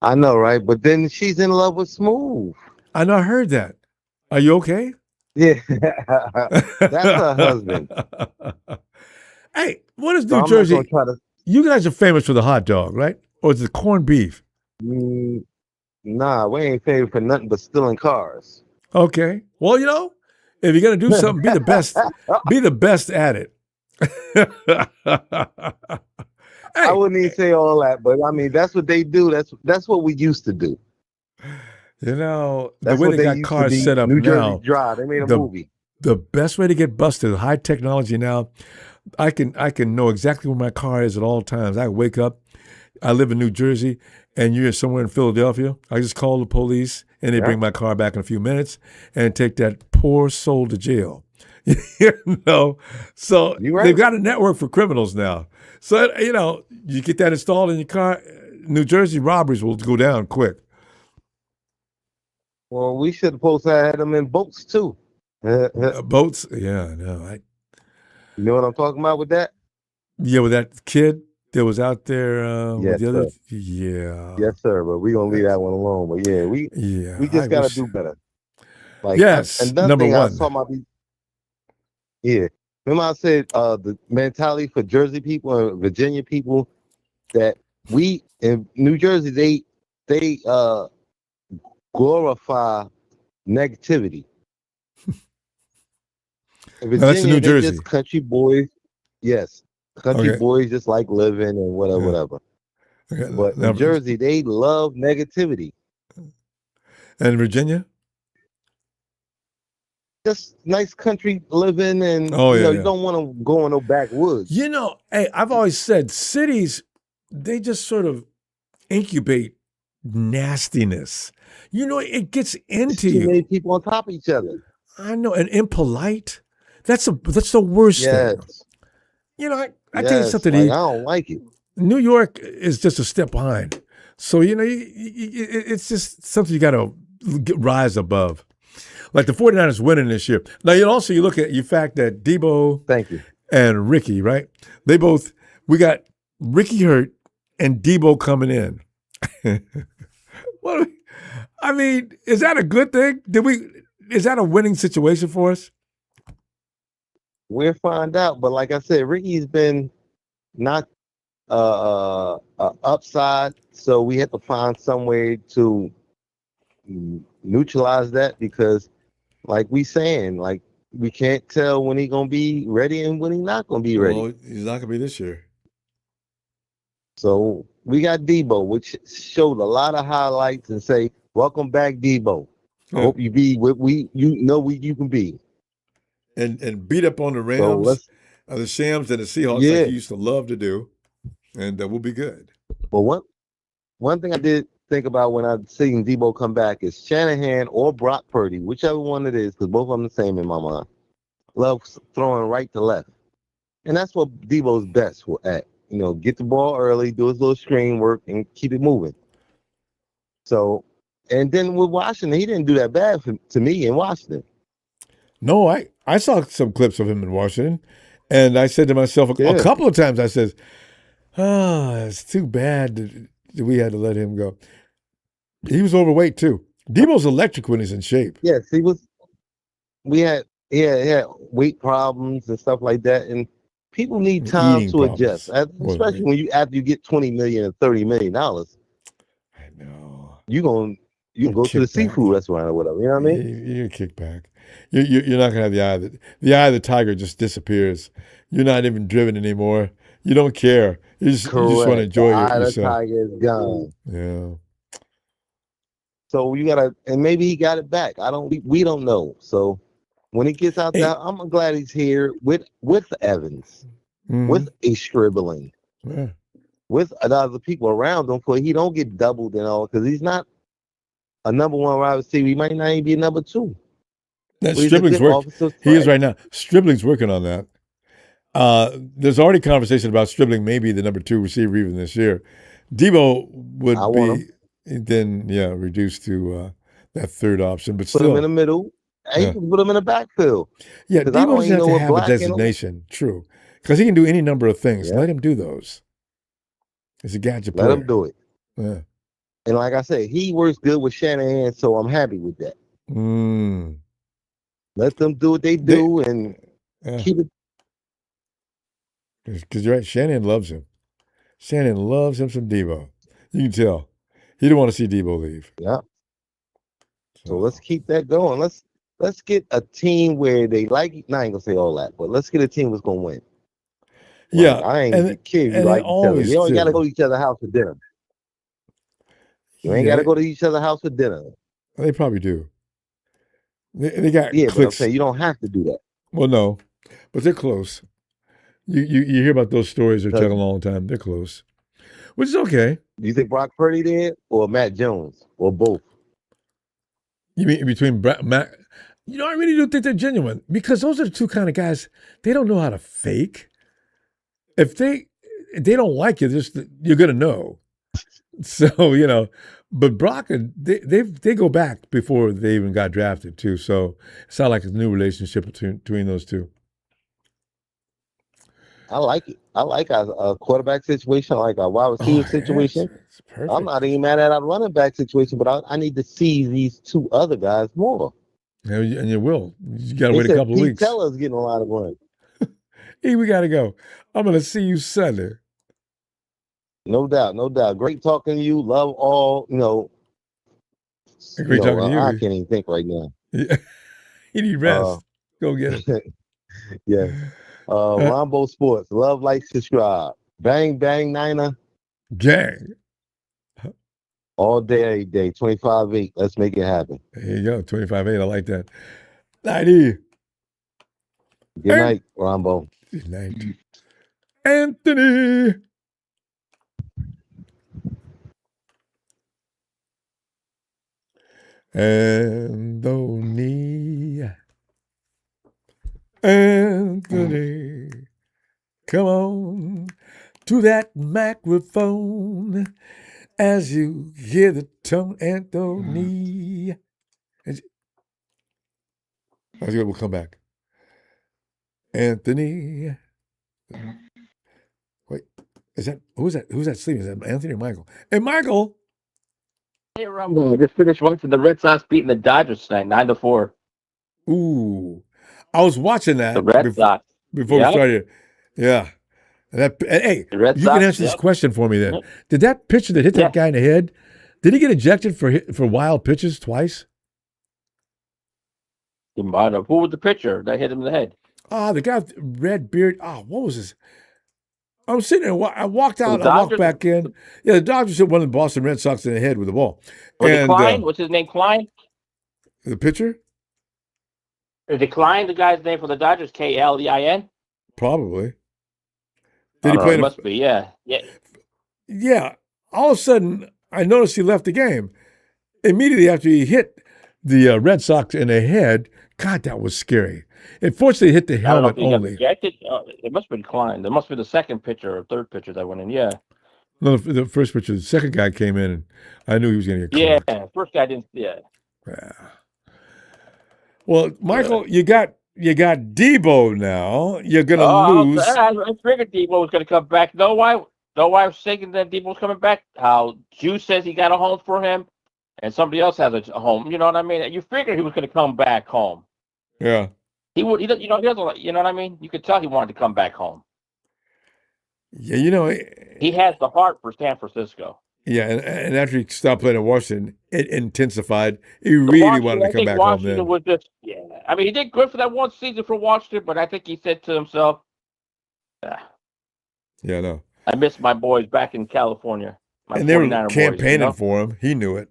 I know, right? But then she's in love with Smooth. I know, I heard that. Are you okay? Yeah. That's her husband. Hey, what is So New I'm not Jersey? gonna try to. You guys are famous for the hot dog, right? Or is it corned beef? Nah, we ain't famous for nothing but stealing cars. Okay. Well, you know, if you're gonna do something, be the best. Be the best at it. I wouldn't even say all that, but I mean that's what they do. That's what we used to do. You know, That's the way what they got used to cars be. set up New now. Jersey Drive. They made a the, movie. The best way to get busted, high technology now. I can know exactly where my car is at all times. I wake up, I live in New Jersey, and you're somewhere in Philadelphia. I just call the police, and they bring my car back in a few minutes and take that poor soul to jail. You know, so they've got a network for criminals now. So you know, you get that installed in your car, New Jersey robberies will go down quick. Well, we should have supposed to have them in boats too. Boats, yeah, no, You know what I'm talking about with that? yeah, with that kid that was out there with Yes, the other, sir. yeah, Yes, sir. But we're gonna leave that one alone. But yeah, we just I gotta wish- do better. Like Yes, another number thing I one. was talking about. Yeah, remember I said the mentality for Jersey people and Virginia people that we in New Jersey they glorify negativity. In No, that's in New Virginia, they Jersey. just country boys. Yes, country Okay. boys just like living and whatever, Yeah. whatever. Okay, But now- in Jersey, they love negativity. and Virginia. Just nice country living, and Oh, you yeah, know yeah. you don't want to go in no backwoods. You know, hey, I've always said cities, they just sort of incubate nastiness. You know, it gets into Too you. many people on top of each other. I know, and impolite. That's the worst thing. Yes, You know, I tell you yes. something. Like, E, I don't like it. New York is just a step behind. So, you know, it's just something you got to rise above. Like the 49ers winning this year. Now, you look at the fact that Deebo Thank you. and Ricky, right? We got Ricky hurt and Deebo coming in. I mean, is that a good thing? Is that a winning situation for us? We'll find out. But like I said, Ricky's been not upside, so we have to find some way to neutralize that because, like we saying, like we can't tell when he's gonna be ready and when he's not gonna be ready. Well, he's not gonna be this year. So we got Deebo, which showed a lot of highlights and say, "Welcome back, Deebo. I hope you be what you can be." And beat up on the So Rams, the Shams, and the Seahawks like yeah. he used to love to do, and we'll be good. But one thing I did think about when I seen Deebo come back is Shanahan or Brock Purdy, whichever one it is, because both of them the same in my mind. Loves throwing right to left, and that's what Deebo's best at. You know, get the ball early, do his little screen work, and keep it moving. So, and then with Washington, he didn't do that bad to me in Washington. No, I saw some clips of him in Washington, and I said to myself a couple of times, I said, it's too bad that we had to let him go. He was overweight too. Deebo's electric when he's in shape. Yes, he was. He had weight problems and stuff like that, and people need time Eating to adjust, especially when after you get $20 million and $30 million. I know. You can go to the seafood restaurant or whatever. You know what I mean? You kick back. You're not gonna have the eye of the tiger just disappears. You're not even driven anymore. You don't care. You just want to enjoy the eye of the yourself. tiger is gone. Yeah. So you gotta, and maybe he got it back. We don't know. So when he gets out there, I'm glad he's here with Evans, with a Stribling, with other people around him, for he don't get doubled and all, because he's not a number one wide receiver. He might not even be a number two. That Stribling's working. He is right now. Stribling's working on that. There's already conversation about Stribling maybe the number 2 receiver even this year. Deebo would be then reduced to that third option, but put still him in the middle. And you can put him in the backfield. Yeah, Deebo doesn't have to have a designation. True, because he can do any number of things. Let him do those. He's a gadget player. Let him do it. Yeah. And like I said, he works good with Shanahan, so I'm happy with that. Let them do what they do and keep it. Because you're right, Shanahan loves him. Shanahan loves him some Deebo. You can tell. He didn't want to see Deebo leave. Yeah. So let's keep that going. Let's get a team where they like. I ain't gonna say all that, but let's get a team that's gonna win. Yeah, I ain't gonna care if you like each other. You don't gotta go to each other's house for dinner. You ain't gotta go to each other's house for dinner. They probably do. They got but I'm saying you don't have to do that. Well, no, but they're close. You hear about those stories they're telling a long time. They're close, which is okay. Do you think Brock Purdy did, or Matt Jones, or both? You mean between Matt? I really do think they're genuine, because those are the two kind of guys. They don't know how to fake. If they don't like you, you're gonna know. So but Brock and they go back before they even got drafted too. So it's not like a new relationship between those two. I like it. I like a quarterback situation. I like a wide receiver situation. It's perfect. I'm not even mad at a running back situation, but I need to see these two other guys more. Yeah, and you will. You got to wait a couple of weeks. Pete Teller's getting a lot of run. Hey, we got to go. I'm going to see you Sunday. No doubt, no doubt. Great talking to you. Love all. Great talking to you. I can't even think right now. Yeah. You need rest. Go get it. Yeah. Ronbo Sports. Love, like, subscribe. Bang, bang, Niner. Gang. All day, every day. 25-8. Let's make it happen. There you go. 25-8. I like that. 90. Good night, Ronbo. Good night. Anthony. Anthony, come on to that microphone as you hear the tone, Anthony. That's good. We'll come back. Anthony. Wait, who's that sleeping? Is that Anthony or Michael? Hey, Michael. Hey, Ronbo, just finished watching the Red Sox beating the Dodgers tonight, 9-4. Ooh, I was watching that The Red Sox before we started. Yeah. Hey, you Sox, can answer this question for me then. Did that pitcher that hit that guy in the head, did he get ejected for wild pitches twice? He might have. Who was the pitcher that hit him in the head? The guy with red beard. What was his? I was sitting there. I walked The out. I walked Dodgers. back in. Yeah, the Dodgers hit one of the Boston Red Sox in the head with the ball. Was it And Klein? What's his name? Klein? the pitcher? Is it Klein, the guy's name for the Dodgers? Klein? Probably. I Did he don't know, play? it must be, yeah. Yeah. Yeah. All of a sudden, I noticed he left the game. Immediately after he hit the Red Sox in the head, God, that was scary. It fortunately hit the I don't know helmet if he got only. ejected. It must have been Klein. There must be the second pitcher or third pitcher that went in. Yeah. No, the first pitcher, the second guy came in, and I knew he was going to get Yeah. caught. First guy didn't. Yeah. Yeah. Well, Michael, you got Deebo now. You're going to lose. I figured Deebo was going to come back. Know why I was thinking that Deebo was coming back? How Juice says he got a home for him, and somebody else has a home. You know what I mean? You figured he was going to come back home. Yeah. He would. He doesn't. He doesn't. You know what I mean? You could tell he wanted to come back home. Yeah, He has the heart for San Francisco. Yeah, and after he stopped playing at Washington, it intensified. He really wanted to come back home then. Washington was just, yeah. I mean, he did good for that one season for Washington, but I think he said to himself, Yeah, no. I miss my boys back in California. And they were 49er campaigning boys, for him. He knew it.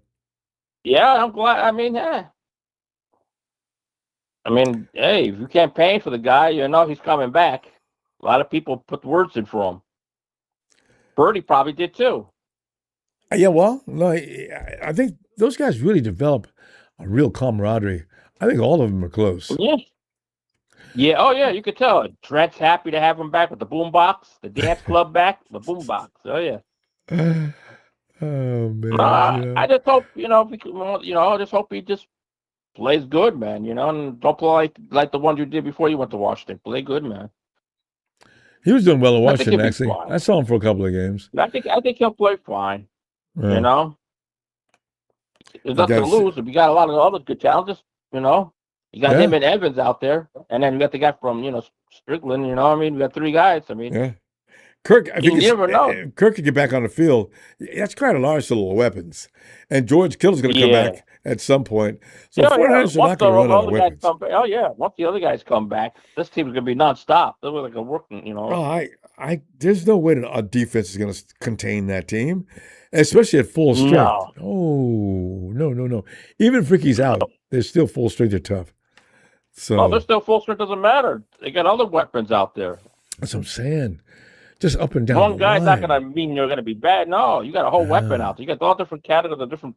Yeah, I'm glad. I mean, hey, if you campaign for the guy, you know he's coming back. A lot of people put words in for him. Birdie probably did too. Yeah, well, no, I think those guys really develop a real camaraderie. I think all of them are close. Yeah. Yeah, oh yeah, you could tell. Trent's happy to have him back with the boombox, the dance club back, the boombox. Oh yeah. Oh man. I just hope, I just hope he just plays good, man, and don't play like the ones you did before you went to Washington. Play good, man. He was doing well in I think Washington, he'll be actually. fine. I saw him for a couple of games. I think he'll play fine. Yeah. There's nothing to lose. If you got a lot of other good talent, just you got him and Evans out there, and then you got the guy from Strickland. You got three guys. I mean, Yeah. Kirk, I think you never know. Kirk could get back on the field. That's quite a large little weapons. And George Kittle's going to come Yeah. back at some point. So Yeah, 49ers are Once not going to run out of other guys weapons. come back, once the other guys come back, this team's gonna be nonstop. They're like a working, Oh, there's no way that our defense is going to contain that team, especially at full strength. No. Oh, no. Even if Ricky's out, they're still full strength. They're tough. So Oh, they're still full strength. Doesn't matter. They got other weapons out there. that's what I'm saying. Just up and down. One the guy's line. not gonna mean you're gonna be bad. No, you got a whole weapon out there. You got all different categories, different.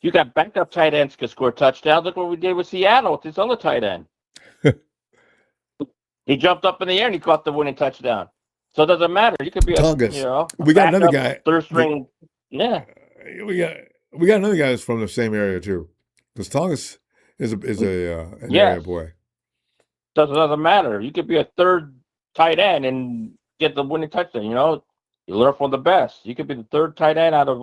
You got backup tight ends can score touchdowns. Look what we did with Seattle with this other tight end. He jumped up in the air and he caught the winning touchdown. So it doesn't matter. You could be We got another guy. third string. Yeah. We got another guy that's from the same area too. Because Tongas is an area boy. Doesn't matter. You could be a third tight end and get the winning touchdown. You learn from the best. You could be the third tight end out of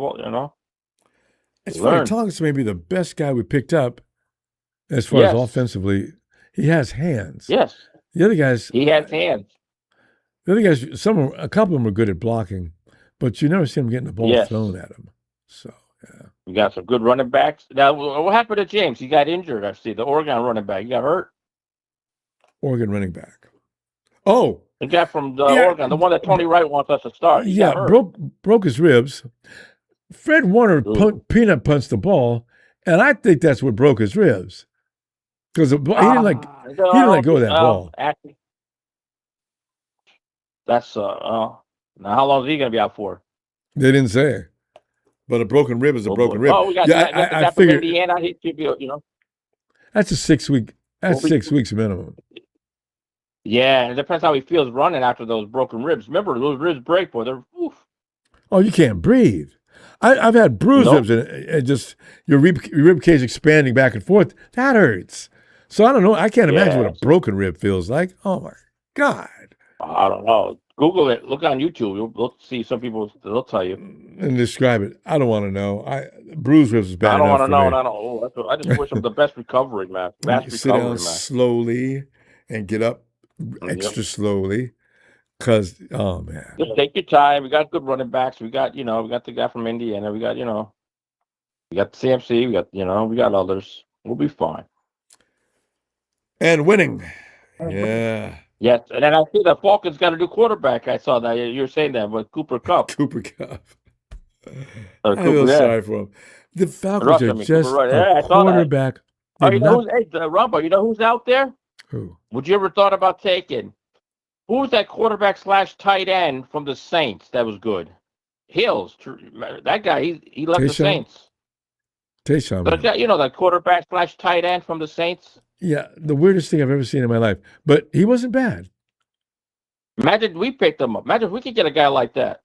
It's You funny. learn. Tongas may be the best guy we picked up as far as Yes. offensively. He has hands. Yes. The other guys, He has hands. a couple of them are good at blocking, but you never see them getting the ball Yes. thrown at them. So We got some good running backs. Now, what happened to James? He got injured. I see the Oregon running back. He got hurt. Oregon running back. Oh, The guy from Yeah. Oregon, the one that Tony Wright wants us to start. He got yeah, hurt. broke his ribs. Fred Warner peanut punched the ball, and I think that's what broke his ribs because he didn't let go of that ball. Actually, that's now how long is he going to be out for? They didn't say, but a broken rib is a broken rib. Oh, we got, Yeah, the guy I from figured Indiana. He should be, that's a 6 week. That's Well, we- 6 weeks minimum. Yeah, it depends how he feels running after those broken ribs. Remember, those ribs break, boy. They're oof. Oh, you can't breathe. I've had bruised Nope. ribs and just your rib cage expanding back and forth. That hurts. So I don't know. I can't imagine what Yeah. a broken rib feels like. Oh my God. I don't know. Google it. Look on YouTube. You'll see some people. They'll tell you. And describe it. I don't want to know. Bruised ribs is bad I don't enough want to for know. me. I don't. I just wish him the best recovery, man. Best You sit recovery, down man. slowly and get up extra slowly. Cause oh man. Just take your time. We got good running backs. We got, we got the guy from Indiana. We got, we got the CMC. We got, we got others. We'll be fine. And winning. Yeah. Yes, and then I see the Falcons got a new quarterback. I saw that you were saying that with Cooper Cup. Cooper Cup. Or I feel Cooper, yeah. sorry for him. The Falcons Rush, are I mean, just Cooper Rush. a Yeah, I saw that. quarterback. Oh, They're you know not. who's Rumbo? You know who's out there? Who? Would you ever thought about taking? Who's that quarterback / tight end from the Saints that was good? Hills. That guy. He left the Tayshaun? Saints. Tayshaun. But man. you know that quarterback / tight end from the Saints. Yeah, the weirdest thing I've ever seen in my life. But he wasn't bad. Imagine we picked him up. Imagine if we could get a guy like that.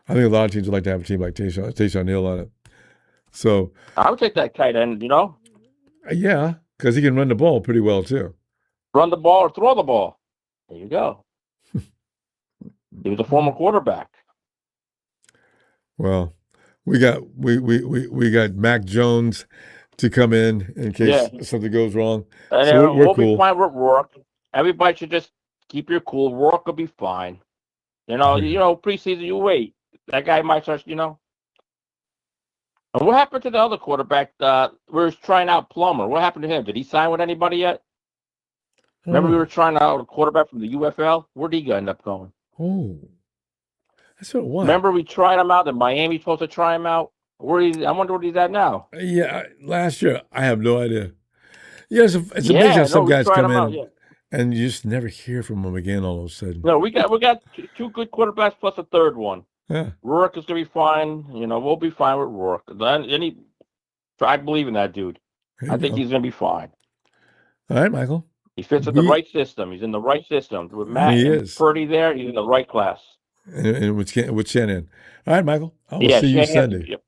I think a lot of teams would like to have a team like Tayshaun Hill on it. So I would take that tight end. You know, yeah, because he can run the ball pretty well too. run the ball or throw the ball. There you go. He was a former quarterback. Well, we got Mac Jones to come in case something goes wrong. And So we're we'll cool. be fine with Rourke. Everybody should just keep your cool. Rourke will be fine. You know, preseason you wait. That guy might start. You know. And what happened to the other quarterback? We were trying out Plummer. What happened to him? Did he sign with anybody yet? Remember we were trying out a quarterback from the UFL. Where'd he end up going? Oh, that's what it was. Remember we tried him out in Miami. Supposed to try him out. I wonder where he's at now. Yeah, last year I have no idea. Yeah, it's amazing how some guys come in and you just never hear from them again all of a sudden. No, we got two good quarterbacks plus a third one. Yeah. Rourke is gonna be fine. You know, we'll be fine with Rourke. I believe in that dude. I think he's gonna be fine. All right, Michael. He fits in the right system. He's in the right system. With Matt and Purdy there, he's in the right class. And with Shannon. All right, Michael. I will see you Sunday. Yep.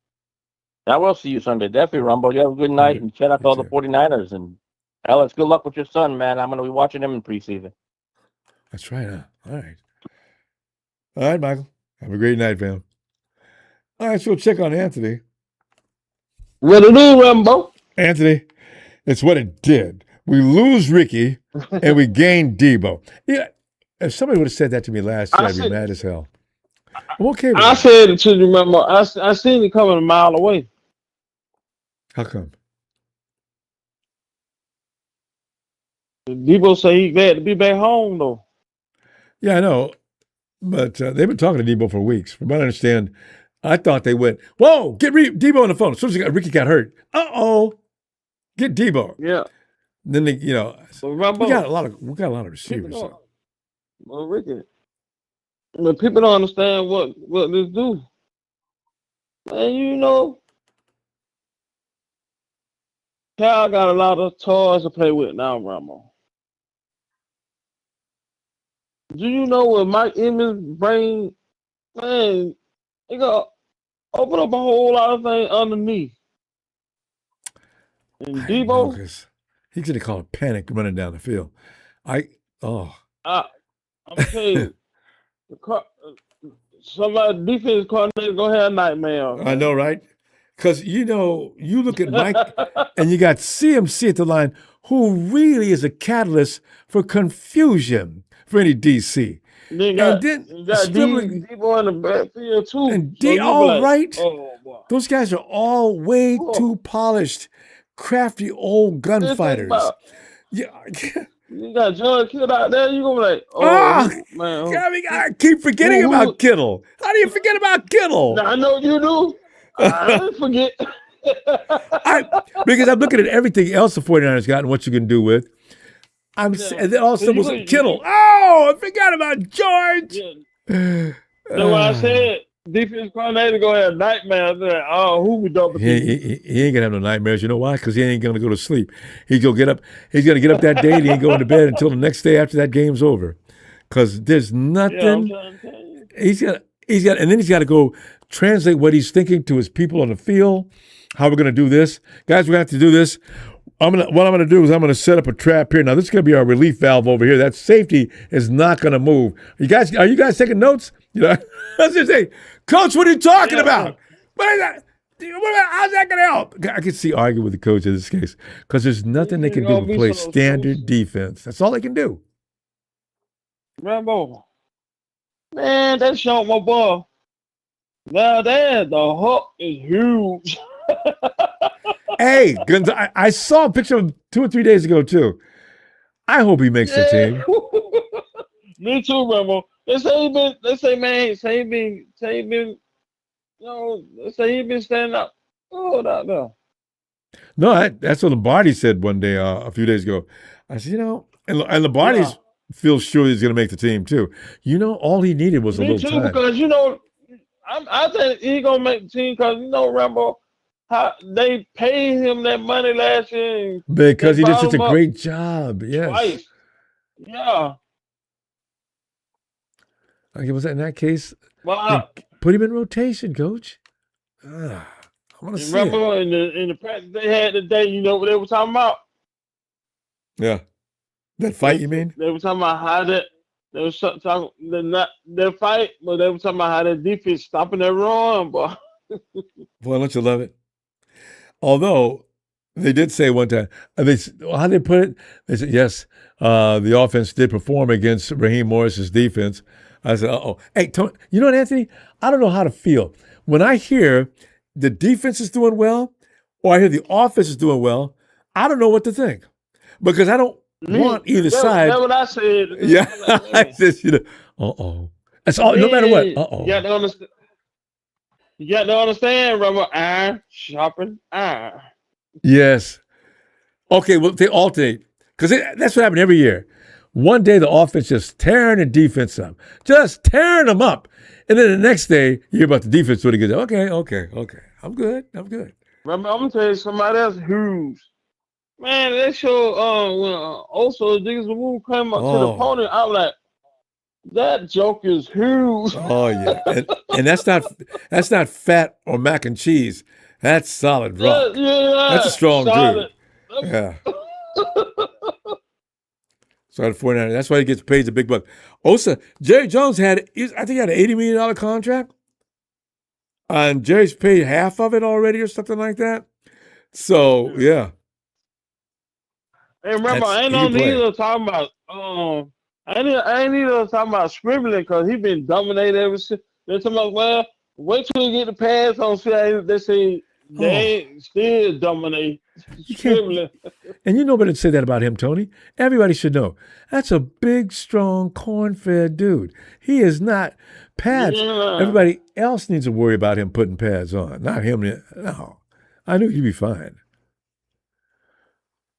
I will see you Sunday. Definitely, Rumbo. You have a good night and shout out to all the 49ers. And Alex, good luck with your son, man. I'm going to be watching him in preseason. That's right, huh? All right. All right, Michael. Have a great night, fam. All right, so we'll check on Anthony. What it do, Ronbo? Anthony, it's what it did. We lose Ricky and we gain Deebo. Yeah, if somebody would have said that to me last year, I'd be mad as hell. I'm okay with I that. said it to you, remember. I seen it coming a mile away. How come? Deebo say he glad to be back home, though. Yeah, I know. But they've been talking to Deebo for weeks. From what I understand, I thought they went, whoa, get Deebo on the phone. As soon as Ricky got hurt, get Deebo. Yeah. Then we got a lot of receivers. Well, Ricky, but people don't understand what this do. Man, you know, Cal got a lot of toys to play with now, Ramo. Do you know what Mike Emmons bring? Man, he got open up a whole lot of things underneath. And Deebo, he's gonna call a panic running down the field. I'm telling you, somebody defense coordinator gonna have a nightmare. I know, right? Because you look at Mike and you got CMC at the line, who really is a catalyst for confusion for any DC. You got Deebo in the backfield too. And those guys are all way too polished, crafty old gunfighters. Yeah. You got John Kittle out there, you gonna be like, man. I keep forgetting about Kittle. How do you forget about Kittle? I know you do. I didn't forget. Because I'm looking at everything else the 49ers got and what you can do with. And then all of a sudden was Kittle. I forgot about George. That's what I said. Defense coordinator gonna have nightmares. Who we double team? He ain't gonna have no nightmares. You know why? Because he ain't gonna go to sleep. He's gonna get up that day and he ain't going to bed until the next day after that game's over. Because there's nothing. He's got, and then he's got to go translate what he's thinking to his people on the field. How we're gonna do this, guys? We're gonna have to do this. What I'm gonna do is I'm gonna set up a trap here. Now this is gonna be our relief valve over here. That safety is not gonna move. Are you guys taking notes? I was just saying, Coach, what are you talking about? What is that? How's that gonna help? I can see arguing with the coach in this case because there's nothing they can do but play standard defense. That's all they can do. Rambo, man, that shot my ball. Now that the hook is huge. Hey, I saw a picture of him 2 or 3 days ago too. I hope he makes the team. Me too, Ronbo. They say he been standing up. Oh, no. No, that's what Lombardi said one day, a few days ago. I said, and Lombardi's feels sure he's going to make the team too. All he needed was a Me little too, time. because I think he gonna make the team because Rambo, how they paid him that money last year and Because they he did brought such a him up great job. Yes. twice. Yeah. Okay, was that in that case? Well, Then put him in rotation, coach. I want to see it. Rambo in the practice they had today, you know what they were talking about? Yeah. That fight, you mean? They were talking about how that they were talking not their fight, but they were talking about how their defense stopping their run, boy. Boy, don't you love it? Although they did say one time, how they put it? They said, yes, the offense did perform against Raheem Morris's defense. I said, uh-oh. Hey, Tony, you know what, Anthony? I don't know how to feel. When I hear the defense is doing well or I hear the offense is doing well, I don't know what to think because I don't want either side. That's what I said. Yeah, I just, uh-oh. That's all, no matter what, uh-oh. You got to understand, Rambo, iron sharpen iron. Yes. Okay, well, they alternate because that's what happened every year. One day the offense just tearing the defense up, just tearing them up. And then the next day you hear about the defense doing a good job. Okay. I'm good. Rambo, I'm going to tell you somebody else who's, man, they show, when also niggas will come up to the opponent, I was like, that joke is huge. Oh yeah, and that's not fat or mac and cheese. That's solid rock. Yeah, that's a strong solid. dude. Yeah. So the 49ers. That's why he gets paid the big bucks. Also, Jerry Jones I think he had an $80 million contract, and Jerry's paid half of it already or something like that. So yeah. Hey, remember, I ain't no need to talk about I ain't need to talk about scribbling because he been dominating ever since. They're talking about, well, wait till you get the pass on. They say they still dominate scribbling. And you know better to say that about him, Tony. Everybody should know. That's a big, strong, corn-fed dude. He is not pads. Yeah. Everybody else needs to worry about him putting pads on, not him. No, I knew he'd be fine.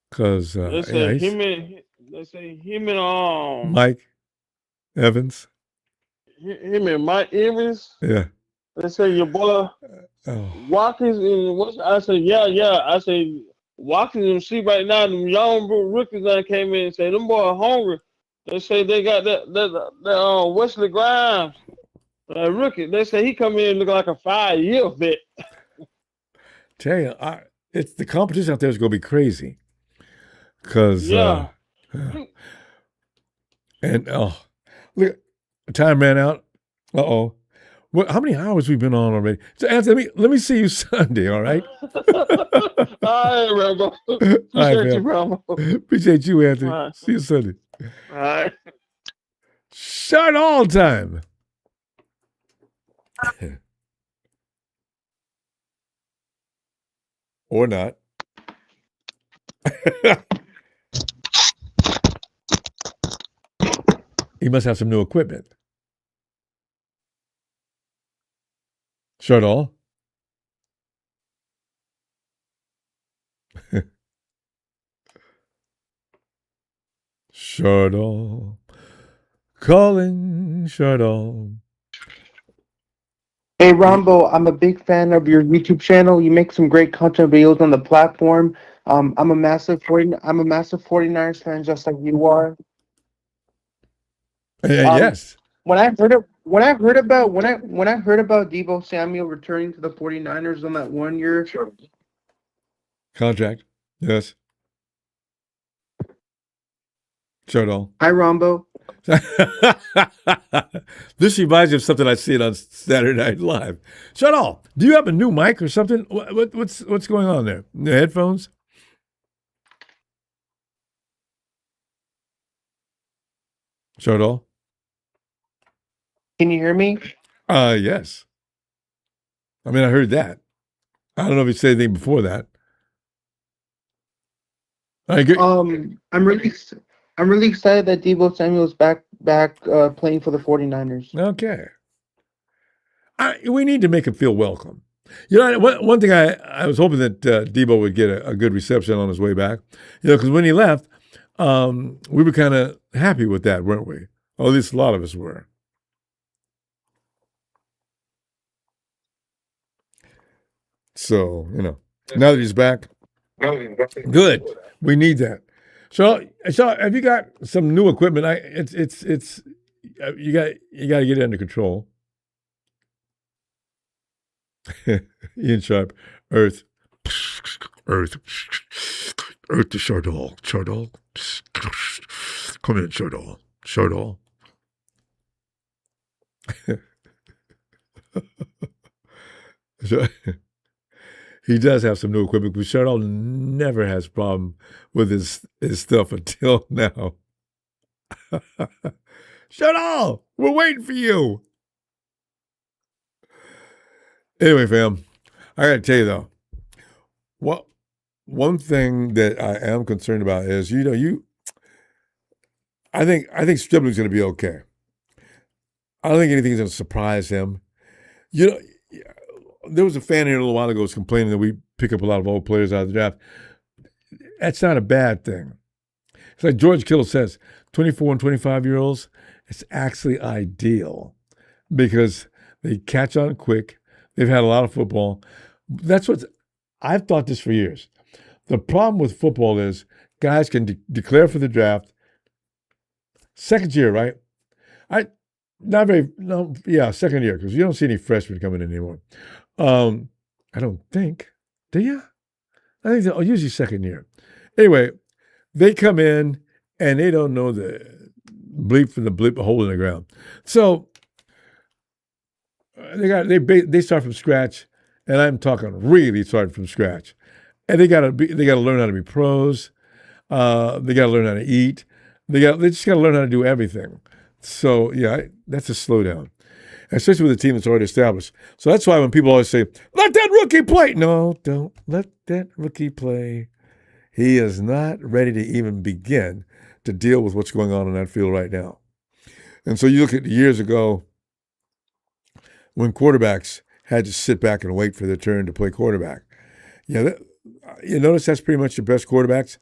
Because they say him and Mike Evans. Him and Mike Evans. Yeah. They say your boy Watkins and what I say, yeah. I say Watkins and see right now them young rookies that came in and say them boys hungry. They say they got that Wesley Grimes rookie. They say he come in looking like a 5-year vet. Tell you, it's the competition out there is going to be crazy. Because and look, time ran out. Well, how many hours we've been on already? So Anthony, let me see you Sunday. All right. All right, Rambo. Appreciate you, Rambo. Appreciate you, Anthony. Right. See you Sunday. All right. Shut all time. Or not. He must have some new equipment. Shut all. Shut all. Calling shut all. Hey Ronbo, I'm a big fan of your YouTube channel. You make some great content videos on the platform. I'm a massive 49ers fan, just like you are. Yes. When I heard about Deebo Samuel returning to the 49ers on that 1 year contract, yes. Shut all. Hi Ronbo. This reminds me of something I seen on Saturday Night Live. Shut all. Do you have a new mic or something? What's going on there? New headphones? Shut all. Can you hear me? Yes. I mean, I heard that. I don't know if you said anything before that. I agree. I'm really I'm really excited that Deebo Samuel's back playing for the 49ers. Okay. We need to make him feel welcome. You know, one thing I was hoping that Deebo would get a good reception on his way back. You know, because when he left, we were kind of happy with that, weren't we? Or at least a lot of us were. So, you know, now that he's back, good. We need that. So have you got some new equipment? You got to get it under control. Ian Sharp, Earth to Chardol. Come in, Chardol. So, he does have some new equipment, but Chardol never has a problem with his stuff until now. Chardol, we're waiting for you. Anyway, fam, I got to tell you though, one thing that I am concerned about is, I think Stribling's going to be okay. I don't think anything's going to surprise him. You know, there was a fan here a little while ago who was complaining that we pick up a lot of old players out of the draft. That's not a bad thing. It's like George Kittle says, 24 and 25-year-olds, it's actually ideal because they catch on quick. They've had a lot of football. I've thought this for years. The problem with football is guys can declare for the draft. Second year, right? Second year, because you don't see any freshmen coming in anymore. I don't think. Do you? I think they're usually second year. Anyway, they come in and they don't know the bleep from the bleep hole in the ground. So they start from scratch, and I'm talking really starting from scratch. And they got to learn how to be pros. They got to learn how to eat. They just got to learn how to do everything. So yeah, that's a slowdown, especially with a team that's already established. So that's why when people always say, "Let that rookie play," no, don't let that rookie play. He is not ready to even begin to deal with what's going on that field right now. And so you look at years ago when quarterbacks had to sit back and wait for their turn to play quarterback. You notice that's pretty much the best quarterbacks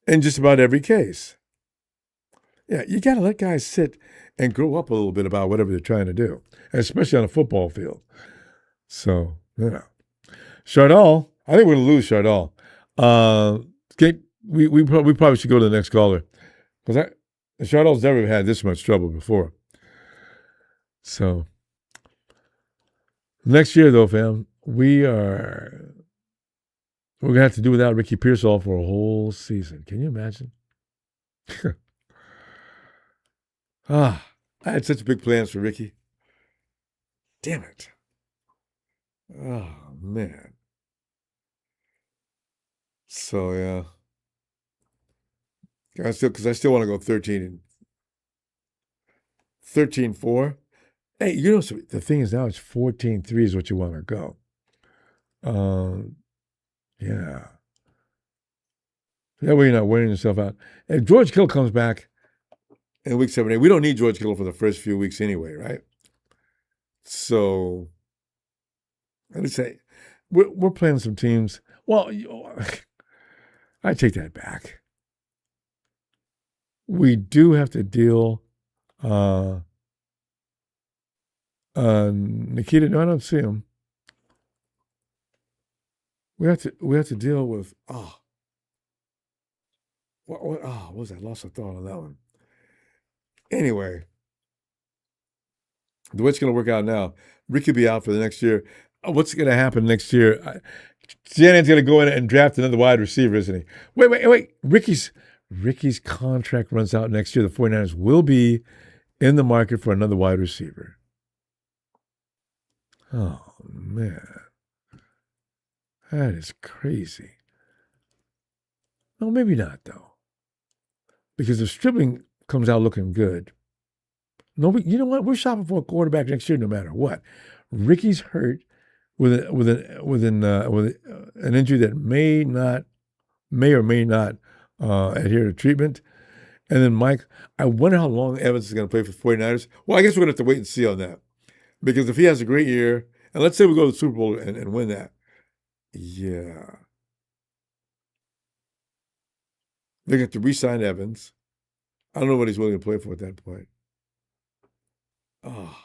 in just about every case. Yeah, you got to let guys sit and grow up a little bit about whatever they're trying to do, especially on a football field. So, Chardol, I think we're going to lose Chardol. We probably should go to the next caller because Chardol's never had this much trouble before. So, next year, though, fam, we're going to have to do without Ricky Pearsall for a whole season. Can you imagine? I had such big plans for Ricky. Damn it. Oh, man. So, yeah. Because I still want to go 13-4. Hey, the thing is now it's 14-3 is what you want to go. Yeah. That way you're not wearing yourself out. If George Kittle comes back in week 7, 8, we don't need George Kittle for the first few weeks anyway, right? So, let me say, we're playing some teams. Well, I take that back. We do have to deal. Nikita, no, I don't see him. We have to deal with. What was that? Lost a thought on that one. Anyway, the way it's going to work out now, Ricky will be out for the next year. What's going to happen next year? Shanahan's going to go in and draft another wide receiver, isn't he? Wait. Ricky's contract runs out next year. The 49ers will be in the market for another wide receiver. Oh, man. That is crazy. No, maybe not, though. Because if Stribling comes out looking good, you know what? We're shopping for a quarterback next year no matter what. Ricky's hurt with an injury that may or may not adhere to treatment. And then Mike, I wonder how long Evans is going to play for the 49ers. Well, I guess we're going to have to wait and see on that. Because if he has a great year, and let's say we go to the Super Bowl and win that, yeah. They got to re-sign Evans. I don't know what he's willing to play for at that point. Oh.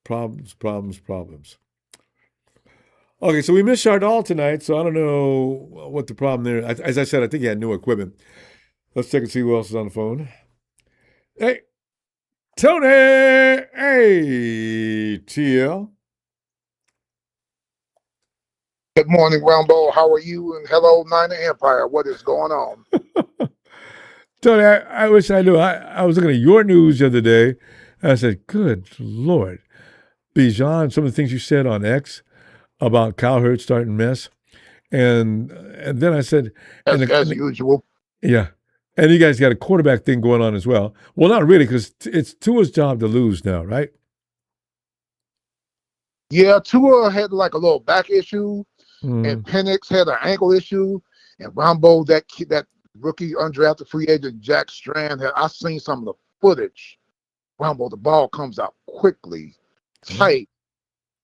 Problems. Okay, so we missed Chardal tonight, so I don't know what the problem there. As I said, I think he had new equipment. Let's check and see who else is on the phone. Hey, Tony! Hey, TL. Good morning, Ronbo. How are you? And hello, Niner Empire. What is going on? Tony, I wish I knew. I was looking at your news the other day, and I said, good Lord. Bijan, some of the things you said on X about Cowherd starting mess. And then I said... As usual. Yeah. And you guys got a quarterback thing going on as well. Well, not really, because it's Tua's job to lose now, right? Yeah, Tua had like a little back issue, and Penix had an ankle issue, and Ronbo, that rookie undrafted free agent Jack Strand, I've seen some of the footage. Ronbo, the ball comes out quickly, tight,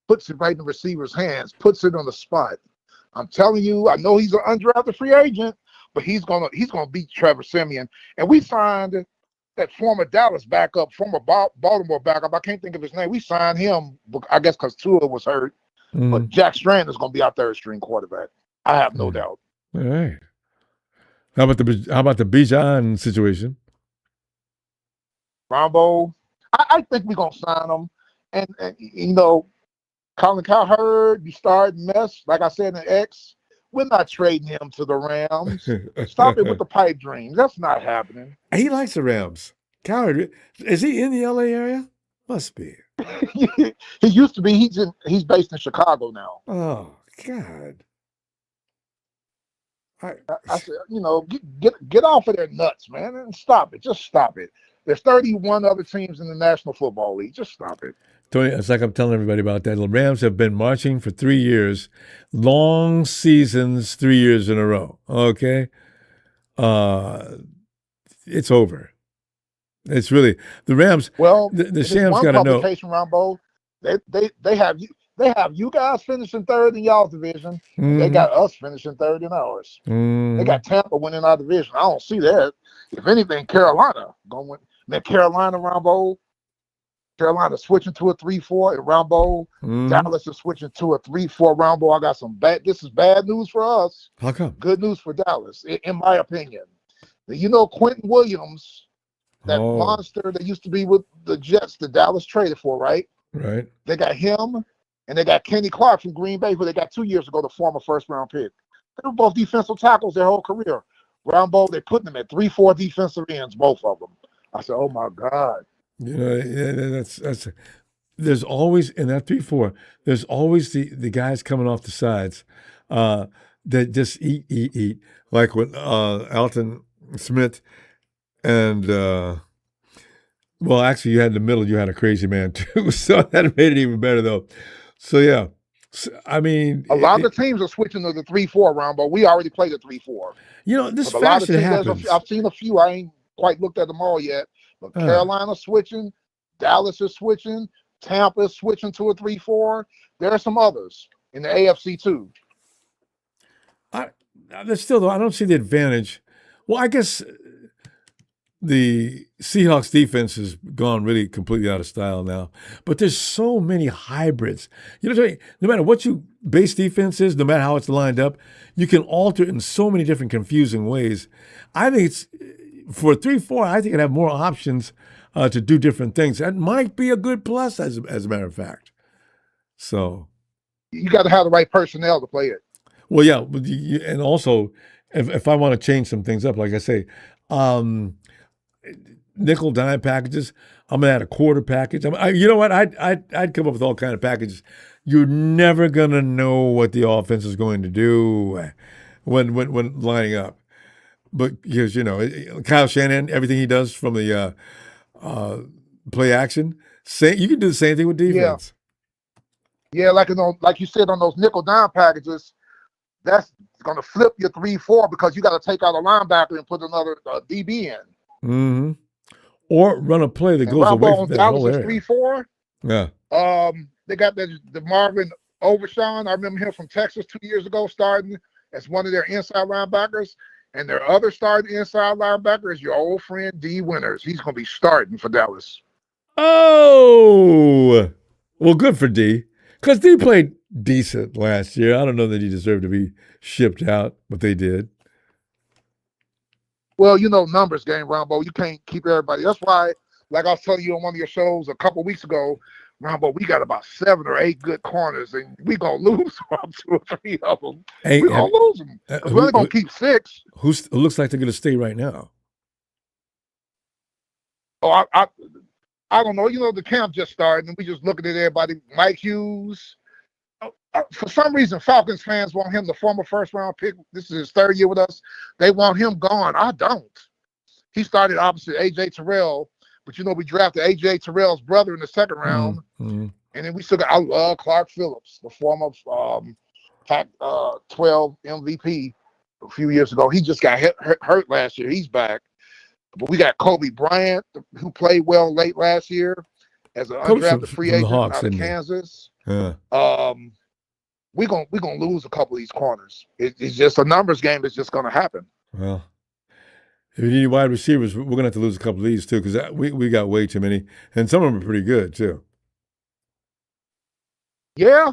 puts it right in the receiver's hands, puts it on the spot. I'm telling you, I know he's an undrafted free agent, but he's gonna beat Trevor Siemian. And we signed that former Dallas backup, former Baltimore backup. I can't think of his name. We signed him, I guess, because Tua was hurt. But Jack Strand is gonna be our third string quarterback. I have no doubt. All right. How about the Bijan situation? Ronbo, I think we're gonna sign him. And you know, Colin Cowherd, you start mess. Like I said in X, we're not trading him to the Rams. Stop it with the pipe dreams. That's not happening. He likes the Rams. Cowherd, is he in the LA area? Must be. He used to be. He's based in Chicago now. Oh God. I said, you know, get off of their nuts, man, and stop it. Just stop it. There's 31 other teams in the National Football League. Just stop it. Tony, it's like I'm telling everybody about that. The Rams have been marching for 3 years, long seasons, 3 years in a row. Okay, it's over. It's really the Rams. Well, the Shams got to know. Ronbo, they have you guys finishing third in y'all's division. And they got us finishing third in ours. They got Tampa winning our division. I don't see that. If anything, Carolina going win. Man, Carolina, Ronbo. Carolina switching to a 3-4 and Ronbo. Dallas is switching to a 3-4 Ronbo. I got some bad. This is bad news for us. How come? Good news for Dallas, in my opinion. You know, Quentin Williams, that monster that used to be with the Jets that Dallas traded for, right? Right. They got him, and they got Kenny Clark from Green Bay, who they got 2 years ago, the former first-round pick. They were both defensive tackles their whole career. Ronbo, they're putting them at 3-4 defensive ends, both of them. I said, oh, my God. You know, that's. There's always in that 3-4. There's always the guys coming off the sides that just eat. Like when Alton Smith and well, actually, you had in the middle. You had a crazy man too, so that made it even better though. So yeah, I mean, a lot of teams are switching to the 3-4 round, but we already played the 3-4. You know, this but a lot of fashion teams, happens. I've seen a few. I ain't quite looked at them all yet. But Carolina switching, Dallas is switching, Tampa is switching to a 3-4. There are some others in the AFC too. There's still though. I don't see the advantage. Well, I guess the Seahawks defense has gone really completely out of style now. But there's so many hybrids. You know, no matter what your base defense is, no matter how it's lined up, you can alter it in so many different confusing ways. I think it's for 3-4. I think it have more options to do different things. That might be a good plus, as a matter of fact. So you got to have the right personnel to play it. Well, yeah, and also if I want to change some things up, like I say, nickel dime packages. I'm gonna add a quarter package. You know what? I'd come up with all kind of packages. You're never gonna know what the offense is going to do when lining up. But because Kyle Shanahan, everything he does from the play action, you can do the same thing with defense. Yeah, like you said on those nickel dime packages. That's going to flip your 3-4 because you got to take out a linebacker and put another DB in. Mm-hmm. Or run a play that And goes away Ronbo from on that whole Dallas is area. 3-4. Yeah. They got the Marvin Overshawn. I remember him from Texas 2 years ago starting as one of their inside linebackers. And their other starting inside linebacker is your old friend D Winters. He's going to be starting for Dallas. Oh, well, good for D. Because D played decent last year. I don't know that he deserved to be shipped out, but they did. Well, numbers game, Ronbo. You can't keep everybody. That's why, like I was telling you on one of your shows a couple weeks ago, Ronbo, we got about 7 or 8 good corners, and we're going to lose about 2 or 3 of them. Hey, We're going to lose them. We're only going to keep 6. Who looks like they're going to stay right now? Oh, I don't know. The camp just started, and we just looking at everybody. Mike Hughes. For some reason, Falcons fans want him, the former first-round pick. This is his 3rd year with us. They want him gone. I don't. He started opposite A.J. Terrell, but we drafted A.J. Terrell's brother in the 2nd round. Mm-hmm. And then we still got, I love Clark Phillips, the former Pac-12 MVP a few years ago. He just got hurt last year. He's back. But we got Kobe Bryant, who played well late last year as an undrafted free agent Hawks, out of Kansas. Yeah. We're gonna lose a couple of these corners. It's just a numbers game that's just gonna happen. Well, if you need wide receivers, we're gonna have to lose a couple of these too, because we got way too many, and some of them are pretty good too. Yeah.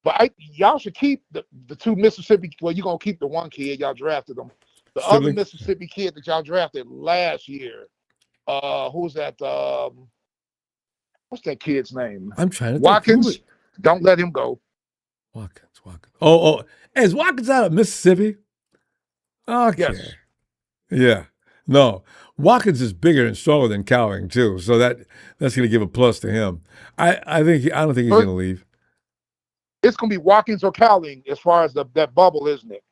But y'all should keep the 2 Mississippi. Well, you're gonna keep the one kid y'all drafted them. The other Mississippi kid that y'all drafted last year. Who's that? What's that kid's name? I'm trying to think. Watkins. Don't let him go. Watkins. Oh, is Watkins out of Mississippi? Okay. Yes. Yeah. No, Watkins is bigger and stronger than Cowing too, so that's going to give a plus to him. I don't think he's going to leave. It's going to be Watkins or Cowling as far as that bubble, isn't it?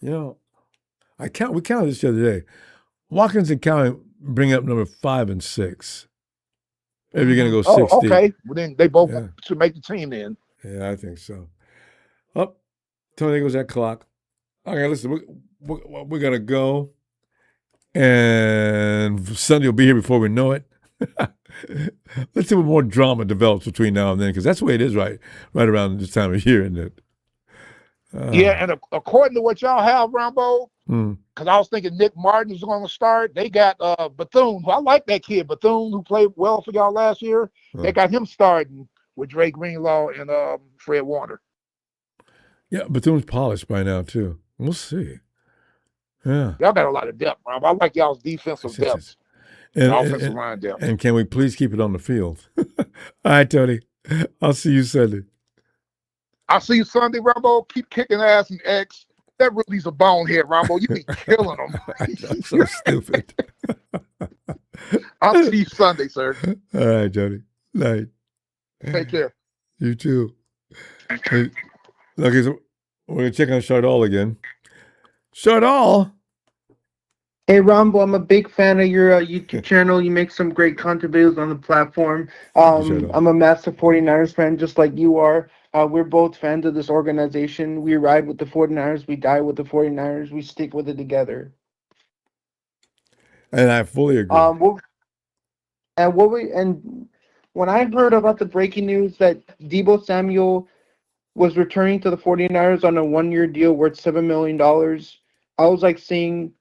We counted this the other day. Watkins and Cowing bring up number 5 and 6. If you're going to go 60. Oh, okay. Well, then they both should make the team then. Yeah, I think so. Oh, Tony, there goes that clock. Okay, listen, we're going to go. And Sunday will be here before we know it. Let's see what more drama develops between now and then, because that's the way it is right around this time of year, isn't it? Yeah, and according to what y'all have, Ronbo, because I was thinking Nick Martin is going to start. They got Bethune, who I like that kid, Bethune, who played well for y'all last year. They got him starting with Drake Greenlaw and Fred Warner. Yeah, Bethune's polished by now, too. We'll see. Yeah. Y'all got a lot of depth, Rob. I like y'all's defensive depth. And offensive line depth. And can we please keep it on the field? All right, Tony. I'll see you Sunday. I'll see you Sunday, Ronbo. Keep kicking ass and X. That Ridley's a bonehead, Ronbo. You be killing him. I'm so stupid. I'll see you Sunday, sir. All right, Tony. Night. Take care. You too. Okay, so we're going to check on Chardall again. Chardall. Hey, Ronbo, I'm a big fan of your YouTube channel. You make some great content videos on the platform. I'm a massive 49ers fan, just like you are. We're both fans of this organization. We ride with the 49ers. We die with the 49ers. We stick with it together. And I fully agree. And when I heard about the breaking news that Deebo Samuel was returning to the 49ers on a 1-year deal worth $7 million, I was like saying,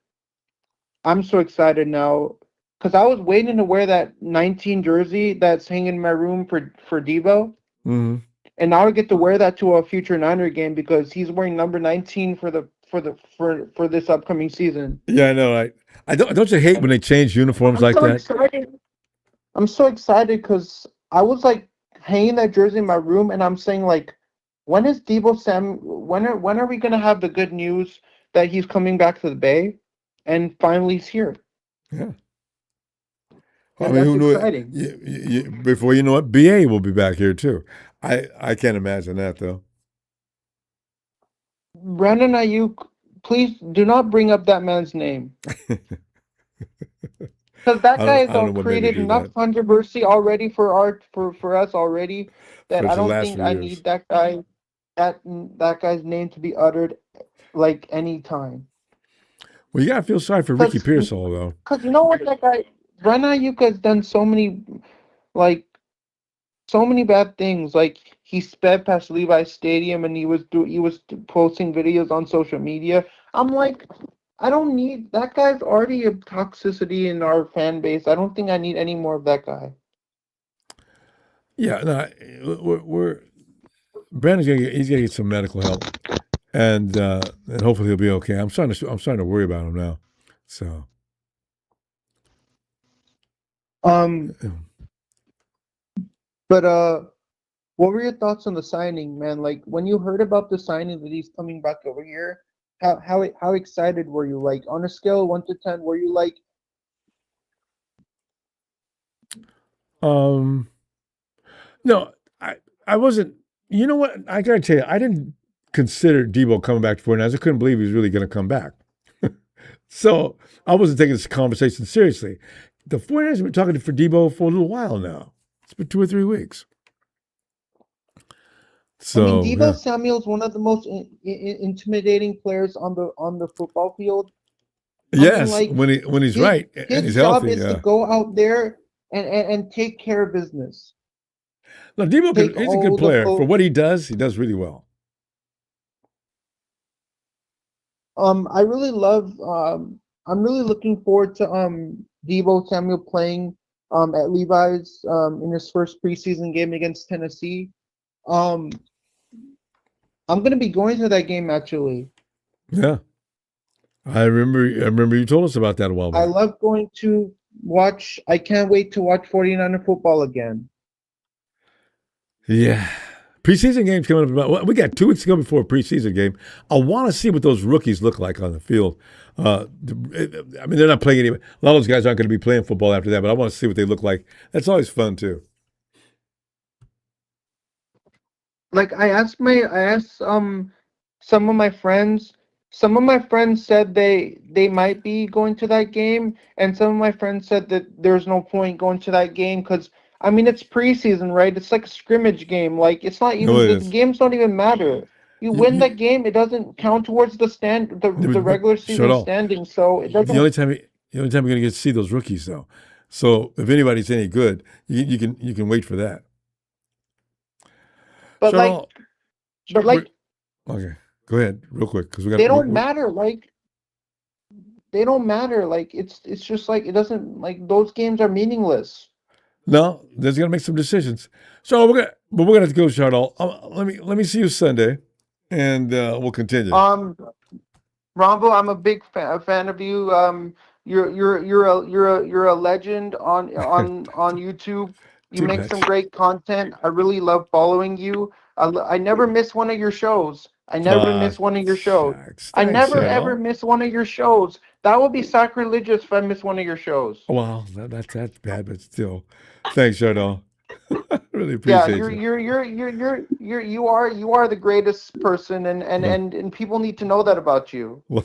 I'm so excited now, because I was waiting to wear that 19 jersey that's hanging in my room for Deebo. Mm-hmm. And now I get to wear that to a future Niner game because he's wearing number 19 for this upcoming season. Yeah, I know, right? Don't you hate when they change uniforms like that? Excited. I'm so excited because I was like hanging that jersey in my room, and I'm saying like, when is Deebo Sam? When are we gonna have the good news that he's coming back to the Bay? And finally, he's here. Yeah. And I mean, who knew exciting. it? Before you know it, BA will be back here too. I can't imagine that though. Brandon Ayuk, please do not bring up that man's name. Because that guy has created enough controversy already for us already that I don't think I need that guy. that guy's name to be uttered like any time. Well, you gotta feel sorry for Ricky Pearsall though. Cause you know what, that guy Brenna Ayuk has done so many bad things. Like he sped past Levi's Stadium and he was posting videos on social media. I'm like, I don't need that guy's already a toxicity in our fan base. I don't think I need any more of that guy. Yeah, no, we're Brandon's he's gonna get some medical help, and hopefully he'll be okay. I'm starting to worry about him now. So, But what were your thoughts on the signing, man? Like when you heard about the signing that he's coming back over here, how excited were you? Like on a scale of 1 to 10, were you like? No, I wasn't. You know what? I gotta tell you, I didn't consider Deebo coming back to 49ers. I couldn't believe he was really going to come back. So I wasn't taking this conversation seriously. The 49ers have been talking for Deebo for a little while now. It's been 2 or 3 weeks. So, I mean, Deebo Samuel's one of the most intimidating players on the football field. Yes, I mean, when he's right and he's healthy. His job is to go out there and take care of business. No, Deebo, he's a good player. For what he does really well. I really love. I'm really looking forward to Deebo Samuel playing at Levi's in his first preseason game against Tennessee. I'm gonna be going to that game actually. Yeah, I remember you told us about that a while back. I love going to watch. I can't wait to watch 49er football again. Yeah. Preseason games coming up. Well, we got 2 weeks to go before a preseason game. I want to see what those rookies look like on the field. I mean, they're not playing any. A lot of those guys aren't going to be playing football after that, but I want to see what they look like. That's always fun too. Like I asked some of my friends. Some of my friends said they might be going to that game, and some of my friends said that there's no point going to that game because. I mean, it's preseason, right? It's like a scrimmage game. Like it's not even the games don't even matter. You win that game, it doesn't count towards the regular season standing. So it doesn't. The only time you're going to get to see those rookies, though. So if anybody's any good, you can wait for that. But okay, go ahead, real quick, because they don't matter. Like they don't matter. Like it's just like it doesn't like those games are meaningless. No, they're going to make some decisions. So we're gonna have to go, Chardol. Let me see you Sunday, and we'll continue. Ronbo, I'm a big fan of you. You're a legend on YouTube. You make some great content. I really love following you. I never miss one of your shows. I never miss one of your shows. I never ever miss one of your shows. That would be sacrilegious if I miss one of your shows. Well, that's bad, but still, thanks, Chardol. Really appreciate you. You are the greatest person, and people need to know that about you. Well,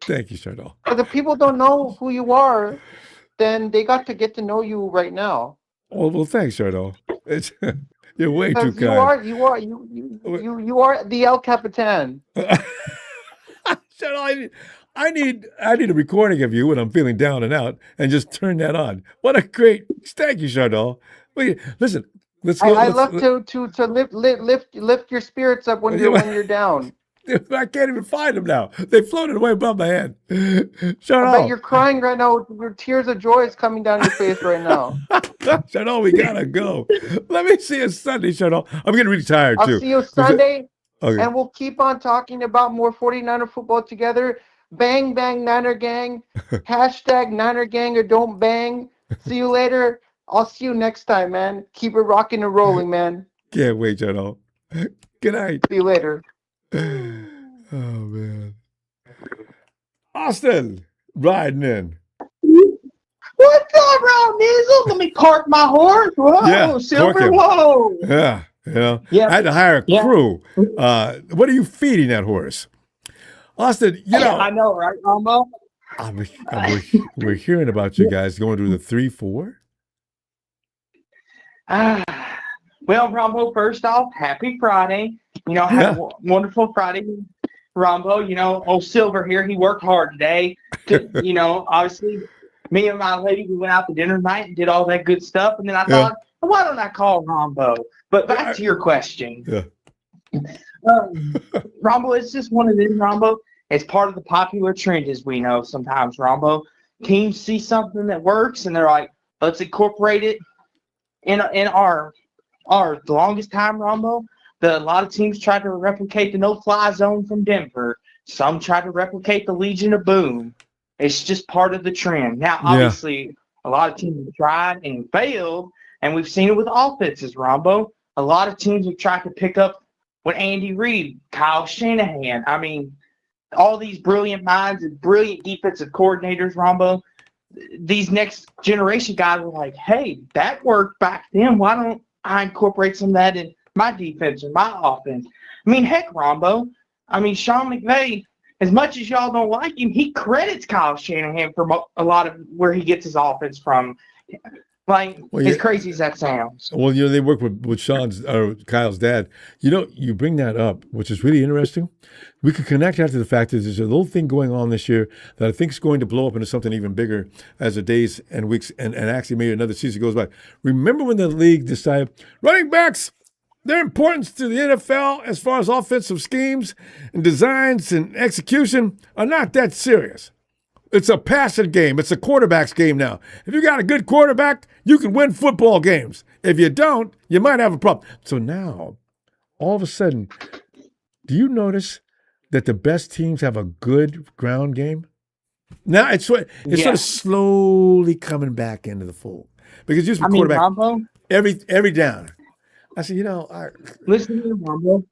thank you, Chardol. Because if people don't know who you are, then they got to get to know you right now. Well, thanks, Chardol. You're way too kind. You are the El Capitan. Chardol, I need a recording of you when I'm feeling down and out, and just turn that on. What a great thank you, Chardol. Listen, let's go. I love to lift your spirits up when you're down. I can't even find them now. They floated away above my head. Chardol. I bet you're crying right now. Your tears of joy is coming down your face right now. Chardol, we gotta go. Let me see you Sunday, Chardol. I'm getting really tired too. I'll see you Sunday, okay. And we'll keep on talking about more 49er football together. Bang, bang, Niner gang. Hashtag Niner gang or don't bang. See you later. I'll see you next time, man. Keep it rocking and rolling, man. Can't wait, Chardol. Good night. See you later. Oh, man. Austin, riding in. What's up, Round Nizzle? Let me cart my horse. Whoa, Silver, whoa. Yeah, I had to hire a crew. What are you feeding that horse? Austin, I know, right, Ronbo? We're hearing about you guys going to the 3-4. Well, Ronbo, first off, happy Friday. Had Yeah. a wonderful Friday. Ronbo, old Silver here, he worked hard today. Obviously, me and my lady, we went out to dinner tonight and did all that good stuff. And then I Yeah. thought, why don't I call Ronbo? But back to your question. Yeah. Ronbo, it's just one of them, Ronbo. It's part of the popular trend, as we know sometimes, Ronbo. Teams see something that works, and they're like, let's incorporate it in our the longest time, Ronbo. A lot of teams try to replicate the no-fly zone from Denver. Some try to replicate the Legion of Boom. It's just part of the trend. Now, obviously, a lot of teams have tried and failed, and we've seen it with offenses, Ronbo. A lot of teams have tried to pick up with Andy Reid, Kyle Shanahan. I mean, all these brilliant minds and brilliant defensive coordinators, Ronbo. These next generation guys are like, hey, that worked back then. Why don't I incorporate some of that in my defense or my offense? I mean, heck, Ronbo. I mean, Sean McVay, as much as y'all don't like him, he credits Kyle Shanahan for a lot of where he gets his offense from. Like, as crazy as that sounds. Well, they work with Kyle's dad. You bring that up, which is really interesting. We could connect that to the fact that there's a little thing going on this year that I think is going to blow up into something even bigger as the days and weeks and actually maybe another season goes by. Remember when the league decided running backs, their importance to the NFL as far as offensive schemes and designs and execution are not that serious. It's a passing game. It's a quarterback's game now. If you got a good quarterback, you can win football games. If you don't, you might have a problem. So now, all of a sudden, do you notice that the best teams have a good ground game? Now it's sort of slowly coming back into the fold because usually quarterback Ronbo, every down. I said, listen to me, Ronbo.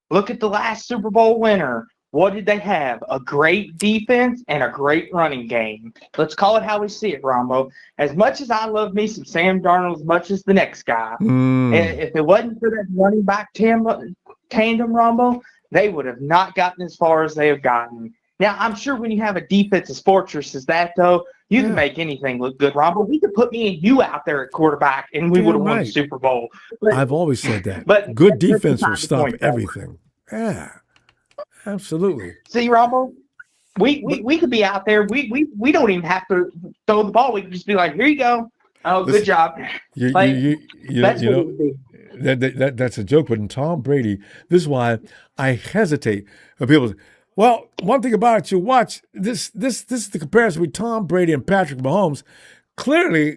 Look at the last Super Bowl winner. What did they have? A great defense and a great running game. Let's call it how we see it, Ronbo. As much as I love me some Sam Darnold as much as the next guy, and if it wasn't for that running back tandem, Ronbo, they would have not gotten as far as they have gotten. Now, I'm sure when you have a defense as fortress as that, though, you can make anything look good, Ronbo. We could put me and you out there at quarterback, and we would have won the Super Bowl. But, I've always said that. But good defense will beside the stop point, though. everything. Yeah. Absolutely. See, Ronbo, we could be out there. We don't even have to throw the ball. We could just be like, here you go. Oh, good job. That's what it would be. That's a joke. But in Tom Brady, this is why I hesitate. When people say, well, one thing about it, you watch this is the comparison between Tom Brady and Patrick Mahomes. Clearly,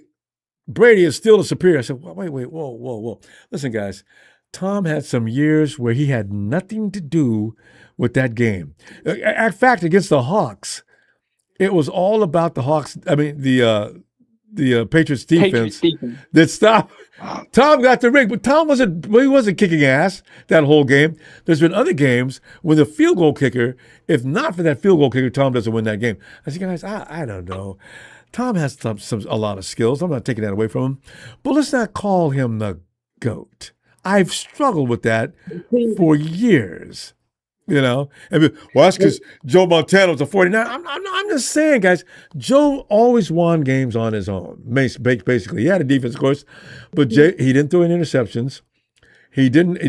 Brady is still the superior. I said, wait, whoa. Listen, guys, Tom had some years where he had nothing to do with that game. In fact, against the Hawks, it was all about the Hawks. I mean, the Patriots defense that stopped. Tom got the ring, but Tom wasn't kicking ass that whole game. There's been other games when the field goal kicker, if not for that field goal kicker, Tom doesn't win that game. I said, guys, I don't know. Tom has a lot of skills. I'm not taking that away from him, but let's not call him the GOAT. I've struggled with that for years. Well, that's because Joe Montana was a 49. I'm just saying, guys, Joe always won games on his own, basically. He had a defense, of course, but he didn't throw any interceptions. He didn't.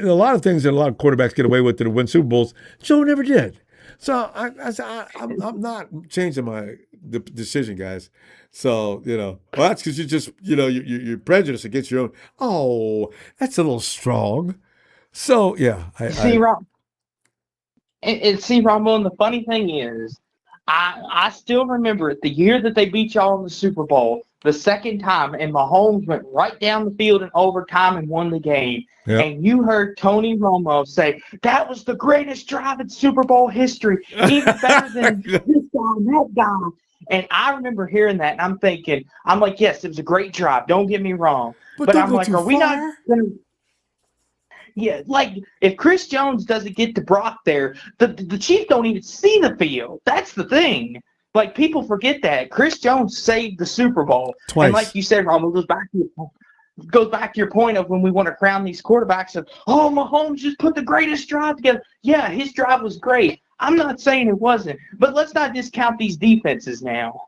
A lot of things that a lot of quarterbacks get away with to win Super Bowls, Joe never did. So I'm not changing my decision, guys. So, well, that's because you just, you're prejudiced against your own. Oh, that's a little strong. So, yeah. See, Ronbo, and the funny thing is, I still remember it, the year that they beat y'all in the Super Bowl, the second time, and Mahomes went right down the field in overtime and won the game. Yep. And you heard Tony Romo say, that was the greatest drive in Super Bowl history, even better than this guy and that guy. And I remember hearing that, and I'm like, yes, it was a great drive. Don't get me wrong. But I'm like, are we not going to... Yeah, like if Chris Jones doesn't get to Brock there, the Chiefs don't even see the field. That's the thing. Like people forget that Chris Jones saved the Super Bowl twice. And like you said, Ronald, goes back to your point of when we want to crown these quarterbacks of, oh, Mahomes just put the greatest drive together. Yeah, his drive was great. I'm not saying it wasn't, but let's not discount these defenses now.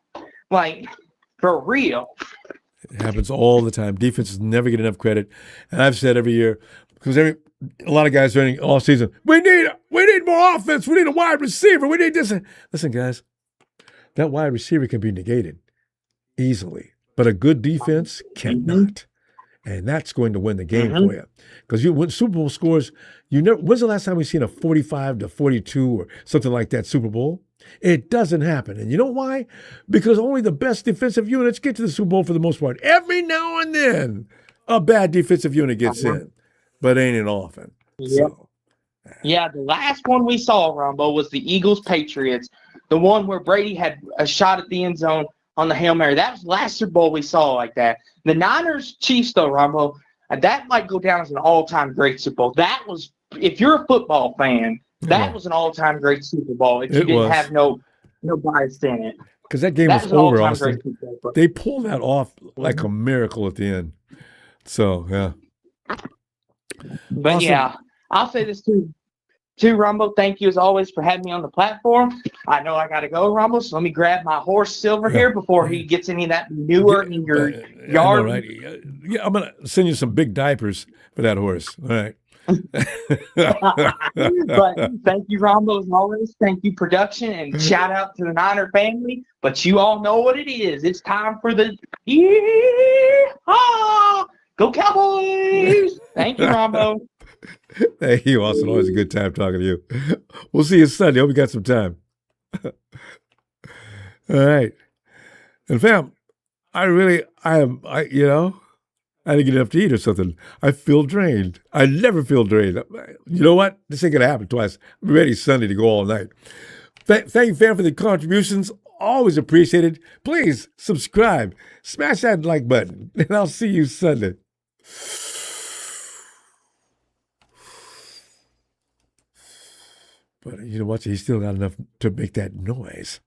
Like for real. It happens all the time. Defenses never get enough credit, and I've said every year. because a lot of guys during all season, we need more offense. We need a wide receiver. We need this. Listen, guys, that wide receiver can be negated easily, but a good defense cannot. And that's going to win the game for you. Because you win Super Bowl scores, when's the last time we've seen a 45-42 or something like that Super Bowl? It doesn't happen. And you know why? Because only the best defensive units get to the Super Bowl for the most part. Every now and then, a bad defensive unit gets in, but ain't it often. Yeah. Yeah, the last one we saw, Ronbo, was the Eagles-Patriots, the one where Brady had a shot at the end zone on the Hail Mary. That was the last Super Bowl we saw like that. The Niners-Chiefs, though, Ronbo, that might go down as an all-time great Super Bowl. That was, if you're a football fan, that was an all-time great Super Bowl if you didn't have no bias in it. Because that game was over, Austin. They pulled that off like a miracle at the end. So, yeah. But, Awesome. yeah, I'll say this, too. Ronbo, thank you as always for having me on the platform. I know I got to go, Ronbo, so let me grab my horse Silver here before he gets any of that manure in your yard. Know, right? Yeah, I'm going to send you some big diapers for that horse. All right. But thank you, Ronbo, as always. Thank you, production, and shout out to the Niner family. But you all know what it is. It's time for the Go Cowboys! Thank you, Ronbo. Thank you, Austin. Always a good time talking to you. We'll see you Sunday. Hope you got some time. All right. And fam, I didn't get enough to eat or something. I feel drained. I never feel drained. You know what? This ain't going to happen twice. I'm ready Sunday to go all night. Thank you, fam, for the contributions. Always appreciated. Please subscribe. Smash that like button. And I'll see you Sunday. But you know what? He still got enough to make that noise.